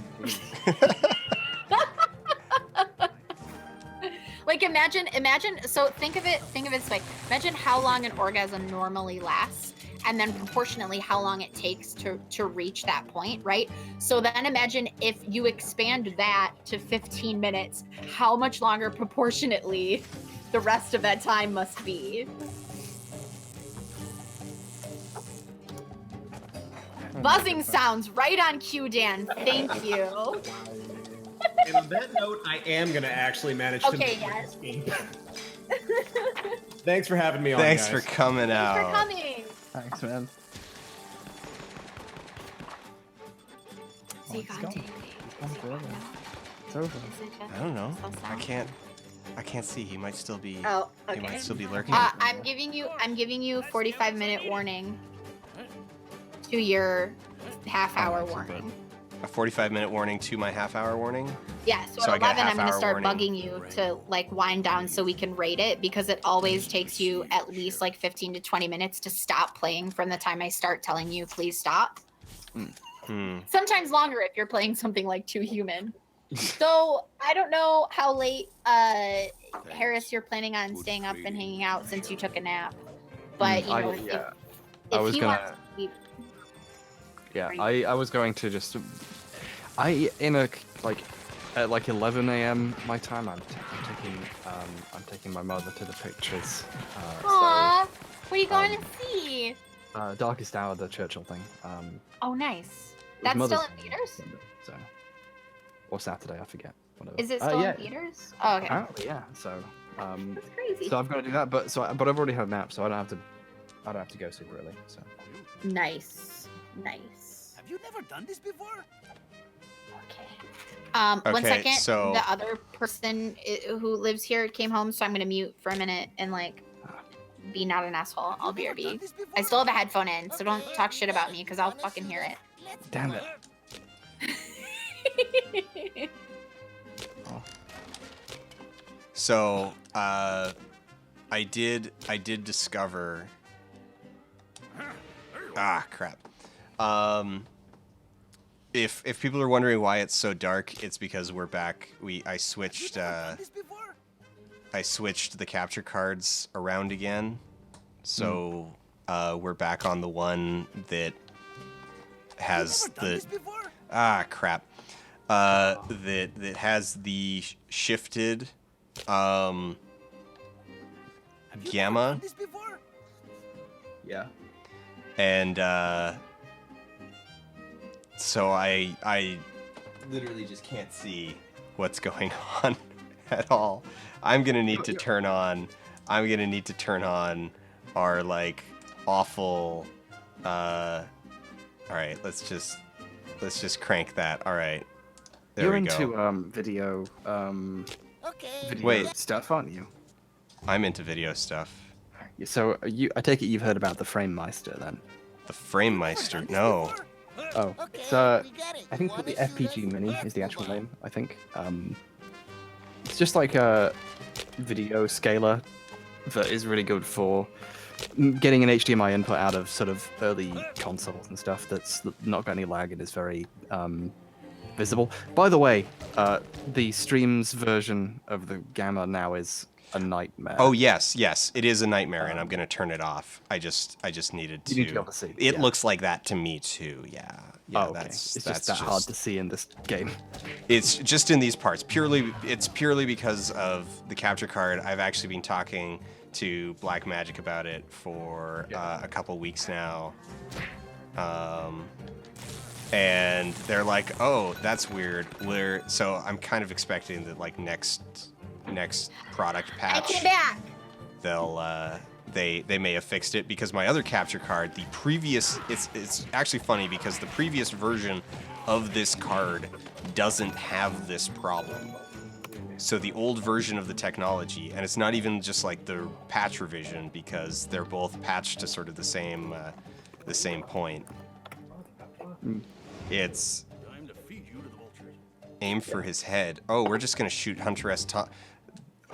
Like, imagine, so think of it this way. Imagine how long an orgasm normally lasts, and then proportionately how long it takes to reach that point, right? So then imagine if you expand that to 15 minutes, how much longer proportionately the rest of that time must be. Buzzing sounds right on cue, Dan. Thank you. And on that note, I am gonna actually manage to Okay, make yes. escape. Thanks for having me on, Thanks guys. for coming out. Thanks for coming. Thanks, man. Is he gone today? It's over. I don't know. I can't see. He might still be. Oh, okay. He might still be lurking. I'm giving you 45-minute warning to your half-hour warning. A 45-minute warning to my half-hour warning. Yeah, so I at get a 11, I'm going to half-hour start warning. bugging you to like wind down so we can rate it because it always takes you at least like 15 to 20 minutes to stop playing from the time I start telling you please stop. Sometimes longer if you're playing something like Too Human. So I don't know how late, Harris, you're planning on staying up and hanging out since you took a nap. But you know, I was he gonna. wants to sleep, Yeah, I was going to just. At like 11 a.m. my time. I'm taking my mother to the pictures. Aww, what are you going to see? Darkest Hour, the Churchill thing. Oh, nice. It was That's Mother's still in theaters? So, or Saturday, I forget. Whatever. Is it still yeah. in theaters? Oh, okay. Apparently, yeah. So, That's crazy. so I've got to do that, but I've already had a nap, so I don't have to go super early. So. Nice. Nice. Have you never done this before? One Okay, second. so- The other person who lives here came home, so I'm gonna mute for a minute and like be not an asshole. I'll BRB. I still have a headphone in, so don't talk shit about me because I'll fucking hear it. Damn it. So, I did discover. Ah, crap. If people are wondering why it's so dark, it's because we're back. I switched the capture cards around again, so we're back on the one that has the crap. That has the shifted gamma. Yeah. And so I literally just can't see what's going on at all. I'm gonna need to turn on our like awful. All right, let's just crank that. All right, there You're we go. into video Wait. stuff, aren't you? I'm into video stuff. So I take it you've heard about the Frame Meister then? The Frame Meister? No. Oh, it's I think the FPG Mini is the actual name. I think it's just like a video scaler that is really good for getting an HDMI input out of sort of early consoles and stuff. That's not got any lag and is very visible. By the way, the streams version of the Gamma now is a nightmare. Oh yes, it is a nightmare, and I'm gonna turn it off. I just needed to. You need to be able to see. It Yeah. looks like that to me too. Yeah. Oh, okay. That's It's just that hard to see in this game. It's just in these parts. It's purely because of the capture card. I've actually been talking to Black Magic about it for a couple weeks now. And they're like, "Oh, that's weird." So I'm kind of expecting that like next product patch, I came back. they may have fixed it, because my other capture card, the previous, it's actually funny because the previous version of this card doesn't have this problem. So the old version of the technology, and it's not even just like the patch revision, because they're both patched to sort of the same point. It's aim for his head. Oh, we're just gonna shoot Hunter S.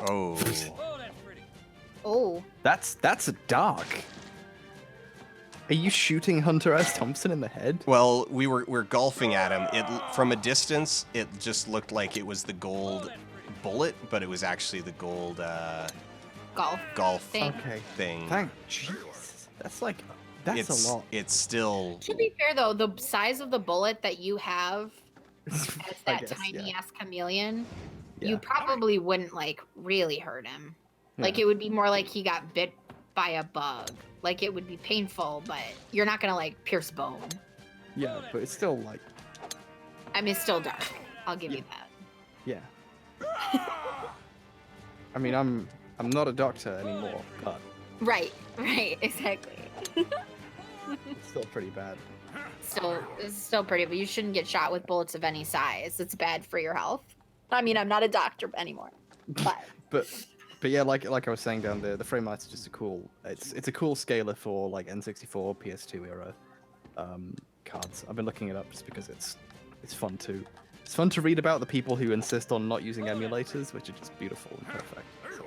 Oh. Oh. That's a dark. Are you shooting Hunter S. Thompson in the head? Well, we're golfing at him. From a distance, it just looked like it was the gold bullet, but it was actually the gold golf thing. thing. Thank Jesus. That's a lot. It's still. To be fair though, the size of the bullet that you have as that guess, tiny ass chameleon, Yeah. you probably wouldn't like really hurt him. Like it would be more like he got bit by a bug. Like it would be painful, but you're not gonna like pierce bone. Yeah, but it's still like, I mean, it's still dark. I'll give you that. yeah. I mean, I'm not a doctor anymore, but Right, exactly. it's still pretty bad. It's still pretty, but you shouldn't get shot with bullets of any size. It's bad for your health. I mean, I'm not a doctor anymore, but But yeah, like I was saying down there, the frame rate's just a cool. It's a cool scaler for like N64, PS2 era cards. I've been looking it up just because it's fun to read about the people who insist on not using emulators, which are just beautiful and perfect. So,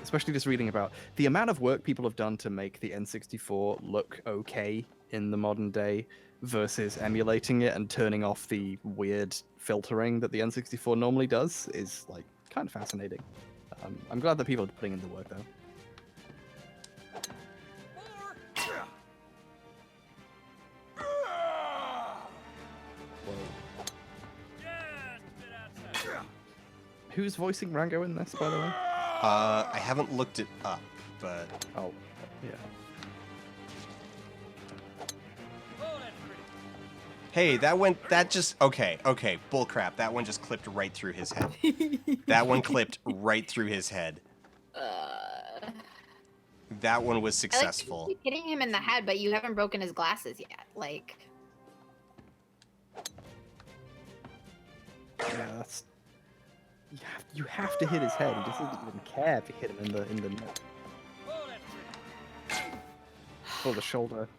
especially just reading about the amount of work people have done to make the N64 look okay in the modern day versus emulating it and turning off the weird filtering that the N64 normally does is like kind of fascinating. I'm glad that people are putting in the work though. Who's voicing Rango in this, by the way? I haven't looked it up, but oh, yeah. Hey, okay, bullcrap. That one just clipped right through his head. That one clipped right through his head. That one was successful. I like hitting him in the head, but you haven't broken his glasses yet. Like, yeah, that's. You have to hit his head. He doesn't even care if you hit him in the neck. Or the shoulder.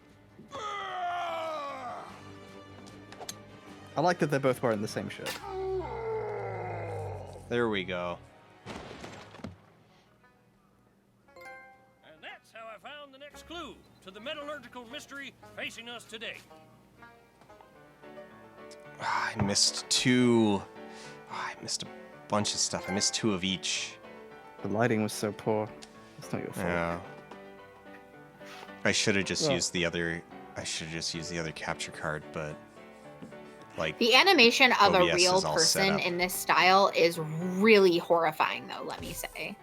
I like that they're both wearing the same shirt. There we go. And that's how I found the next clue to the metallurgical mystery facing us today. I missed two. I missed a bunch of stuff. I missed two of each. The lighting was so poor. It's not your fault. Yeah. I should have just used the other. I should have just used the other capture card, but like the animation of OBS a real is all set person up. in this style is really horrifying, though. Let me say.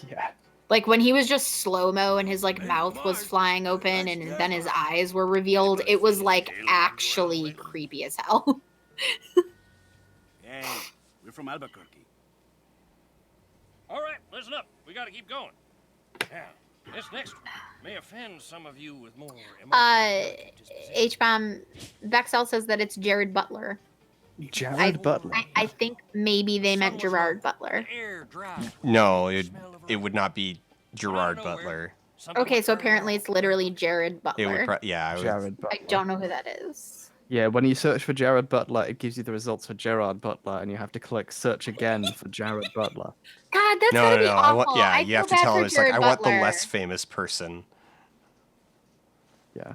Yeah. Like when he was just slow-mo and his like mouth was flying open and then his eyes were revealed, it was like actually creepy as hell. Hey, we're from Albuquerque. All right, listen up. We got to keep going. Now, this next one may offend some of you with more H-Bomb, Bexel says that it's Jared Butler. Jared Butler? I think maybe they meant Gerard Butler. No, it would not be Gerard Butler. Okay, so apparently it's literally Jared Butler. It would Jared Butler. I don't know who that is. Yeah, when you search for Jared Butler, it gives you the results for Gerard Butler, and you have to click search again for Jared Butler. God, that's gotta be awful. You have to tell him it's like, I want the less famous person. Yeah.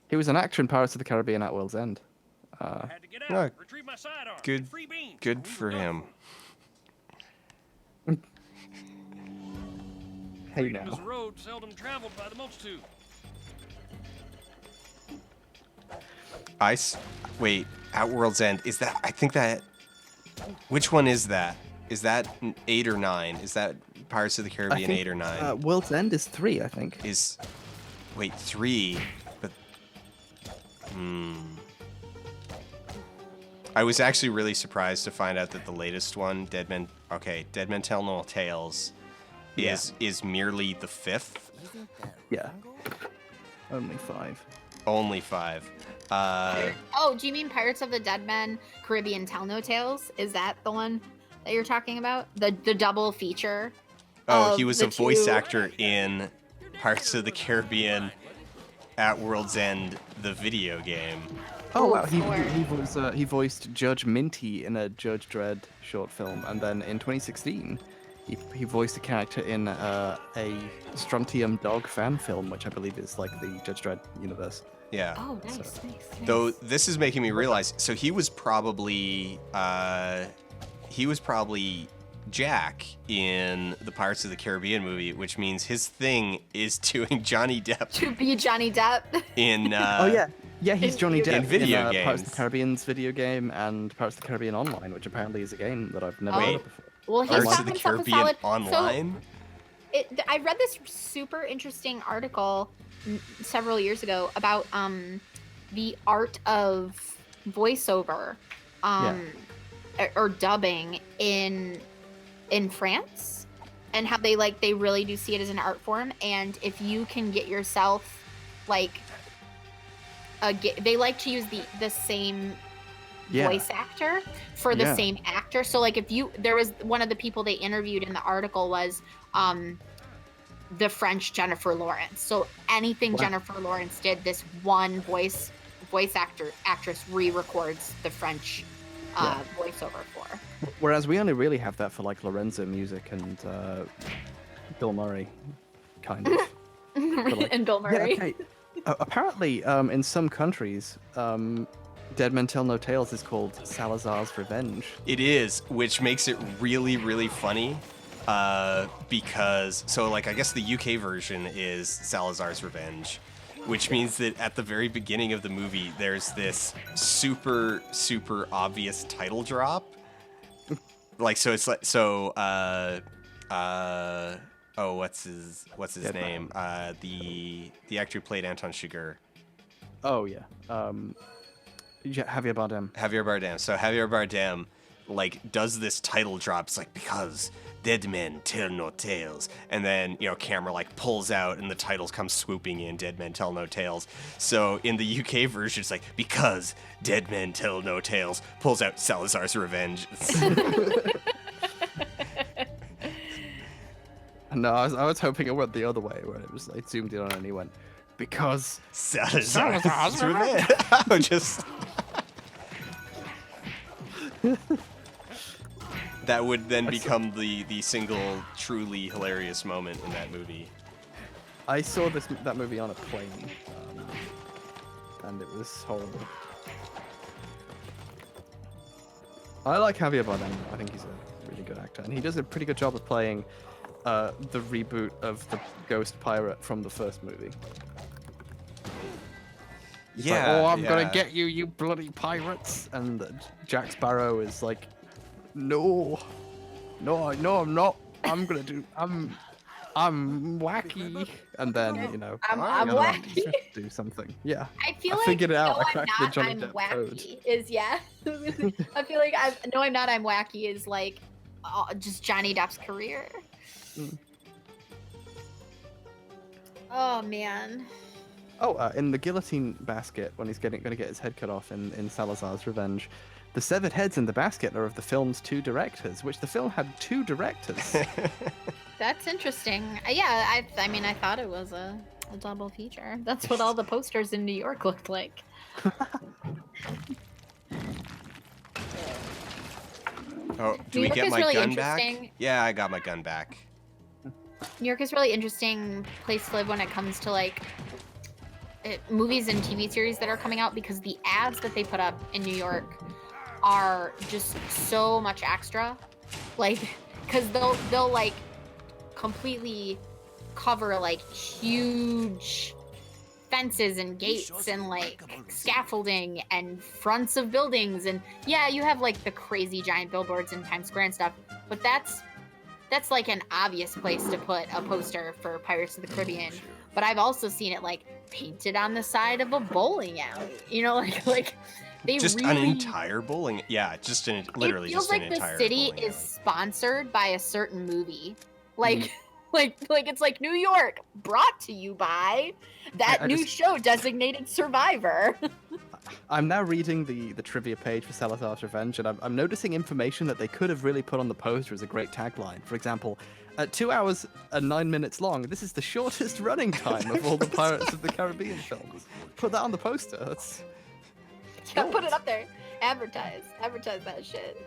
He was an actor in Pirates of the Caribbean at World's End. No, good for him. Hey now. This road seldom traveled by the multitude. Wait, at World's End, is that, I think that, which one is that? Is that 8 or 9? Is that Pirates of the Caribbean 8 or 9? World's End is 3, I think. Wait, 3, but, I was actually really surprised to find out that the latest one, Dead Men Tell No Tales, is merely the 5th. Yeah. Only 5. Only 5. Oh, do you mean Pirates of the Dead Men Caribbean Tell No Tales? Is that the one that you're talking about? The double feature? Oh, he was a voice actor in Pirates of the Caribbean at World's End, the video game. Oh wow, he voiced Judge Minty in a Judge Dredd short film, and then in 2016, he voiced a character in a Strontium Dog fan film, which I believe is like the Judge Dredd universe. Yeah. Oh, nice. Though this is making me realize, so he was probably Jack in the Pirates of the Caribbean movie, which means his thing is doing Johnny Depp. To be Johnny Depp. In oh yeah, Yeah, he's Johnny Depp in video Pirates of games. the Caribbean's video game and Pirates of the Caribbean Online, which apparently is a game that I've never heard of before. Well, he's Pirates of found the himself a Caribbean solid. Online. So, I read this super interesting article several years ago about the art of voiceover or dubbing in France, and how they really do see it as an art form. And if you can get yourself they like to use the same voice actor for the same actor. So if there was one of the people they interviewed in the article was the French Jennifer Lawrence. So anything Jennifer Lawrence did, this one voice actress re-records the French voiceover for. Whereas we only really have that for Lorenzo music and Bill Murray, kind of. And Bill Murray. Yeah, okay. Apparently, in some countries, Dead Men Tell No Tales is called Salazar's Revenge. It is, which makes it really, really funny. Because, I guess the UK version is Salazar's Revenge, which means that at the very beginning of the movie, there's this super, super obvious title drop. What's his name? The actor who played Anton Chigurh. Oh yeah. Javier Bardem. Javier Bardem. So Javier Bardem does this title drop. It's because Dead Men Tell No Tales, and then camera pulls out and the titles come swooping in. Dead Men Tell No Tales. So in the UK version, it's because Dead Men Tell No Tales, pulls out Salazar's Revenge. No, I was hoping it went the other way, where it zoomed in on and he went, because Salazar's Revenge. Just that would then become the single truly hilarious moment in that movie. I saw that movie on a plane, and it was horrible. I like Javier Bardem. I think he's a really good actor, and he does a pretty good job of playing the reboot of the Ghost Pirate from the first movie. He's I'm gonna get you, you bloody pirates! And Jack Sparrow is no, I'm not. I'm wacky. And then I'm wacky. Do something. Yeah. I feel I figured it out. I I'm cracked not, the Johnny I'm Depp wacky code. is I feel I'm not, I'm wacky is just Johnny Depp's career. Oh man. Oh, in the guillotine basket, when he's going to get his head cut off in Salazar's Revenge, the severed heads in the basket are of the film's two directors, which the film had two directors. That's interesting. Yeah, I thought it was a double feature. That's what all the posters in New York looked like. Oh, do we get my really gun back? Yeah, I got my gun back. New York is a really interesting place to live when it comes to movies and TV series that are coming out, because the ads that they put up in New York are just so much extra. Because they'll completely cover huge fences and gates and scaffolding and fronts of buildings, and yeah, you have the crazy giant billboards in Times Square and stuff, but that's an obvious place to put a poster for Pirates of the Caribbean. But I've also seen it painted on the side of a bowling alley. They just really, an entire bowling. Yeah, literally just an entire. It feels the city bowling is sponsored by a certain movie. It's New York, brought to you by that new show designated Survivor. I'm now reading the trivia page for Salazar's Revenge, and I'm noticing information that they could have really put on the poster as a great tagline. For example, at 2 hours and 9 minutes long, this is the shortest running time of all the Pirates of the Caribbean films. Put that on the poster. Yeah, put it up there. Advertise that shit.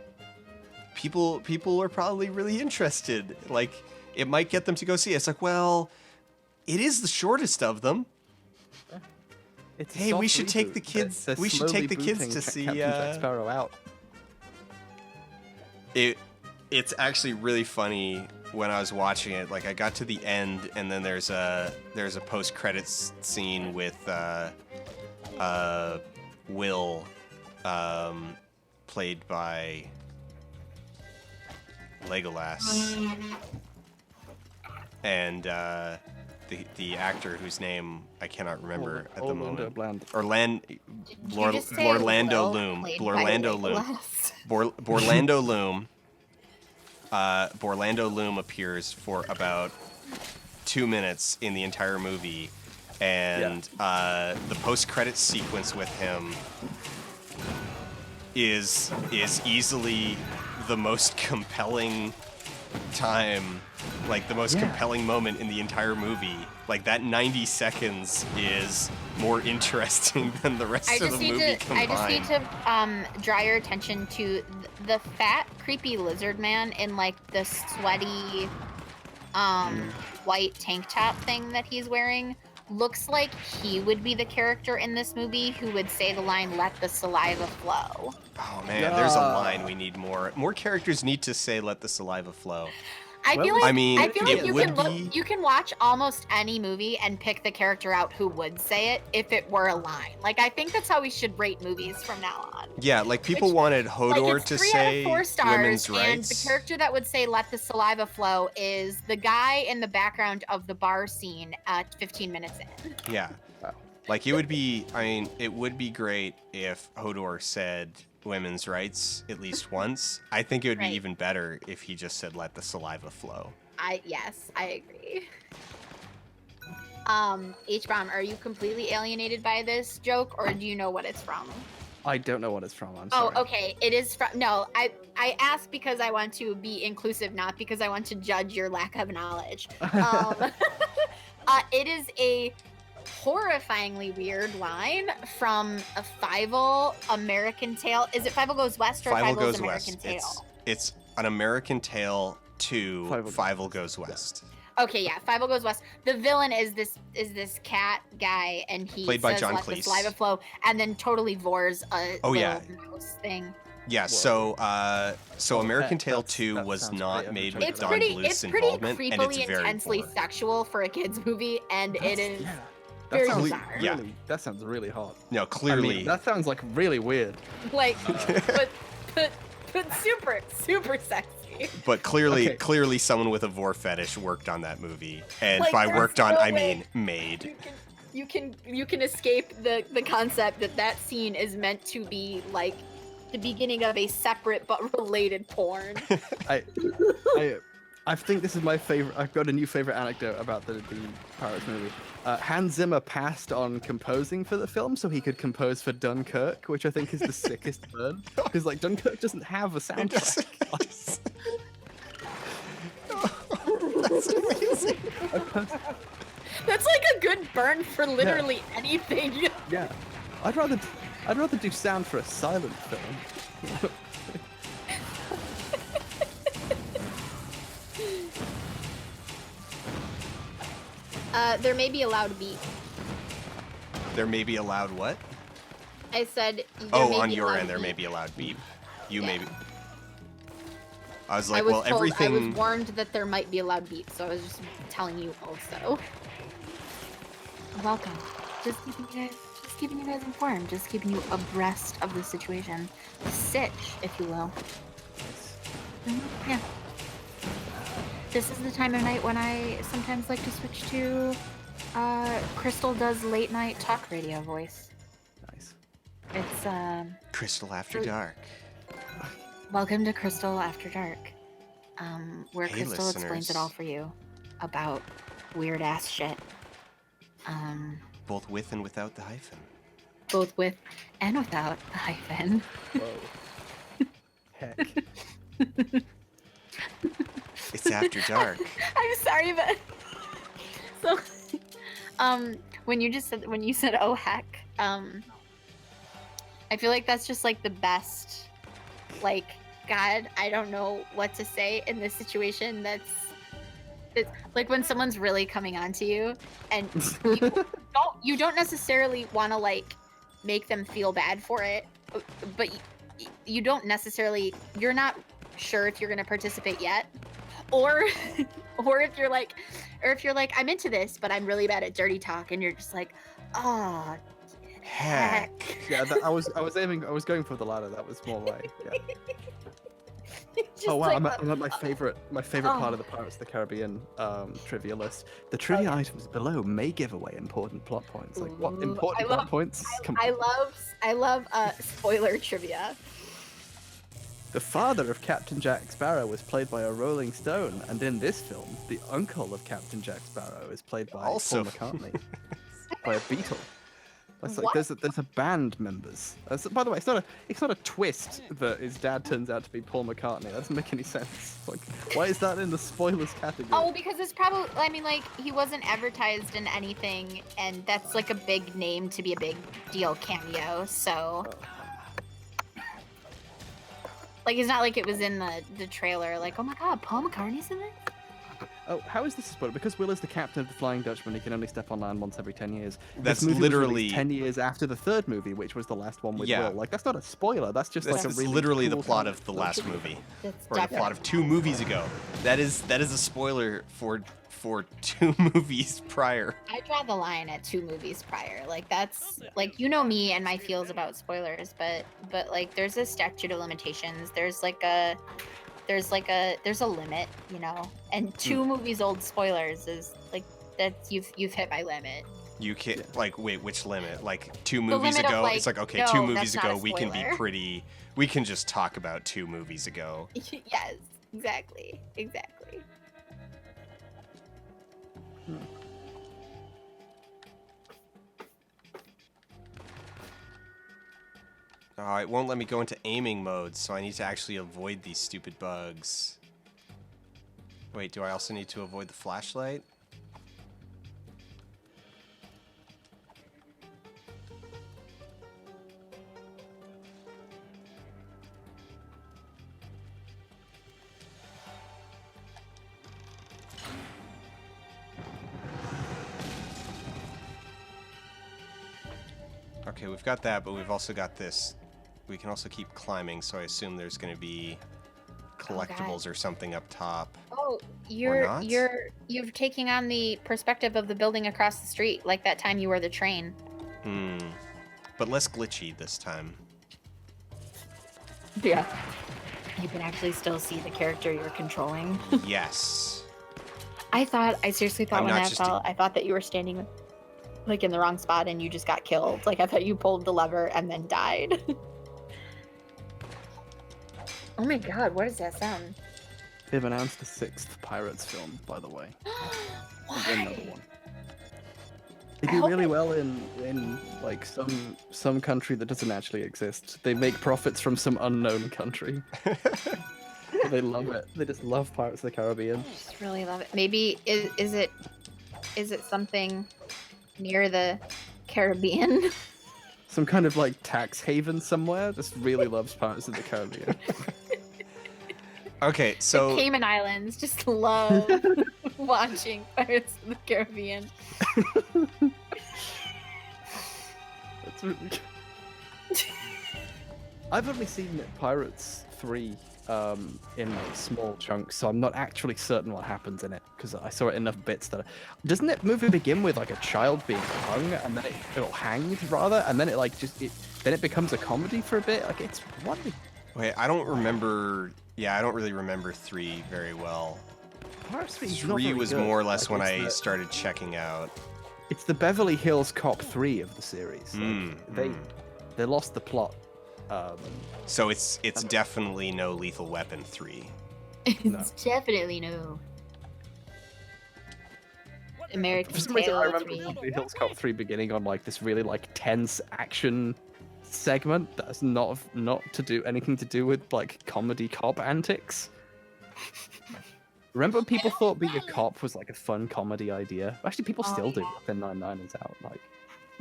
People are probably really interested. It might get them to go see it. It's it is the shortest of them. Hey, we should take the kids. We should take the kids to see. Captain Jack Sparrow out. It's actually really funny when I was watching it. I got to the end, and then there's a post-credits scene with Will, played by Legolas, and the actor whose name I cannot remember at the moment. Orlando Loom. Borlando Loom appears for about 2 minutes in the entire movie, and the post-credits sequence with him is easily the most compelling time, like the most compelling moment in the entire movie. Like that 90 seconds is more interesting than the rest of the movie combined. I just need to draw your attention to the fat, creepy lizard man in like the sweaty white tank top thing that he's wearing. Looks like he would be the character in this movie who would say the line, "Let the saliva flow." Oh man, there's a line we need more. More characters need to say, "Let the saliva flow." I feel like be... you can watch almost any movie and pick the character out who would say it if it were a line. Like I think that's how we should rate movies from now on. Yeah, like people wanted Hodor to say 3 out of 4 stars, women's rights. And the character that would say "Let the saliva flow" is the guy in the background of the bar scene at 15 minutes in. Yeah, like it would be. I mean, it would be great if Hodor said women's rights at least once. I think it would be even better if he just said "Let the saliva flow." Yes, I agree. H-Bomb, are you completely alienated by this joke, or do you know what it's from? I don't know what it's from. I'm sorry. Oh, okay. It is from. No, I ask because I want to be inclusive, not because I want to judge your lack of knowledge. It is a horrifyingly weird line from a Fievel American Tale. Is it Fievel Goes West or Fievel Fievel's Goes American West. Tale? It's an American Tale to Fievel Goes West. Okay, yeah, Fievel Goes West. The villain is this cat guy, and he Played by says John "Let the Cleese. saliva flow," and then totally vores a little mouse thing. Yeah, so American Tale 2 was not made with Don Bluth's involvement, and it's very intensely poor. sexual for a kids movie, and it is That very sounds bizarre. really. That sounds really hot. No, clearly. I mean, that sounds like really weird. Like, but super sexy. But clearly someone with a vor fetish worked on that movie. And Like, by there's worked on, no I way mean made. You can escape the concept that scene is meant to be like the beginning of a separate but related porn. I think this is my favorite. I've got a new favorite anecdote about the Pirates movie. Hans Zimmer passed on composing for the film so he could compose for Dunkirk, which I think is the sickest burn. Because like Dunkirk doesn't have a soundtrack. That's amazing. That's like a good burn for literally anything. Yeah, I'd rather do sound for a silent film. There may be a loud beep. There may be a loud what? I said. On your end, there may be a loud beep. You may be. I was like, well, everything. I was warned that there might be a loud beep, so I was just telling you also. Welcome. Just keeping you guys informed. Just keeping you abreast of the situation. The sitch, if you will. Yeah. This is the time of night when I sometimes like to switch to Crystal does late night talk radio voice. Nice. It's Crystal After Dark. Welcome to Crystal After Dark, where Hey, Crystal explains it all for you about weird ass shit. Both with and without the hyphen. Both with and without the hyphen. Whoa. Heck. It's after dark. I'm sorry, but so when you said oh heck, I feel like that's just like the best. Like, God, I don't know what to say in this situation. It's like when someone's really coming on to you, and you don't necessarily want to like make them feel bad for it, but you don't necessarily. You're not sure if you're gonna participate yet, or if you're like I'm into this, but I'm really bad at dirty talk, and you're just like, Heck. Yeah, I was going for the latter. That was more like, yeah. Just Oh wow, like I'm at my favorite part of the Pirates of the Caribbean trivia list. The trivia items below may give away important plot points. Like what important plot points? I love spoiler trivia. The father of Captain Jack Sparrow was played by a Rolling Stone, and in this film, the uncle of Captain Jack Sparrow is played by Paul McCartney, by a Beatle. That's like there's a band members. By the way, it's not a twist that his dad turns out to be Paul McCartney. That doesn't make any sense. Like, why is that in the spoilers category? Oh, because it's probably, I mean, like, he wasn't advertised in anything, and that's like a big name to be a big deal cameo, so. Like, it's not like it was in the trailer, like, oh my god, Paul McCartney's in it? Oh, how is this a spoiler? Because Will is the captain of the Flying Dutchman, he can only step on land once every 10 years. That's this movie literally was released 10 years after the third movie, which was the last one with Will. Like, that's not a spoiler. That's just like a really literally cool the plot of the last movie, or definitely the plot of 2 movies ago. That is a spoiler for 2 movies prior. I draw the line at 2 movies prior. Like, that's like, you know me and my feels about spoilers, but like, there's a statute of limitations. There's a limit, you know. And 2 movies old spoilers is like, that's you've hit my limit. You can't, like, wait, which limit? Like 2 movies ago? Like, it's like, okay, no, 2 movies that's not ago, a we can be spoiler. we can just talk about 2 movies ago. Yes, exactly. Oh, it won't let me go into aiming mode, so I need to actually avoid these stupid bugs. Wait, do I also need to avoid the flashlight? Okay, we've got that, but we've also got this. We can also keep climbing, so I assume there's going to be collectibles or something up top. Oh, not? you're taking on the perspective of the building across the street, like that time you were the train. But less glitchy this time. Yeah. You can actually still see the character you're controlling. Yes. I seriously thought I'm when not that just fell, I thought that you were standing like in the wrong spot and you just got killed. Like, I thought you pulled the lever and then died. Oh my god, what is that sound? They've announced the 6th Pirates film, by the way. Another one. They do really well in like some country that doesn't actually exist. They make profits from some unknown country. They love it. They just love Pirates of the Caribbean. I just really love it. Maybe is it something near the Caribbean? Some kind of like tax haven somewhere just really loves Pirates of the Caribbean. Okay, so The Cayman Islands just love watching Pirates of the Caribbean. That's really good. I've only seen Pirates 3 in like small chunks, so I'm not actually certain what happens in it because I saw it enough bits that. Doesn't it movie begin with like a child being hung and then it'll hanged rather, and then then it becomes a comedy for a bit? Like, it's what? Wait, I don't remember. Yeah, I don't really remember 3 very well. Pirates 3 was good. more or less Like, when it's I started checking out. It's the Beverly Hills Cop 3 of the series. Like, they lost the plot. So it's definitely no Lethal Weapon 3. It's definitely no. American For some reason, I Tail remember 3. Beverly Hills Cop 3 beginning on like this really like tense action segment that's not to do anything to do with like comedy cop antics. Remember when people thought being a cop was like a fun comedy idea? Actually, people still do. Then 9/9 is out. Like,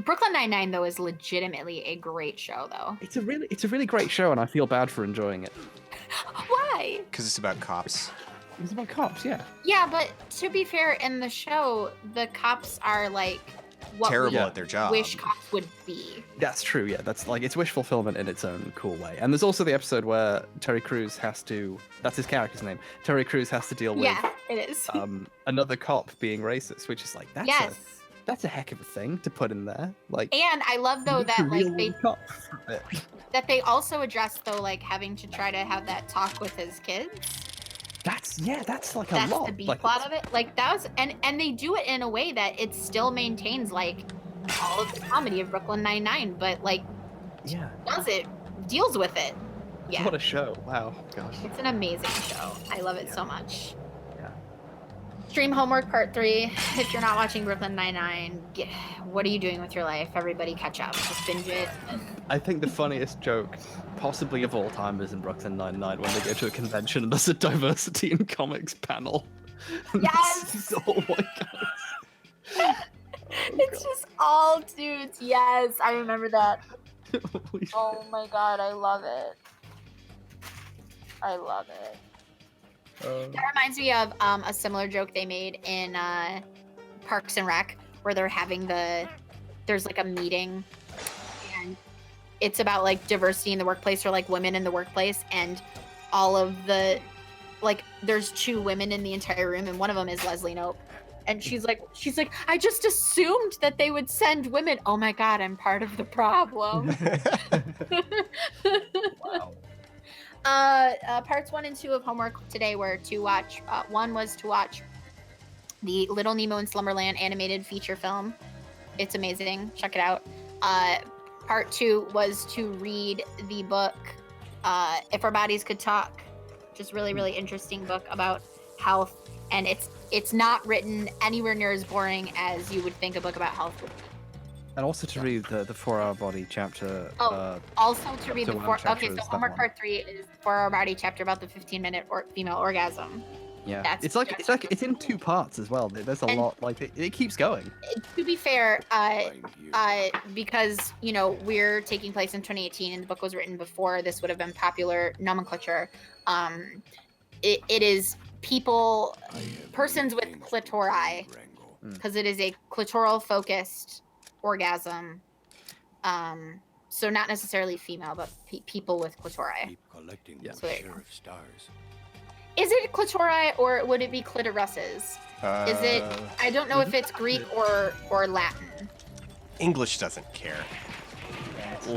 Brooklyn Nine-Nine, though, is legitimately a great show, though. it's a really great show, and I feel bad for enjoying it. Why? Because it's about cops. It's about cops, yeah. Yeah, but to be fair, in the show, the cops are like what Terrible we at their job. wish cops would be. That's true, yeah. That's like, it's wish fulfillment in its own cool way. And there's also the episode where Terry Crews has to, that's his character's name, Terry Crews has to deal with Yeah, it is. another cop being racist, which is like, that's a heck of a thing to put in there. Like, And I love though make a that like real they World Cup from it. that they also address though like having to try to have that talk with his kids. That's like a That's lot. the B Like, plot of it. Like that was and they do it in a way that it still maintains like all of the comedy of Brooklyn Nine-Nine, but like deals with it. Yeah. What a show! Wow, gosh. It's an amazing show. I love it so much. Yeah. Stream Homework Part 3. If you're not watching Brooklyn Nine-Nine, what are you doing with your life? Everybody catch up. Just binge it. I think the funniest joke, possibly of all time, is in Brooklyn Nine-Nine when they go to a convention and there's a diversity in comics panel. Yes! Oh my god. It's just all dudes. Yes, I remember that. Oh my god, I love it. I love it. That reminds me of a similar joke they made in Parks and Rec, where they're having there's like a meeting, and it's about like diversity in the workplace or like women in the workplace, and all of the like there's 2 women in the entire room, and one of them is Leslie Knope. And she's like, I just assumed that they would send women. Oh my god, I'm part of the problem. Wow. Parts 1 and 2 of homework today were to watch. One was to watch the Little Nemo in Slumberland animated feature film. It's amazing. Check it out. Part 2 was to read the book If Our Bodies Could Talk, which is really, really interesting book about health. And it's not written anywhere near as boring as you would think a book about health would be. And also to read the 4-Hour Body chapter. Also to read the chapter 4. one, chapter Okay, so is that homework one. Part 3 is 4-Hour Body chapter about the 15-minute female orgasm. Yeah, it's in 2 parts as well. There's a lot. Like it keeps going. To be fair, because you know we're taking place in 2018 and the book was written before this would have been popular nomenclature. It is persons with clitori, because it is a clitoral focused orgasm. So not necessarily female, but people with clitori. Keep collecting Yeah. those So there you go. sheriff stars. Is it clitori or would it be clitorises? Is it? I don't know if it's Greek or Latin. English doesn't care.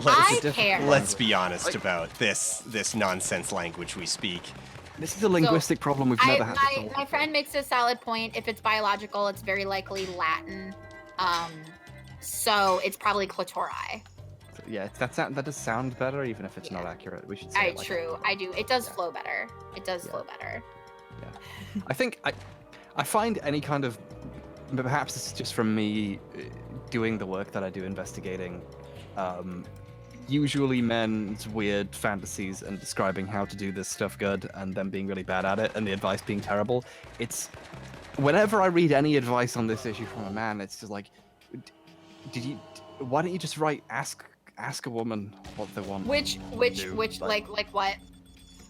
I care. Let's be honest about this nonsense language we speak. This is a linguistic problem we've never had to solve. My friend makes a solid point. If it's biological, it's very likely Latin. So it's probably clitori. Yeah, that does sound better, even if it's not accurate. We should say it like True. I do. It does flow better. It does flow better. Yeah. I think I find any kind of, perhaps this is just from me doing the work that I do investigating, usually men's weird fantasies and describing how to do this stuff good and them being really bad at it and the advice being terrible. It's whenever I read any advice on this issue from a man, it's just like, why don't you just write ask a woman what they want? Which like what?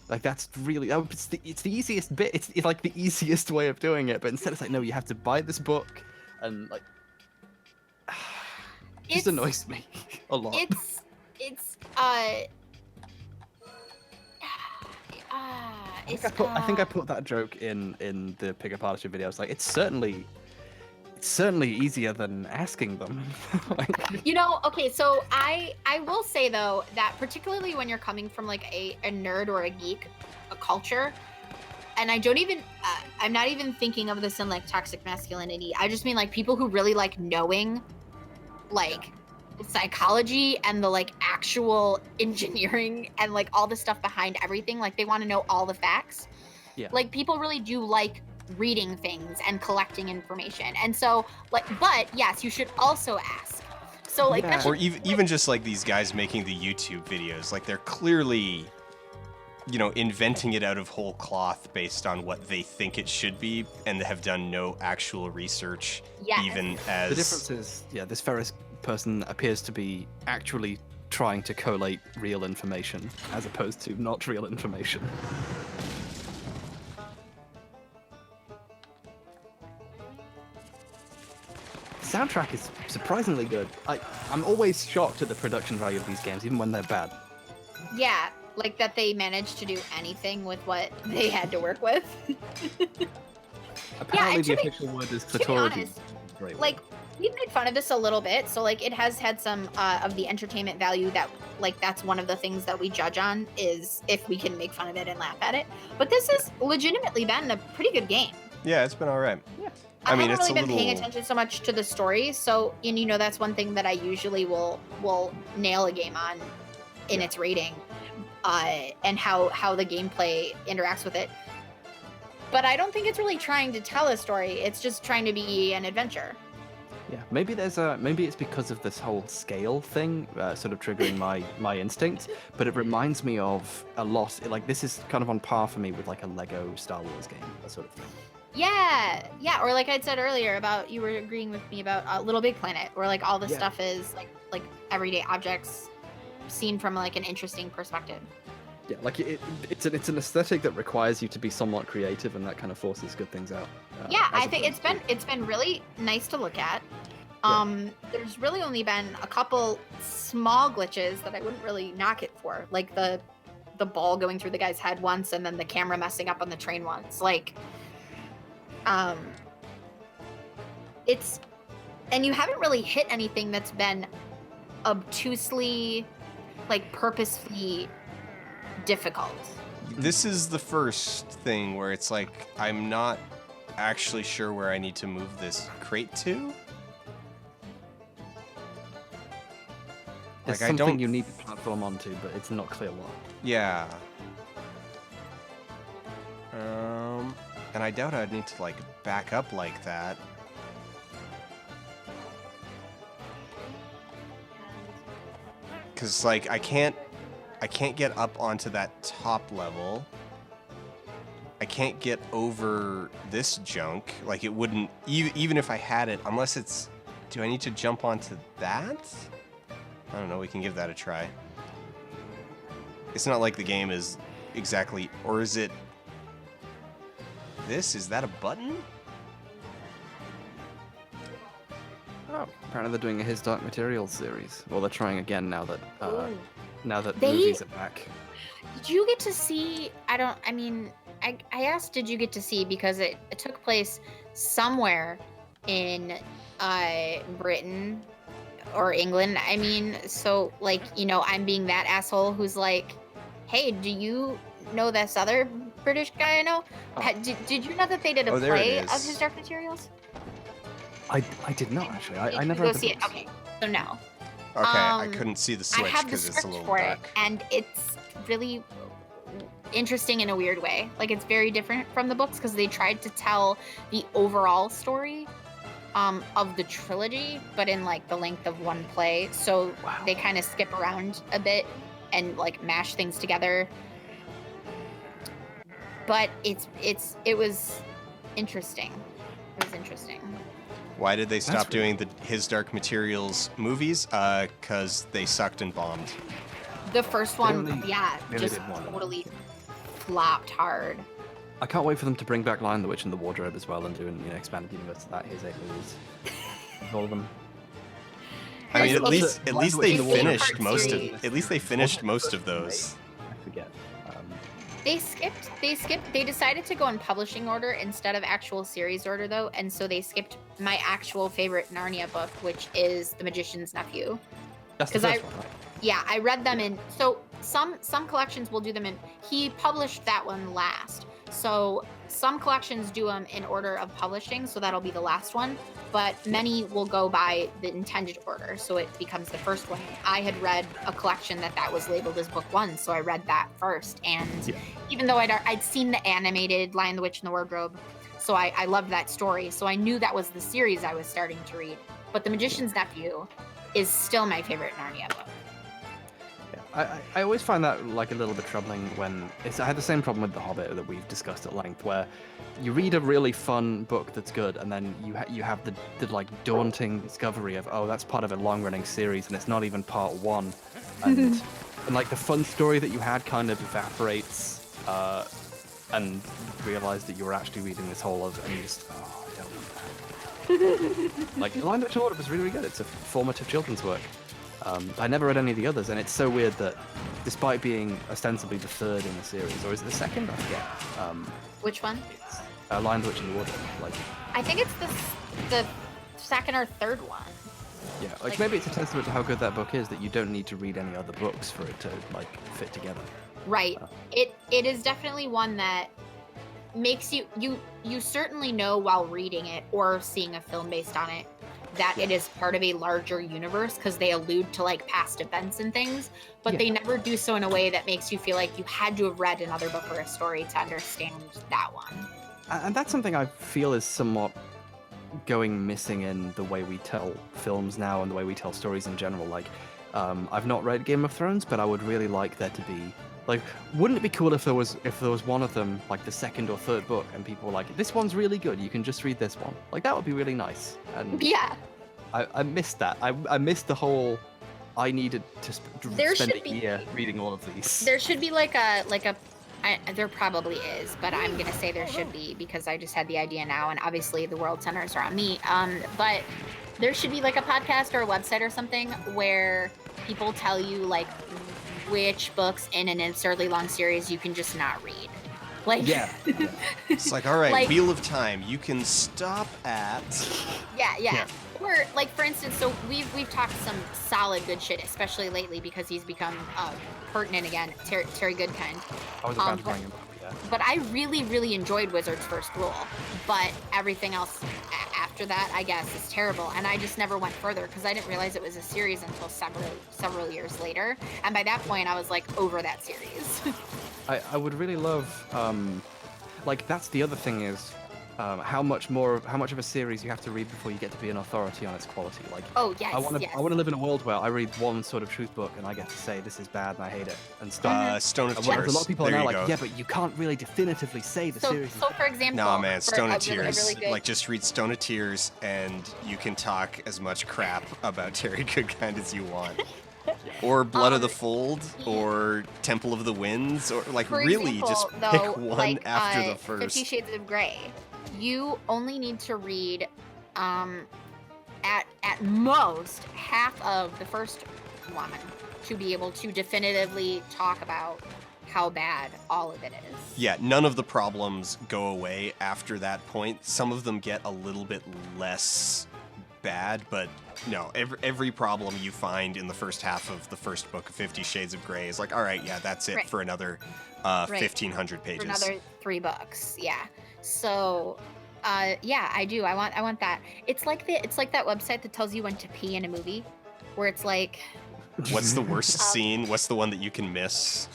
Like that's really it's the easiest bit. It's like the easiest way of doing it, but instead it's like no, you have to buy this book and like it just annoys me a lot. I think I put that joke in the Pick a Partnership video. It's like it's certainly easier than asking them. You know, okay, so I will say though that particularly when you're coming from like a nerd or a geek, a culture, and I don't even I'm not even thinking of this in like toxic masculinity. I just mean like people who really like knowing like psychology and the like actual engineering and like all the stuff behind everything. Like they want to know all the facts. Yeah. Like people really do like reading things and collecting information, and so like, but yes, you should also ask. So like, that's or even just like these guys making the YouTube videos, like they're clearly, you know, inventing it out of whole cloth based on what they think it should be, and have done no actual research. Yes. Even as the difference is, yeah, this Ferris person appears to be actually trying to collate real information as opposed to not real information. Soundtrack is surprisingly good. I'm always shocked at the production value of these games, even when they're bad. Yeah, like that they managed to do anything with what they had to work with. Apparently, yeah, the official word is clitoris. Like we've made fun of this a little bit, so like it has had some of the entertainment value that like that's one of the things that we judge on is if we can make fun of it and laugh at it. But this has legitimately been a pretty good game. Yeah, it's been all right. Yeah. I mean, haven't it's really a been paying little. attention so much to the story, so and you know that's one thing that I usually will nail a game on in its rating, and how the gameplay interacts with it. But I don't think it's really trying to tell a story. It's just trying to be an adventure. Yeah, maybe it's because of this whole scale thing, sort of triggering my instincts. But it reminds me of a lot. Like this is kind of on par for me with like a Lego Star Wars game, that sort of thing. Yeah. Or like I said earlier about you were agreeing with me about Little Big Planet, where like all the stuff is like everyday objects seen from like an interesting perspective. Yeah, like it's an aesthetic that requires you to be somewhat creative, and that kind of forces good things out. Yeah, I think it's been really nice to look at. There's really only been a couple small glitches that I wouldn't really knock it for, like the ball going through the guy's head once, and then the camera messing up on the train once. Like, it's, and you haven't really hit anything that's been obtusely, like purposefully difficult. This is the first thing where it's like I'm not actually sure where I need to move this crate to. There's Like, something I don't. you need to platform onto, but it's not clear what. Yeah. And I doubt I'd need to like back up like that. Cause like I can't get up onto that top level. I can't get over this junk. Like it wouldn't even if I had it, unless it's. Do I need to jump onto that? I don't know. We can give that a try. It's not like the game is exactly, or is it? This? Is that a button? Oh, apparently they're doing a His Dark Materials series. Well, they're trying again now that They- movies are back. Did you get to see? I asked, did you get to see, because it took place somewhere in Britain or England. I mean, so like, you know, I'm being that asshole who's like, hey, do you know this other British guy I know? Did you know that they did a there it play of is. His Dark Materials? I did not actually. I Did never you go had the see it. books. Okay, so no. Okay, I couldn't see the I switch have the because it's a script little for dark. it, and it's really interesting in a weird way. Like it's very different from the books because they tried to tell the overall story of the trilogy, but in like the length of one play. So they kind of skip around a bit and like mash things together. But it was interesting. It was interesting. Why did they stop doing the His Dark Materials movies? Because they sucked and bombed. The first one, really just did one. totally flopped hard. I can't wait for them to bring back Lion, the Witch, and the Wardrobe as well, and do an expanded universe of that. Here's 8 movies. All of them. I mean, at least they the Wardrobe finished part most of. series. At least they finished most of those. I forget. They decided to go in publishing order instead of actual series order though, and so they skipped my actual favorite Narnia book, which is The Magician's Nephew. That's the first one, right? Yeah, I read them in, so some collections will do them in, he published that one last. So some collections do them in order of publishing, so that'll be the last one, but many will go by the intended order, so it becomes the first one. I had read a collection that was labeled as book 1, so I read that first, and even though I'd seen the animated Lion, the Witch, and the Wardrobe, so I loved that story, so I knew that was the series I was starting to read. But The Magician's Nephew is still my favorite Narnia book. I always find that like a little bit troubling when I had the same problem with The Hobbit that we've discussed at length, where you read a really fun book that's good, and then you have the like daunting discovery of, oh, that's part of a long running series and it's not even part 1, and like the fun story that you had kind of evaporates, and realize that you were actually reading this whole other, and you just, oh, I don't want that. Like Lion, the Witch, and the Wardrobe was really, really good. It's a formative children's work. I never read any of the others, and it's so weird that despite being ostensibly the third in the series, or is it the second? I forget. Which one? Lion, the Witch, and the Wardrobe. Like, I think it's the second or third one. Yeah, like maybe it's a testament to how good that book is that you don't need to read any other books for it to like fit together. Right. It is definitely one that makes you certainly know while reading it or seeing a film based on it that it is part of a larger universe because they allude to like past events and things, but they never do so in a way that makes you feel like you had to have read another book or a story to understand that one. And that's something I feel is somewhat going missing in the way we tell films now and the way we tell stories in general. Like, I've not read Game of Thrones, but I would really like there to be, like, wouldn't it be cool if there was one of them, like the second or third book, and people were like, this one's really good, you can just read this one. Like, that would be really nice. And yeah, I missed that. I missed the whole. I needed to spend a year reading all of these. There should be like a there probably is, but I'm gonna say there should be because I just had the idea now, and obviously the world centers around me. But there should be like a podcast or a website or something where people tell you like which books in an absurdly long series you can just not read. Like It's like, all right, like- Wheel of Time, you can stop at. Yeah. Or like for instance, so we've talked some solid good shit, especially lately because he's become pertinent again. Terry Goodkind. I was about to bring him up. Yeah. But I really enjoyed Wizard's First Rule, but everything else after that, I guess, is terrible. And I just never went further because I didn't realize it was a series until several years later. And by that point, I was like over that series. I would really love, like that's the other thing is, how much of a series you have to read before you get to be an authority on its quality. Like, oh yes, I want to live in a world where I read one sort of truth book and I get to say this is bad and I hate it and stuff. Stone of And Tears. a lot of people are There now you like, go. yeah, but you can't really definitively say the series. So for example, Nah, man, for Stone a of really- a Tears. really good- Like, just read Stone of Tears, and you can talk as much crap about Terry Goodkind as you want. Or Blood of the Fold, or Temple of the Winds, or like For really example, just though, pick one like, after the 50 first. Shades of Grey. You only need to read at most half of the first one to be able to definitively talk about how bad all of it is. Yeah, none of the problems go away after that point. Some of them get a little bit less bad, but no, every problem you find in the first half of the first book of 50 Shades of Grey is like, all right, yeah, that's it Right. for another Right. 1,500 pages. For another 3 books, yeah. So, yeah, I do. I want that. It's like that website that tells you when to pee in a movie, where it's like, What's the worst scene? What's the one that you can miss?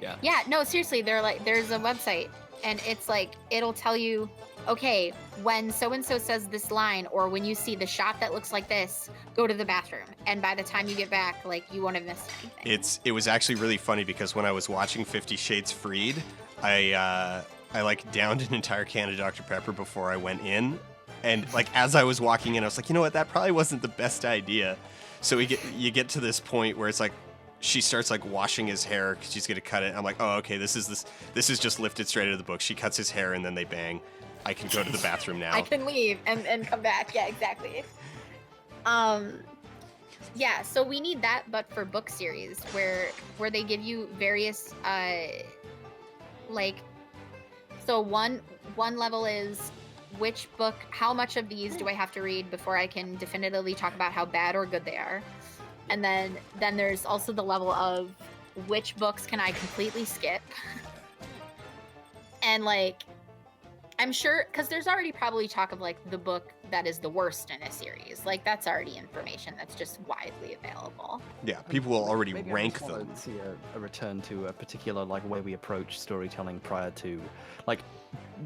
yeah, no, seriously, there's a website, and it's like it'll tell you, okay, when so and so says this line, or when you see the shot that looks like this, go to the bathroom, and by the time you get back, like you won't have missed anything. It was actually really funny because when I was watching 50 Shades Freed, I like downed an entire can of Dr. Pepper before I went in, and like as I was walking in, I was like, you know what, that probably wasn't the best idea. So you get to this point where it's like she starts like washing his hair because she's gonna cut it. I'm like, oh, okay, this is just lifted straight out of the book. She cuts his hair and then they bang. I can go to the bathroom now. I can leave and come back. Yeah, exactly. Yeah, so we need that, but for book series where they give you various like, so one level is which book, how much of these do I have to read before I can definitively talk about how bad or good they are, and then there's also the level of which books can I completely skip. And like, I'm sure, because there's already probably talk of like the book that is the worst in a series. Like that's already information that's just widely available. Yeah, people will already Maybe rank I just want them. to see a return to a particular like way we approach storytelling prior to, like,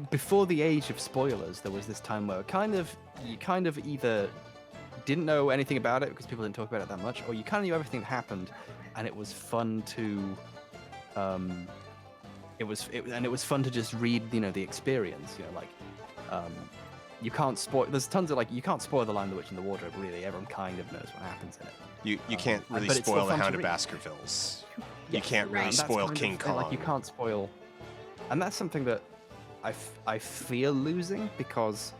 before the age of spoilers. There was this time where you kind of either didn't know anything about it because people didn't talk about it that much, or you kind of knew everything that happened, and it was fun to, it was fun to just read, the experience. Like, you can't spoil. There's tons of like you can't spoil the Lion, the Witch, and the Wardrobe. Really, everyone kind of knows what happens in it. You can't really but it's still spoil the fun to Hound of read. Baskervilles. You Yes, can't really and that's spoil kind King of the thing, Kong. Like you can't spoil, and that's something that I feel losing because,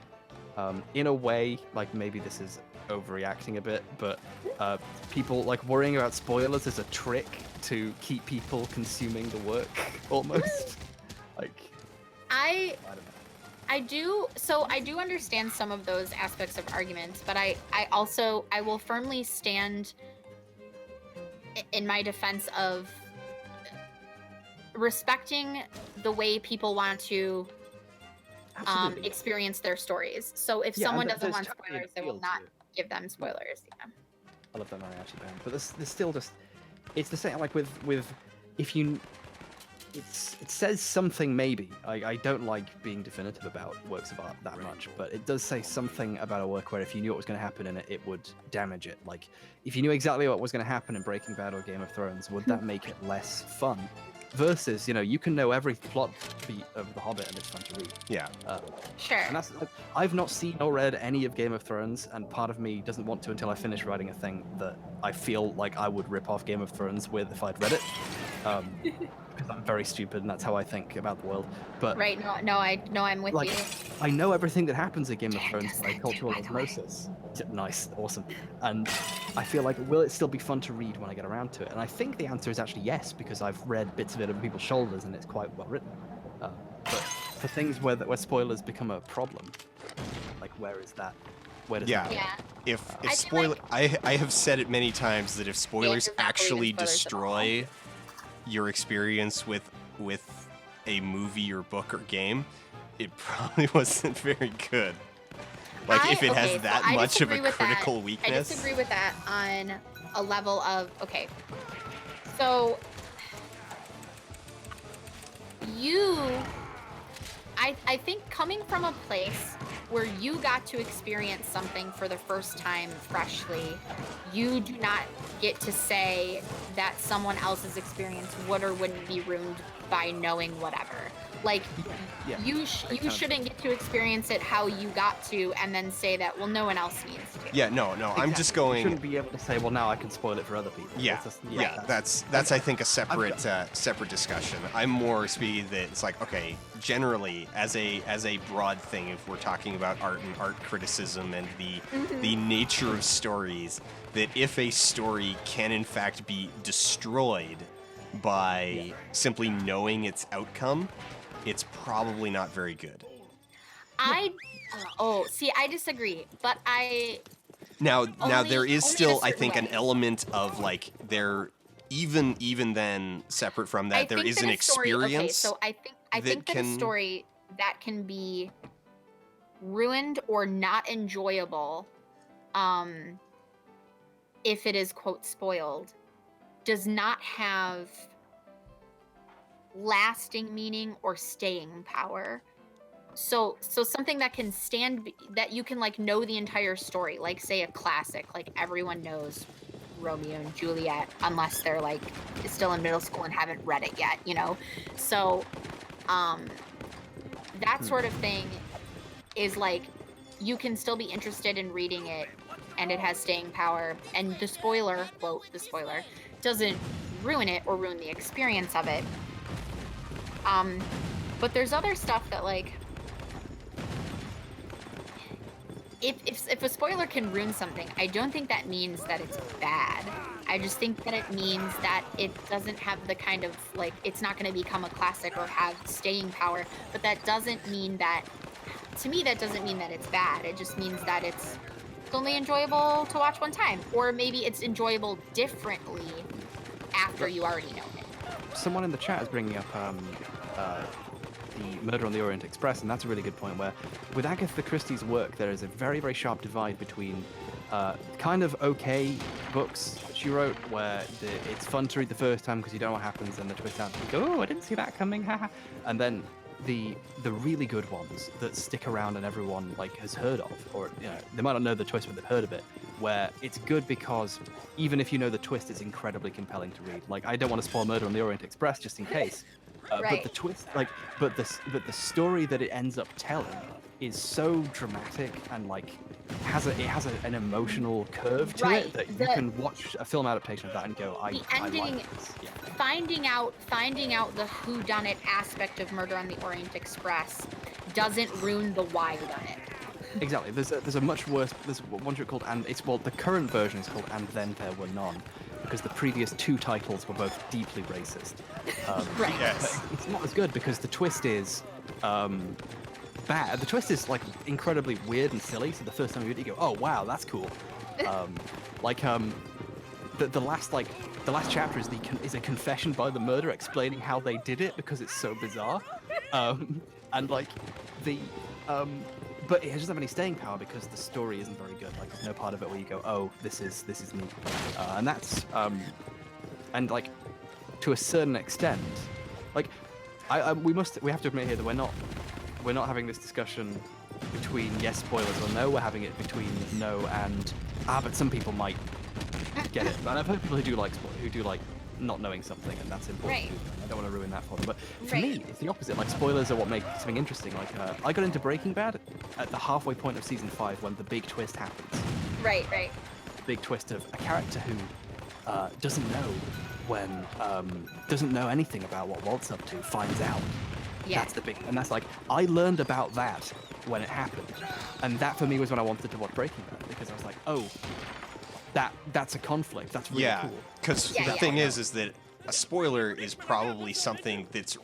in a way, like maybe this is overreacting a bit, but people like worrying about spoilers is a trick to keep people consuming the work almost. Like I I do understand some of those aspects of arguments, but I will firmly stand in my defense of respecting the way people want to experience their stories. So if someone doesn't want spoilers, I will not give them spoilers. Yeah. I love that mariachi band, but there's still just, it's the same, like with if you, it says something maybe. I don't like being definitive about works of art that much, but it does say something about a work where if you knew what was going to happen in it, it would damage it. Like, if you knew exactly what was going to happen in Breaking Bad or Game of Thrones, would that make it less fun? Versus, you can know every plot beat of The Hobbit and it's fun to read. Yeah. Sure. And that's, I've not seen or read any of Game of Thrones, and part of me doesn't want to until I finish writing a thing that I feel like I would rip off Game of Thrones with if I'd read it. Because I'm very stupid and that's how I think about the world. But right, no, I'm with you. I know everything that happens in Game of Thrones by cultural osmosis. Nice, awesome. And I feel like, will it still be fun to read when I get around to it? And I think the answer is actually yes, because I've read bits of it over people's shoulders and it's quite well written. But for things where spoilers become a problem, like where is that? Where does that go? If spoiler, I have said it many times that if spoilers actually destroy your experience with a movie or book or game, it probably wasn't very good. Like if it has that much of a critical weakness. I disagree with that on a level of, okay, so I think coming from a place where you got to experience something for the first time freshly, you do not get to say that someone else's experience would or wouldn't be ruined by knowing whatever. Like, you shouldn't get to experience it how you got to and then say that, well, no one else needs to. Yeah, no, Exactly. I'm just going... You shouldn't be able to say, well, now I can spoil it for other people. Yeah, that's I think a separate separate discussion. I'm more speaking that it's like, okay, generally as a broad thing, if we're talking about art and art criticism and the nature of stories, that if a story can in fact be destroyed by simply knowing its outcome, it's probably not very good. I disagree, but Now there is still, I think, an element of like there, even then, separate from that, there is an experience. Okay, so I think that a story that can be ruined or not enjoyable, if it is quote spoiled, does not have lasting meaning or staying power. So something that can that you can like know the entire story, like say a classic, like everyone knows Romeo and Juliet, unless they're like still in middle school and haven't read it yet, So that sort of thing is like, you can still be interested in reading it and it has staying power, and the spoiler, quote, the spoiler, doesn't ruin it or ruin the experience of it. But there's other stuff that like, if a spoiler can ruin something, I don't think that means that it's bad. I just think that it means that it doesn't have the kind of, like, it's not going to become a classic or have staying power, but that doesn't mean that, to me, that doesn't mean that it's bad. It just means that it's only enjoyable to watch one time, or maybe it's enjoyable differently after you already know it. Someone in the chat is bringing up the Murder on the Orient Express, and that's a really good point, where with Agatha Christie's work there is a very, very sharp divide between kind of okay books she wrote where it's fun to read the first time because you don't know what happens, and the twist out and you go, oh, I didn't see that coming, haha. And then the really good ones that stick around and everyone like has heard of, or they might not know the twist but they've heard of it, where it's good because even if you know the twist, it's incredibly compelling to read. Like, I don't want to spoil Murder on the Orient Express just in case. But the twist, but the story that it ends up telling is so dramatic and like has an emotional curve to it that you can watch a film adaptation of that and go, I like this. Yeah. Finding out the whodunit aspect of Murder on the Orient Express doesn't ruin the why done it. Exactly. There's a much worse. There's one called the current version is called And Then There Were None, because the previous two titles were both deeply racist. Right. Yes. It's not as good because the twist is bad. The twist is like incredibly weird and silly. So the first time you read it, you go, "Oh wow, that's cool." The last chapter is a confession by the murderer explaining how they did it because it's so bizarre, and like the but it doesn't have any staying power because the story isn't very good. Like there's no part of it where you go, "Oh, this is neat," and that's and like to a certain extent, like we have to admit here that we're not having this discussion between yes spoilers or no. We're having it between no and but some people might get it. And I've heard people who do like not knowing something, and that's important. Right. I don't want to ruin that for them. But for Right. me, it's the opposite. Like spoilers are what make something interesting. Like I got into Breaking Bad at the halfway point of season 5 when the big twist happens. Right. Big twist of a character who doesn't know anything about what Walt's up to, finds out. Yeah. That's the big, and that's like I learned about that when it happened, and that for me was when I wanted to watch Breaking Bad because I was like, oh, that's a conflict. That's really cool. Because the thing is that a spoiler is probably something that's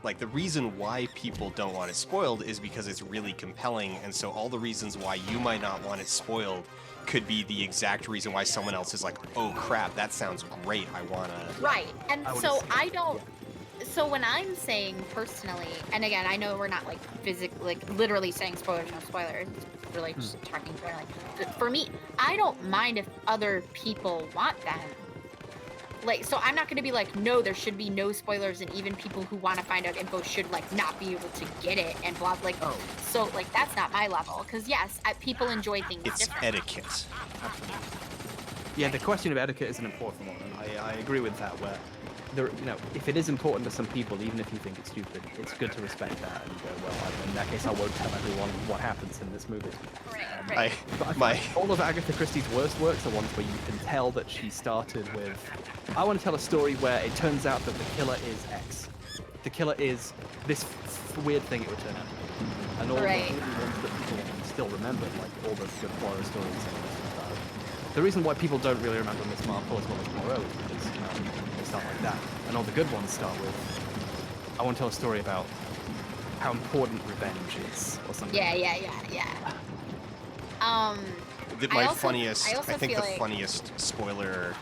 like the reason why people don't want it spoiled is because it's really compelling, and so all the reasons why you might not want it spoiled could be the exact reason why someone else is like, oh crap, that sounds great, I wanna. Right. And so I don't. So when I'm saying personally, and again, I know we're not like physically, like literally saying spoilers, no spoilers. We're like just talking generally. But for me, I don't mind if other people want them. Like, so I'm not going to be like, no, there should be no spoilers, and even people who want to find out info should like not be able to get it and blah. Like, so like that's not my level. Because yes, people enjoy things. It's different. etiquette. Absolutely. Yeah, the question of etiquette is an important one, and I agree with that. Where if it is important to some people, even if you think it's stupid, it's good to respect that and go, well, in that case, I won't tell everyone what happens in this movie. Right. All of Agatha Christie's worst works are ones where you can tell that she started with, I want to tell a story where it turns out that the killer is X. The killer is this weird thing it would turn out to be. And all the ones that people still remember, like all the good Poirot stories. The reason why people don't really remember Miss Marple as well as Poirot is because they start like that. And all the good ones start with, I want to tell a story about how important revenge is, or something. Yeah. I think the like... funniest spoiler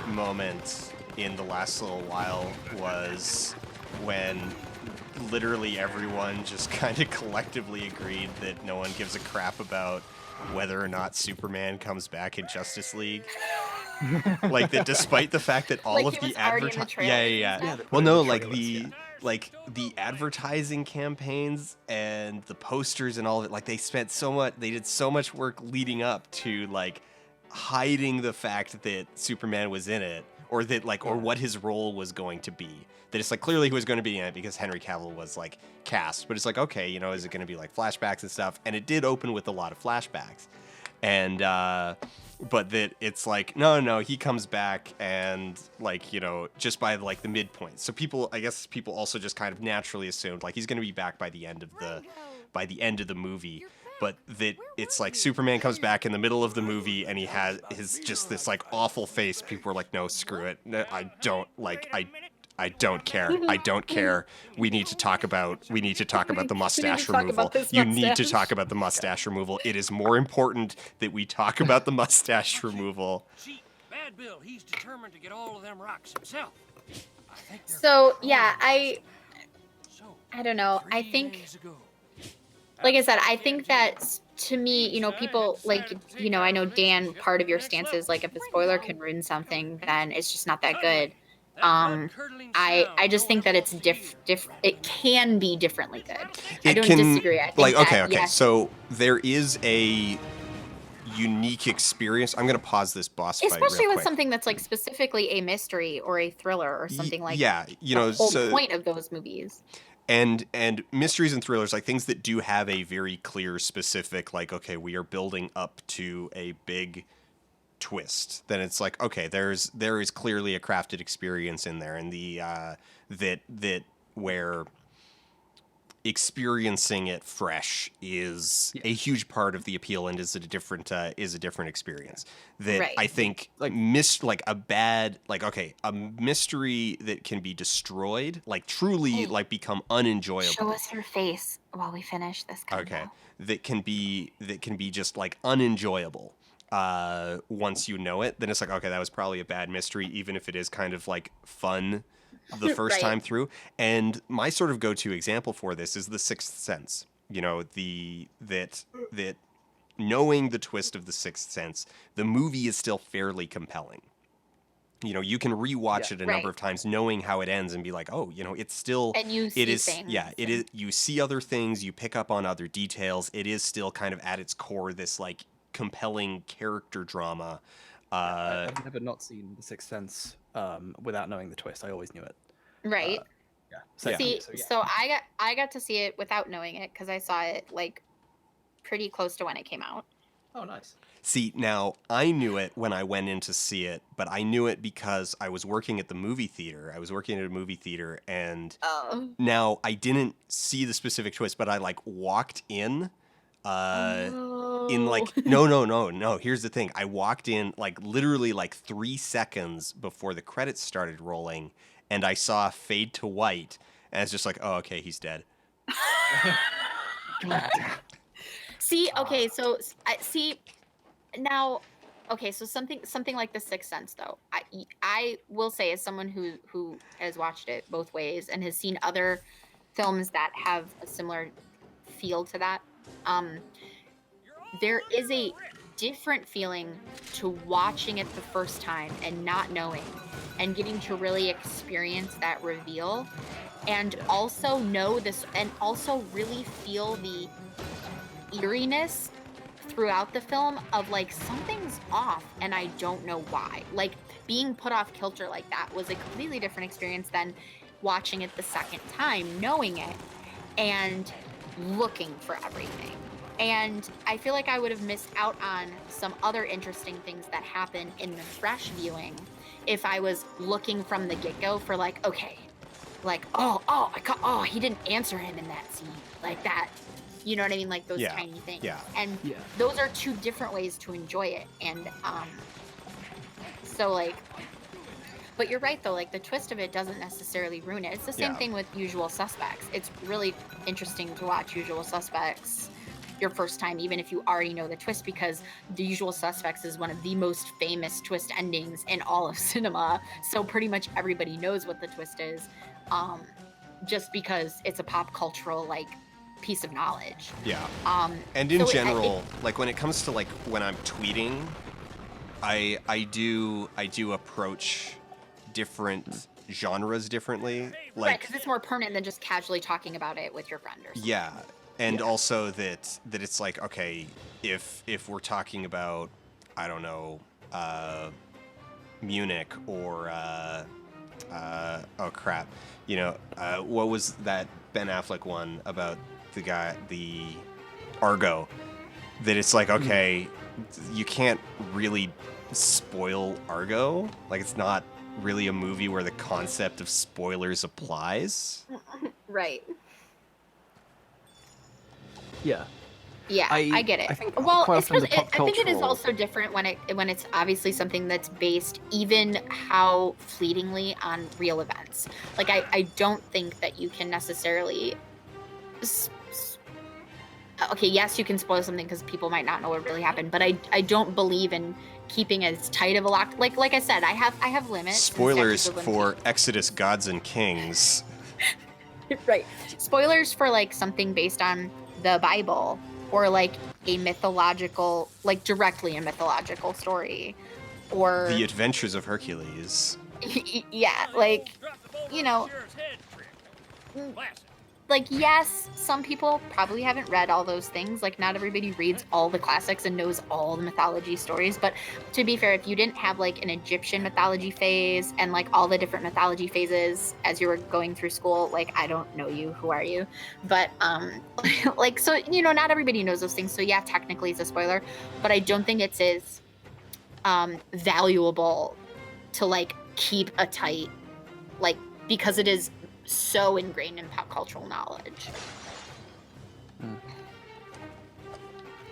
moment in the last little while was when literally everyone just kind of collectively agreed that no one gives a crap about whether or not Superman comes back in Justice League. Like that, despite the fact that all of the advertising, well, no, like the advertising campaigns and the posters and all of it, like they did so much work leading up to like hiding the fact that Superman was in it, or that or what his role was going to be. That it's like clearly he was going to be in it because Henry Cavill was like cast, but it's like, okay, is it going to be like flashbacks and stuff? And it did open with a lot of flashbacks, and but that it's like no, he comes back and just by like the midpoint. So I guess people also just kind of naturally assumed like he's going to be back by the end of the movie. But that it's like Superman comes back in the middle of the movie and he has just this like awful face. People are like, no, screw it. I don't care. I don't care. We need to talk about the mustache removal. You need to talk about the mustache removal. It is more important that we talk about the mustache removal. See, Bad Bill, he's determined to get all of them rocks himself. So yeah, I don't know. I think, like I said, I think that to me, people I know Dan, part of your stance is like if a spoiler can ruin something, then it's just not that good. I just think that it's it can be differently good. I don't disagree. I think okay. So there is a unique experience. I'm going to pause this boss fight especially real with quick. something that's like specifically a mystery or a thriller or something like the whole point of those movies. And mysteries and thrillers, like things that do have a very clear, specific, like, okay, we are building up to a big twist. Then it's like, okay, there is clearly a crafted experience in there, and the that where experiencing it fresh is a huge part of the appeal and is a different experience. That Right. I think a mystery that can be destroyed, like truly Hey. like become unenjoyable. Show us your face while we finish this convo. Okay. That can be just like unenjoyable. Once you know it, then it's like, okay, that was probably a bad mystery, even if it is kind of like fun the first Right. time through. And my sort of go-to example for this is The Sixth Sense. You know, that knowing the twist of The Sixth Sense, the movie is still fairly compelling. You know, you can rewatch it a number of times knowing how it ends and be like, oh, you know, it's still, And you see things. Yeah, it is. You see other things, you pick up on other details. It is still kind of at its core this like compelling character drama. I've never not seen The Sixth Sense without knowing the twist. I always knew it. Right. Yeah. So I got to see it without knowing it because I saw it like pretty close to when it came out. Oh, nice. See, now I knew it when I went in to see it, but I knew it because I was working at the movie theater. I was working at a movie theater, and now I didn't see the specific twist, but I like walked in. In like no. Here's the thing. I walked in like literally like 3 seconds before the credits started rolling, and I saw fade to white, and it's just like, oh, okay, he's dead. See, okay, so now, okay, so something like The Sixth Sense, though. I will say, as someone who has watched it both ways and has seen other films that have a similar feel to that, there is a different feeling to watching it the first time and not knowing and getting to really experience that reveal and also know this and also really feel the eeriness throughout the film of like something's off and I don't know why. Like being put off kilter like that was a completely different experience than watching it the second time, knowing it and looking for everything. And I feel like I would have missed out on some other interesting things that happen in the fresh viewing if I was looking from the get-go for like, okay, like, he didn't answer him in that scene. Like that, you know what I mean? Like those tiny things. Yeah. And those are two different ways to enjoy it. And so like, but you're right though, like the twist of it doesn't necessarily ruin it. It's the same thing with Usual Suspects. It's really interesting to watch Usual Suspects your first time, even if you already know the twist, because The Usual Suspects is one of the most famous twist endings in all of cinema. So pretty much everybody knows what the twist is, just because it's a pop cultural like piece of knowledge. Yeah. And in general, like when it comes to like when I'm tweeting, I do approach different genres differently. Like, right, because it's more permanent than just casually talking about it with your friend or something. Yeah. And also that it's like, okay, if we're talking about, I don't know, Munich or oh crap, you know, what was that Ben Affleck one about the Argo? That it's like, okay, you can't really spoil Argo. Like it's not really a movie where the concept of spoilers applies. Right. Yeah. Yeah, I get it. I think it is cultural- also different when it's obviously something that's based even how fleetingly on real events. Like I don't think that you can necessarily. Okay, yes, you can spoil something because people might not know what really happened, but I don't believe in keeping as tight of a lock. Like I said, I have limits. Spoilers for Exodus: Gods and Kings. Right. Spoilers for like something based on the Bible or like a mythological, like directly a mythological story, or The Adventures of Hercules. Yeah, like, you know, like, yes, some people probably haven't read all those things. Like, not everybody reads all the classics and knows all the mythology stories. But to be fair, if you didn't have, like, an Egyptian mythology phase and, like, all the different mythology phases as you were going through school, like, I don't know you. Who are you? But, like, so, you know, not everybody knows those things. So, yeah, technically it's a spoiler. But I don't think it's as valuable to, like, keep a tight, like, because it is so ingrained in pop cultural knowledge.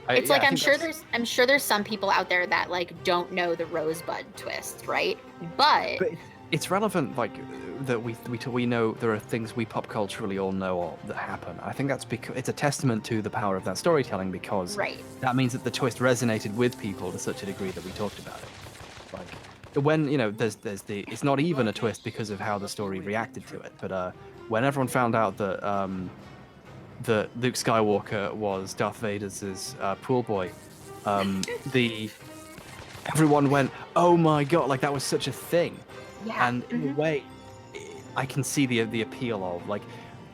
It's like I I'm think sure there's some people out there that like don't know the Rosebud twist, right? But it's relevant, like that we know there are things we pop culturally all know that happen. I think that's because it's a testament to the power of that storytelling, because that means that the twist resonated with people to such a degree that we talked about it. Like when there's it's not even a twist because of how the story reacted to it, but when everyone found out that Luke Skywalker was Darth Vader's pool boy, everyone went, "Oh my god!" Like that was such a thing. Yeah. And in a way, I can see the appeal of, like,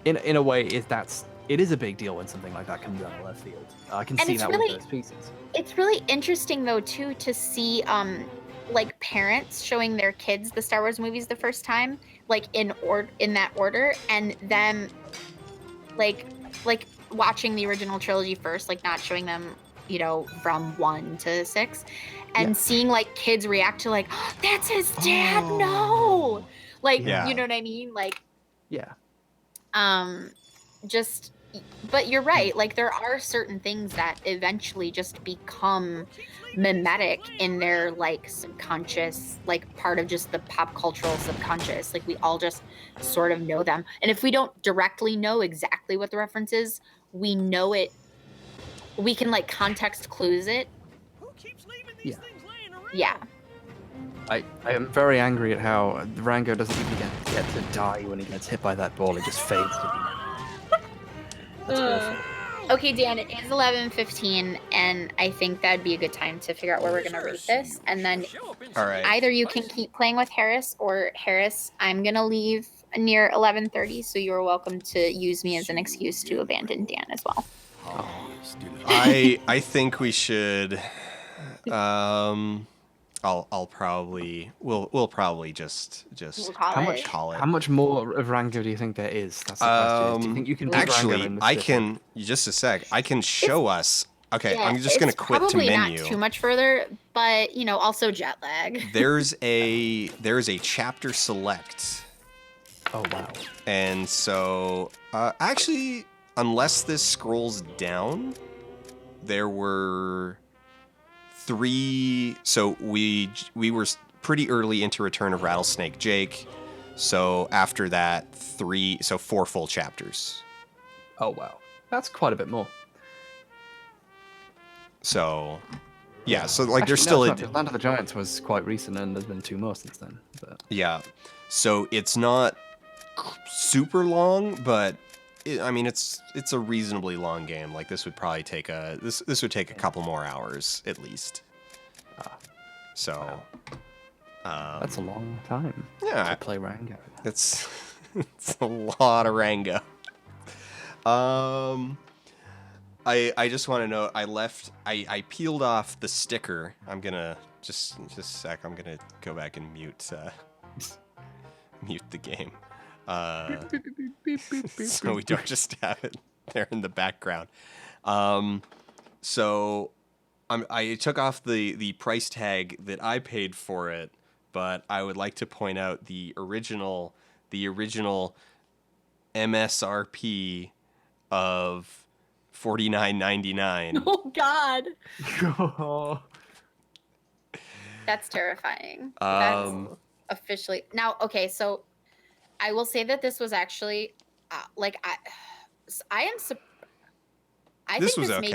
in a way, it is a big deal when something like that comes out of left field. I can see that with those pieces. It's really interesting though too to see like parents showing their kids the Star Wars movies the first time, like in that order, and them like watching the original trilogy first, like not showing them, from 1 to 6, and seeing like kids react to like, oh, that's his dad, no, like you know what I mean, like just. But you're right, like there are certain things that eventually just become mimetic in their like subconscious, like part of just the pop cultural subconscious. Like we all just sort of know them, and if we don't directly know exactly what the reference is, we know it, we can like context clues it. Yeah. I am very angry at how Rango doesn't even get to die when he gets hit by that ball. It just fades to Okay, Dan, it is 11:15, and I think that'd be a good time to figure out where we're gonna rate this, and then either you can keep playing with Harris, or Harris, I'm gonna leave near 11:30, so you're welcome to use me as an excuse to abandon Dan as well. I think we should. I'll probably we'll probably just call it. How much more of Rango do you think there is? That's the question. Do you think you can beat Rango actually? in the I city? can. Just a sec. I can show us. Okay, Yeah, I'm just gonna it's quit to probably menu. not too much further, but also jet lag. There's a chapter select. Oh wow. And so actually, unless this scrolls down, there were 3. So we were pretty early into Return of Rattlesnake Jake. So after that, 4 full chapters. Oh wow, that's quite a bit more. So yeah, so like Actually, there's still no, Land of the Giants was quite recent, and there's been 2 more since then. But yeah, so it's not super long, but it's a reasonably long game. Like this would probably take this would take a couple more hours at least. So that's a long time. Yeah, to play Rango. It's a lot of Rango. I just want to know. I peeled off the sticker. I'm gonna just a sec. I'm gonna go back and mute the game. So we don't just have it there in the background. So I took off the price tag that I paid for it, but I would like to point out the original MSRP of $49.99. Oh God. That's terrifying. That's officially now. Okay, so I will say that this was actually I think this may be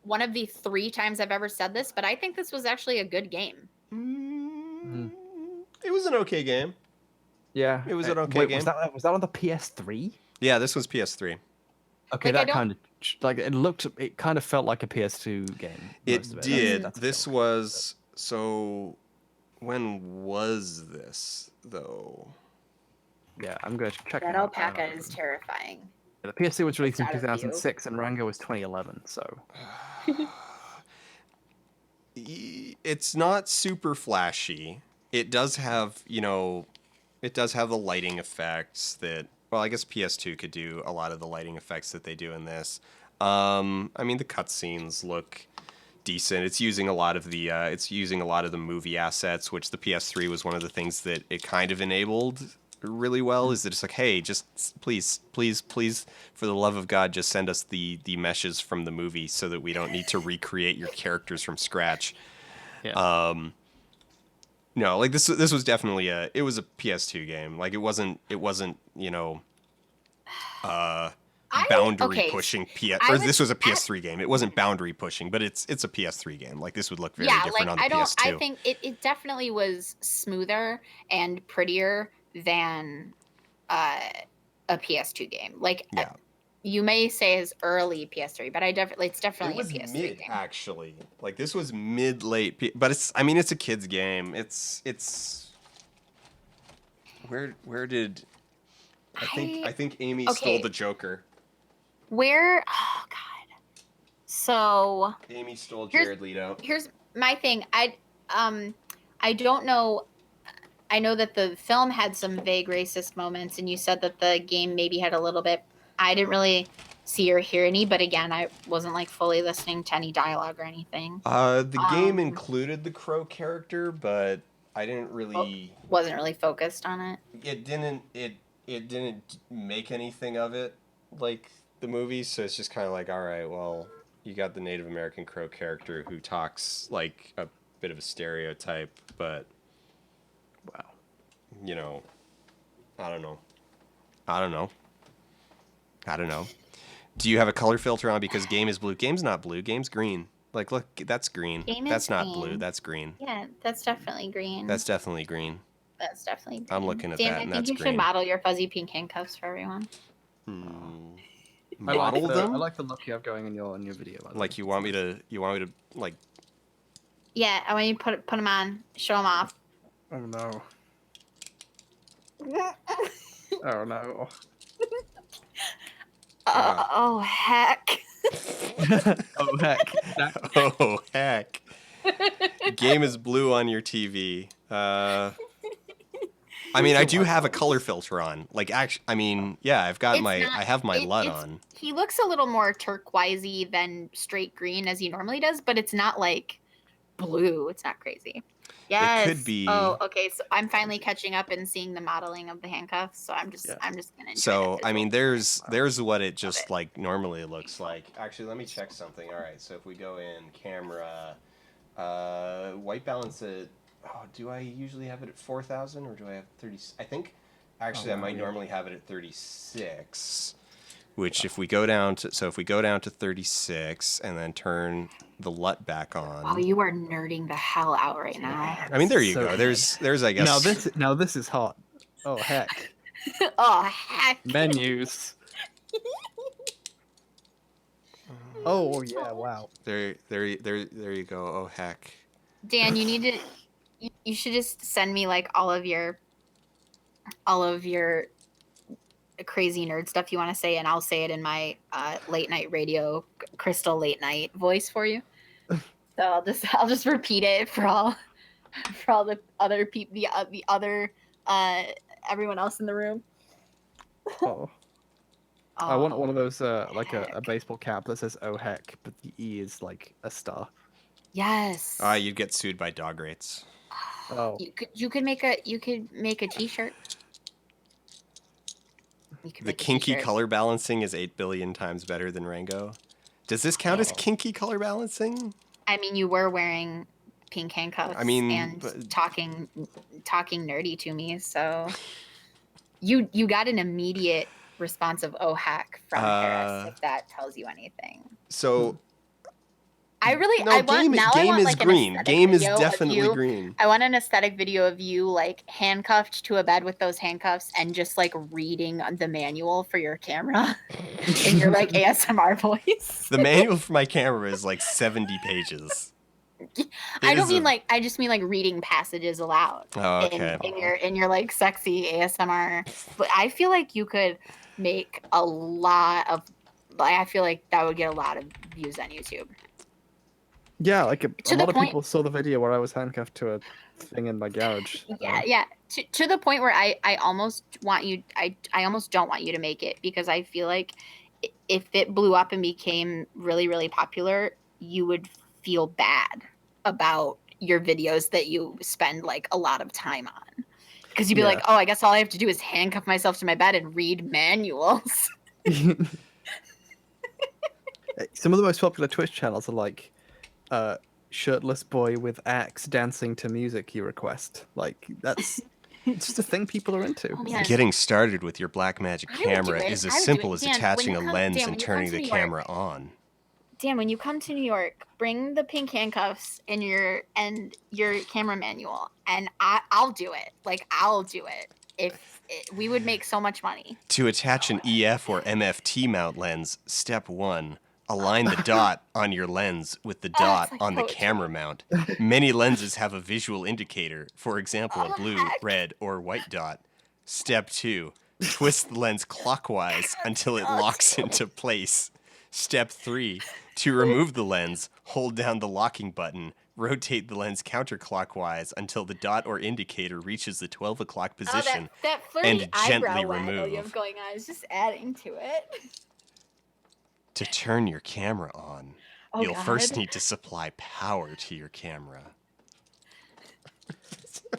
one of the 3 times I've ever said this, but I think this was actually a good game. It was an okay game. Yeah, it was an okay game. Was that on the PS3? Yeah, this was PS3. Okay, that kind of it kind of felt like a PS2 game. It did. This was so. When was this though? Yeah, I'm going to check. That alpaca is terrifying. The PS2 was released in 2006, and Rango was 2011. So it's not super flashy. It does have, the lighting effects that. Well, I guess PS2 could do a lot of the lighting effects that they do in this. The cutscenes look decent. It's using a lot of the movie assets, which the PS3 was one of the things that it kind of enabled really well? Is it just like, hey, just please, for the love of God, just send us the meshes from the movie so that we don't need to recreate your characters from scratch. Yeah. No, like this was definitely a PS2 game. Like it wasn't boundary pushing this was a PS3 game. It wasn't boundary pushing, but it's a PS3 game. Like this would look very different on the PS2. I think it definitely was smoother and prettier than a PS2 game. Like you may say it's early PS3, but it's definitely a PS3 mid, game. actually. Like this was mid late, but it's a kid's game. It's where did I think Amy stole the Joker. Where? Oh God. So Amy stole Jared Leto. Here's my thing. I don't know. I know that the film had some vague racist moments, and you said that the game maybe had a little bit. I didn't really see or hear any, but again, I wasn't like fully listening to any dialogue or anything. The game included the Crow character, but I didn't really wasn't really focused on it. It didn't make anything of it like the movie, so it's just kind of like, all right, well, you got the Native American Crow character who talks like a bit of a stereotype, but wow, I don't know. Do you have a color filter on because game is blue? Game's not blue. Game's green. Like, look, that's green. That's not blue. That's green. Yeah, that's definitely green. That's definitely green. That's definitely green. I'm looking at Dan, that, and that's I think you green. should model your fuzzy pink handcuffs for everyone. Model them? I like the look you have going in your video. Like you want me to like? Yeah, I want you to put them on. Show them off. Oh no. Oh no. Oh heck. Oh heck. Oh heck. Game is blue on your TV. I mean, I do have a color filter on. Like, actually, I mean, yeah, I have my LUT on. He looks a little more turquoisey than straight green as he normally does, but it's not like blue. It's not crazy. Yes. It could be. Oh, okay. So I'm finally catching up and seeing the modeling of the handcuffs. So I'm just gonna enjoy So that I mean, there's what it just like normally looks like. Actually, let me check something. All right. So if we go in camera, white balance at. Oh, do I usually have it at 4,000 or do I have 30? I think actually I might normally have it at 36. Which if we go down to 36 and then turn the LUT back on. Oh, you are nerding the hell out right now. I mean, there you go. There's I guess. Now this is hot. Oh heck. Oh heck. Menus. Oh yeah! Wow. There you go. Oh heck. Dan, you need to. You should just send me like all of your crazy nerd stuff you want to say, and I'll say it in my late night radio, Crystal late night voice for you. So I'll just repeat it for all the other people, the other everyone else in the room. Oh. I want one of those like a baseball cap that says "Oh heck," but the E is like a star. Yes. You'd get sued by dog rates. Oh. You could make a T-shirt. The kinky color balancing is 8 billion times better than Rango. Does this count as kinky color balancing? I mean, you were wearing pink handcuffs. I mean, and talking nerdy to me, so you got an immediate response of "oh heck" from Harris, if that tells you anything. So. Game is green. Game is definitely green. I want an aesthetic video of you like handcuffed to a bed with those handcuffs and just like reading the manual for your camera in your like ASMR voice. The manual for my camera is like 70 pages. I just mean like reading passages aloud. Oh, okay. In your like sexy ASMR. But I feel like you could make a lot of. I feel like that would get a lot of views on YouTube. Yeah, like a lot of people saw the video where I was handcuffed to a thing in my garage. Yeah. To the point where I almost want you. I almost don't want you to make it because I feel like if it blew up and became really, really popular, you would feel bad about your videos that you spend like a lot of time on. Because you'd be like, oh, I guess all I have to do is handcuff myself to my bed and read manuals. Some of the most popular Twitch channels are like shirtless boy with axe dancing to music you request. Like that's just a thing people are into. Oh, man. Getting started with your Blackmagic I would do camera it. is I as would do simple it. as Dan, when attaching you a come- lens Dan, and when you come turning to the New York- camera on. Dan, when you come to New York, bring the pink handcuffs and your camera manual, and I'll do it. Like, I'll do it. We would make so much money. To attach an EF or MFT mount lens, step 1. Align the dot on your lens with the dot like on the poetry. camera mount. Many lenses have a visual indicator, for example, a blue, red, or white dot. Step 2. Twist the lens clockwise until it locks into place. Step 3. To remove the lens, hold down the locking button. Rotate the lens counterclockwise until the dot or indicator reaches the 12 o'clock position that flirty and gently eyebrow waggle you remove. have going on is just adding to it. To turn your camera on, Oh, you'll first God. need to supply power to your camera.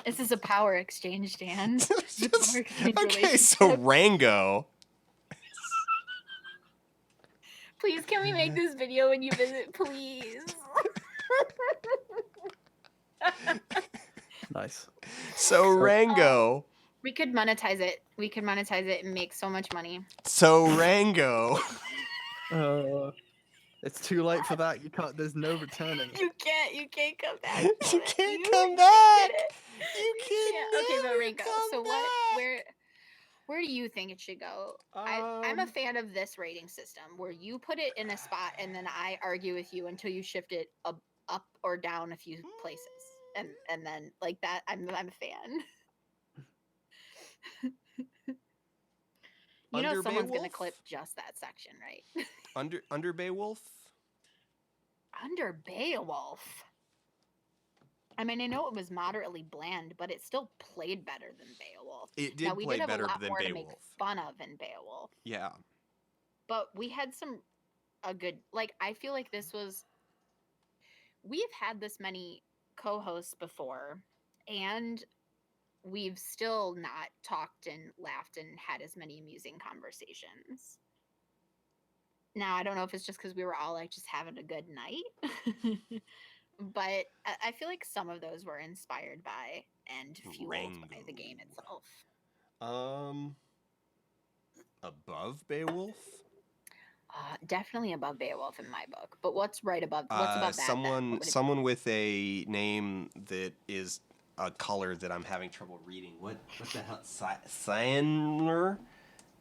This is a power exchange, Dan. It's a power exchange Okay, so relationship. Rango. Please, can we make this video when you visit, please? Nice. So Rango. We could monetize it. We could monetize it and make so much money. So Rango. It's too late for that. You can't. There's no returning. You can't come back. You can't come back. You can't. Okay, but Rango. So where do you think it should go? I'm a fan of this rating system where you put it in a spot and then I argue with you until you shift it up or down a few places, and then like that. I'm a fan. You know Under someone's gonna Beowulf? clip just that section, right? Under Beowulf? Under Beowulf. I mean, I know it was moderately bland, but it still played better than Beowulf. It did now, we play did have better a lot than more to make Beowulf. fun of in Beowulf, Yeah. but we had a good, like, I feel like we've had this many co-hosts before, and we've still not talked and laughed and had as many amusing conversations. Now, I don't know if it's just because we were all like just having a good night, but I feel like some of those were inspired by and fueled by the game itself. Above Beowulf? Definitely above Beowulf in my book. But what's above that? Someone with a name that is a color that I'm having trouble reading. What the hell? Cyanmere?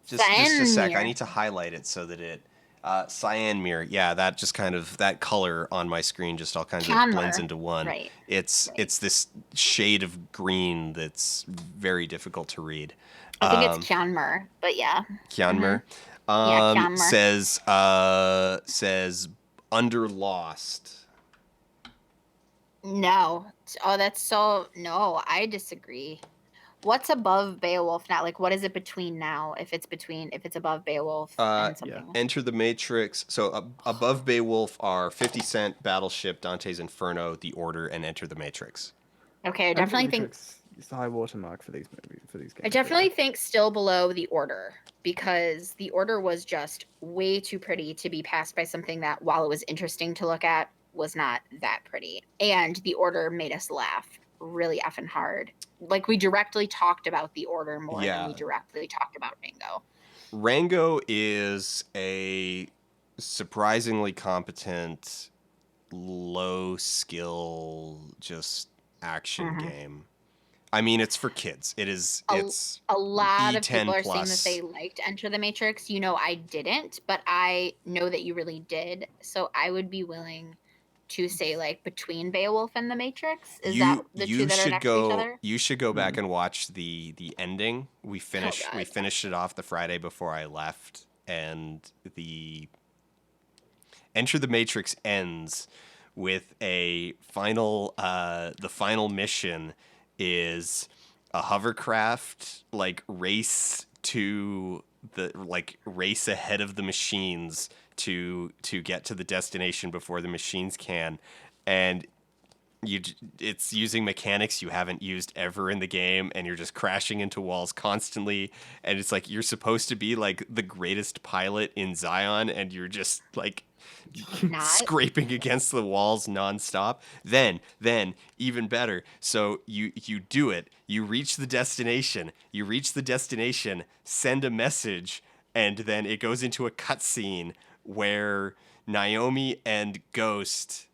Just a sec. I need to highlight it so that it. Cyanmere. Yeah, that just kind of that color on my screen just all kinds of blends into one. Right. It's this shade of green that's very difficult to read. I think it's Kyanmur, but yeah. Kyanmur. Kyanmur. Says under Lost. No. Oh, that's so no. I disagree. What's above Beowulf now? Like, what is it between now? If it's above Beowulf and something. Yeah. Enter the Matrix. So above Beowulf are 50 Cent, Battleship, Dante's Inferno, The Order, and Enter the Matrix. Okay, I definitely think it's the high watermark for these movies, for these games. I definitely think still below The Order, because The Order was just way too pretty to be passed by something that, while it was interesting to look at, was not that pretty. And The Order made us laugh really effing hard. Like, we directly talked about The Order more than we directly talked about Rango. Rango is a surprisingly competent, low skill, just action game. I mean, it's for kids. It's a lot of E10 people are plus. saying that they liked Enter the Matrix. You know, I didn't, but I know that you really did. So I would be willing to say, like, between Beowulf and the Matrix. Is that the two that are next to each other? You should go back and watch the ending. We finished it off the Friday before I left, and the Enter the Matrix ends with a final. The final mission is a hovercraft race ahead of the machines to get to the destination before the machines can, and it's using mechanics you haven't used ever in the game, and you're just crashing into walls constantly, and it's like you're supposed to be like the greatest pilot in Zion, and you're just like scraping against the walls nonstop. Then even better. So you do it. You reach the destination. Send a message, and then it goes into a cutscene where Niobe and Ghost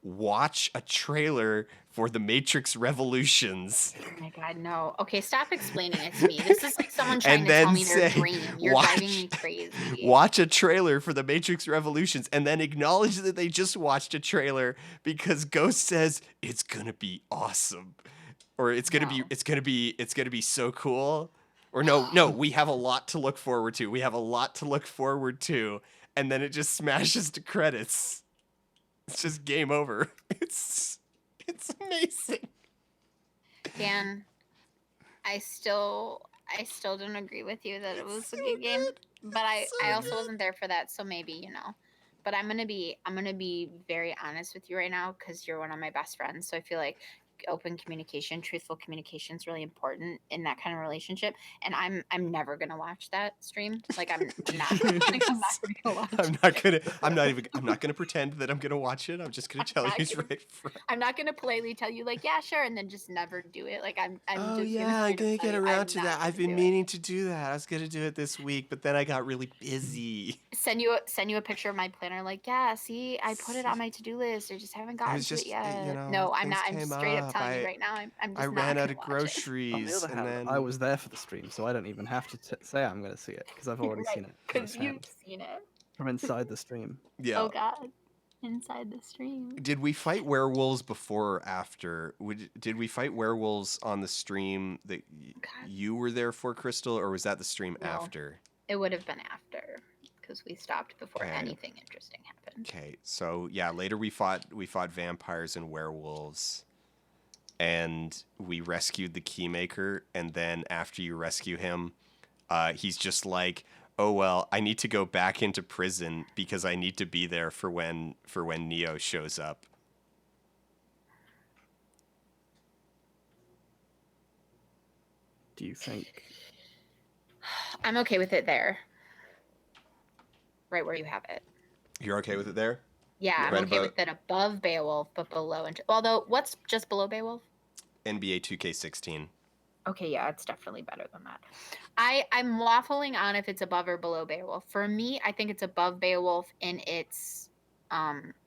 watch a trailer for The Matrix Revolutions. Oh my god, no. Okay, stop explaining it to me. This is like someone trying to tell me their dream. You're driving me crazy. Watch a trailer for The Matrix Revolutions and then acknowledge that they just watched a trailer because Ghost says it's gonna be awesome. Or it's gonna be so cool. Or no, we have a lot to look forward to. And then it just smashes to credits. It's just game over. It's amazing. Dan, I still don't agree with you that it was a good game, but I also wasn't there for that, so maybe, you know. But I'm gonna be very honest with you right now because you're one of my best friends. So I feel like open communication, truthful communication is really important in that kind of relationship. And I'm never gonna watch that stream. Like I'm not. Like, I'm not gonna watch. I'm not gonna pretend that I'm gonna watch it. I'm just gonna tell you right front. I'm not gonna politely tell you like, yeah, sure, and then just never do it. Like I'm Oh just yeah, I'm gonna get around to that. I've been meaning meaning to do that. I was gonna do it this week, but then I got really busy. send you a picture of my planner. Like, yeah, see, I put it on my to-do list. I just haven't gotten to it yet. No, I'm not. I'm straight up telling you right now. I'm just I not ran out gonna of watch it. groceries, On the other hand, I was there for the stream, so I don't even have to say I'm going to see it because I've already seen it. Because you've seen it. From inside the stream. Yeah. Oh God, inside the stream. Did we fight werewolves before or after? Did we fight werewolves on the stream that you were there for, Crystal, or was that the stream No. after? It would have been after because we stopped before Okay. anything interesting happened. Okay, so yeah, later we fought vampires and werewolves, and we rescued the Keymaker. And then after you rescue him, he's just like, "Oh well, I need to go back into prison because I need to be there for when Neo shows up." Do you think? I'm okay with it there. Right where you have it. You're okay with it there? Yeah, I'm Right okay above with it above Beowulf, but below. Although, what's just below Beowulf? NBA 2K16. Okay, yeah, it's definitely better than that. I'm waffling on if it's above or below Beowulf. For me, I think it's above Beowulf in its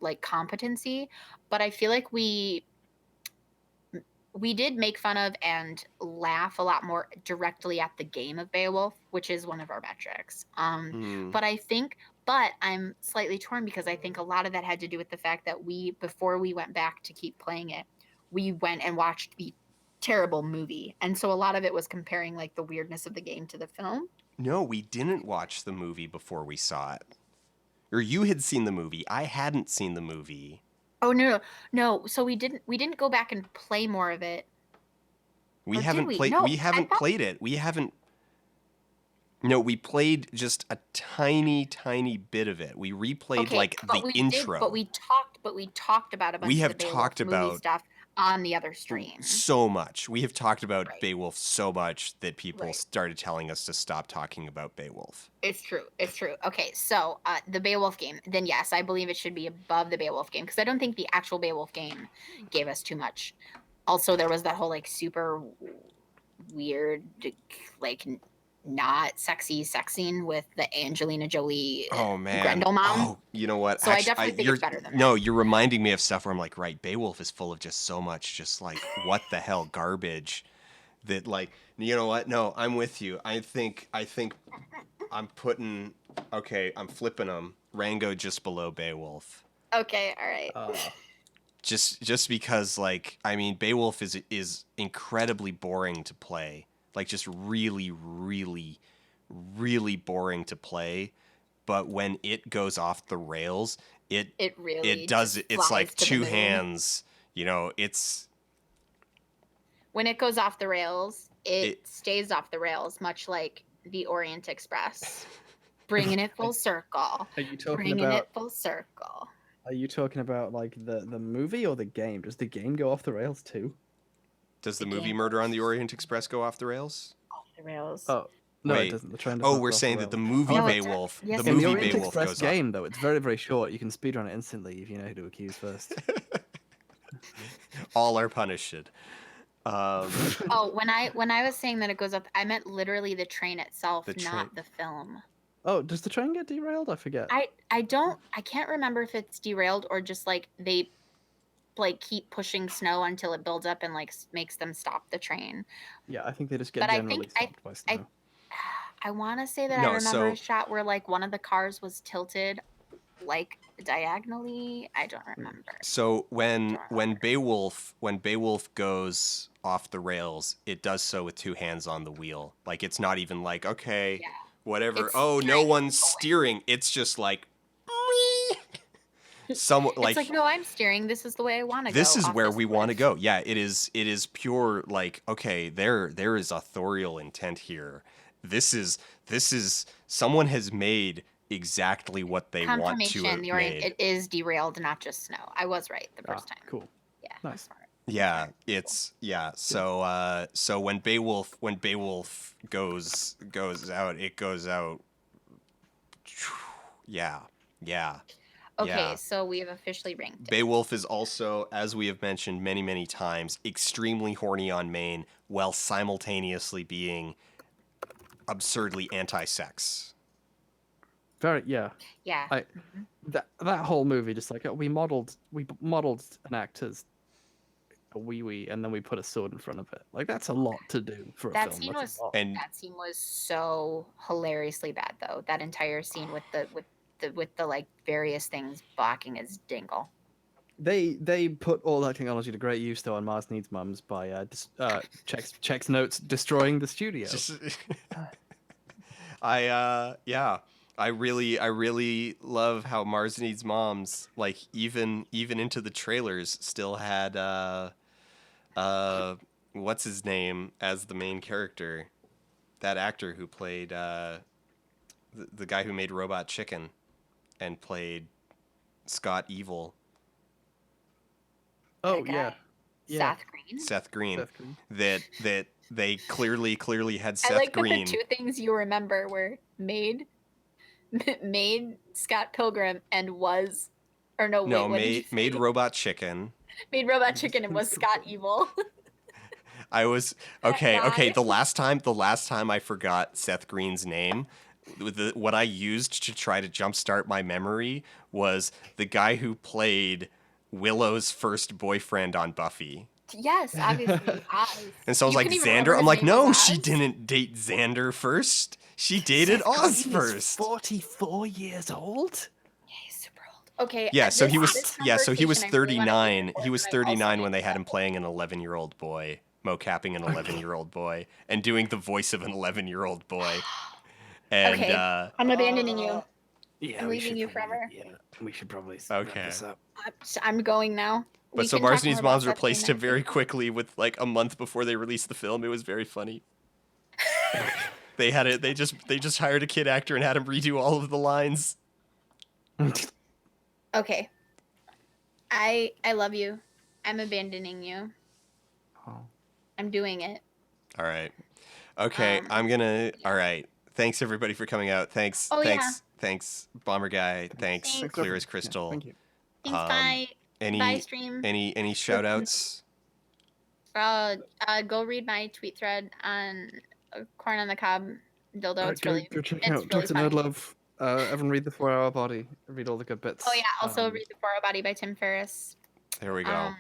like competency, but I feel like we did make fun of and laugh a lot more directly at the game of Beowulf, which is one of our metrics. But I'm slightly torn because I think a lot of that had to do with the fact that before we went back to keep playing it, we went and watched the terrible movie. And so a lot of it was comparing like the weirdness of the game to the film. No, we didn't watch the movie before we saw it. Or you had seen the movie. I hadn't seen the movie. Oh no. So we didn't go back and play more of it. We Or haven't did we? played No, we haven't I thought- played it. We haven't. No, we played just a tiny bit of it. We replayed like but the we intro. Did, but we talked about a bunch We of have the Beowulf talked movie about stuff on the other stream. so much. We have talked about Beowulf so much that people Right. started telling us to stop talking about Beowulf. It's true. Okay, so the Beowulf game, then yes, I believe it should be above the Beowulf game because I don't think the actual Beowulf game gave us too much. Also, there was that whole like super weird, like not sexy sex scene with the Angelina Jolie Oh man. Grendel mom. Oh, you know what? So I definitely think it's better than that. No, you're reminding me of stuff where I'm like, right, Beowulf is full of just so much just like what the hell garbage that like, you know what? No, I'm with you. I think I'm flipping them. Rango just below Beowulf. Okay, all right. Just because like, I mean, Beowulf is incredibly boring to play. Like just really boring to play, but when it goes off the rails, it really does just it's like flies to the two moon. hands, you know, it's When it goes off the rails, it stays off the rails, much like the Orient Express. Bringing it full circle. Are you talking Bringing about? it full circle. Are you talking about like the movie or the game? Does the game go off the rails too? Does the movie Murder on the Orient Express go off the rails? Off the rails. Oh no, Wait. it doesn't. The train does Oh, not we're go off saying the that the rails. movie No, it Beowulf, does. Yes, the In the movie Orient Beowulf Express goes off. game, though, it's very, very short. You can speedrun it instantly if you know who to accuse first. All are punished. Oh, when I was saying that it goes up, I meant literally the train itself, The not the film. Oh, does the train get derailed? I forget. I can't remember if it's derailed or just like they like keep pushing snow until it builds up and like makes them stop the train. Yeah, I think they just get But generally stopped by snow. I want to say that I No, remember so- a shot where like one of the cars was tilted like diagonally. I don't remember. So when Beowulf goes off the rails, it does so with two hands on the wheel. Like it's not even like, okay, whatever. It's Oh, no one's steering. It's just like some It's like, no, I'm steering. This is the way I want to go. this is off where this we cliff. want to go. Yeah, it is pure like, okay, there is authorial intent here. This is someone has made exactly what they want to Confirmation. have The Orient, made. it is derailed, not just snow. I was right the first time. Cool. Yeah. Nice. Yeah, it's so so when Beowulf goes out, it goes out. Yeah. Okay, Yeah. so we have officially ranked it. Beowulf is also, as we have mentioned many times, extremely horny on Maine while simultaneously being absurdly anti-sex. Very, yeah. Yeah. That whole movie, just like we modeled an actor's a wee and then we put a sword in front of it. Like that's a lot to do for a That film. scene That's was a lot. that scene was so hilariously bad though. That entire scene with the like various things blocking his dingle. They put all that technology to great use though on Mars Needs Mums by checks notes destroying the studio. I really love how Mars Needs Moms, like even into the trailers, still had what's his name as the main character, that actor who played the guy who made Robot Chicken and played Scott Evil. Oh yeah. Seth Green. Seth Green. That they clearly had Seth I like Green. that the two things you remember were made Scott Pilgrim and was, or no, wait, what did you say? made Robot Chicken. Made Robot Chicken and was Scott Evil. I was okay. The last time I forgot Seth Green's name, what I used to try to jumpstart my memory was the guy who played Willow's first boyfriend on Buffy. Yes, obviously. And so I was like, Xander. I'm like, no, she didn't date Xander first. She dated Oz first. 44 years old. Okay. Yeah, so he was 39. 39. He was 39 when they had him playing an 11-year-old boy, mocapping an 11-year-old boy, and doing the voice of an 11-year-old boy. And Okay, I'm abandoning you. Yeah, I'm leaving you forever. Yeah, we should probably wrap okay. this up. I'm going now. But We so can talk Mars more Needs about Moms Seth replaced Green him very quickly with like a month before they released the film. It was very funny. They had it. They just hired a kid actor and had him redo all of the lines. Okay. I love you. I'm abandoning you. Oh. I'm doing it. All right. Okay, I'm gonna. All right. Thanks everybody for coming out. Thanks. Oh, yeah. Thanks, Bomber Guy. Thanks, Clear as Crystal. Thank you. Thanks, bye. Any Bye, stream. any shout outs? Go read my tweet thread on Corn on the Cob dildo. It's really Go check it's out really Dr. funny. Nerdlove. Everyone read The 4-Hour Body. Read all the good bits. Oh yeah, also read The 4-Hour Body by Tim Ferriss. There we go.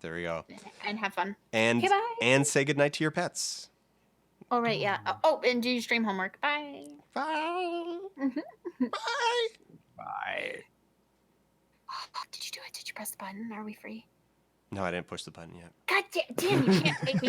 There we go. And have fun. And Okay, bye. and say goodnight to your pets. Oh right, yeah. Oh, and do your stream homework. Bye. Bye. Bye. Bye. Did you do it? Did you press the button? Are we free? No, I didn't push the button yet. God damn, you can't make me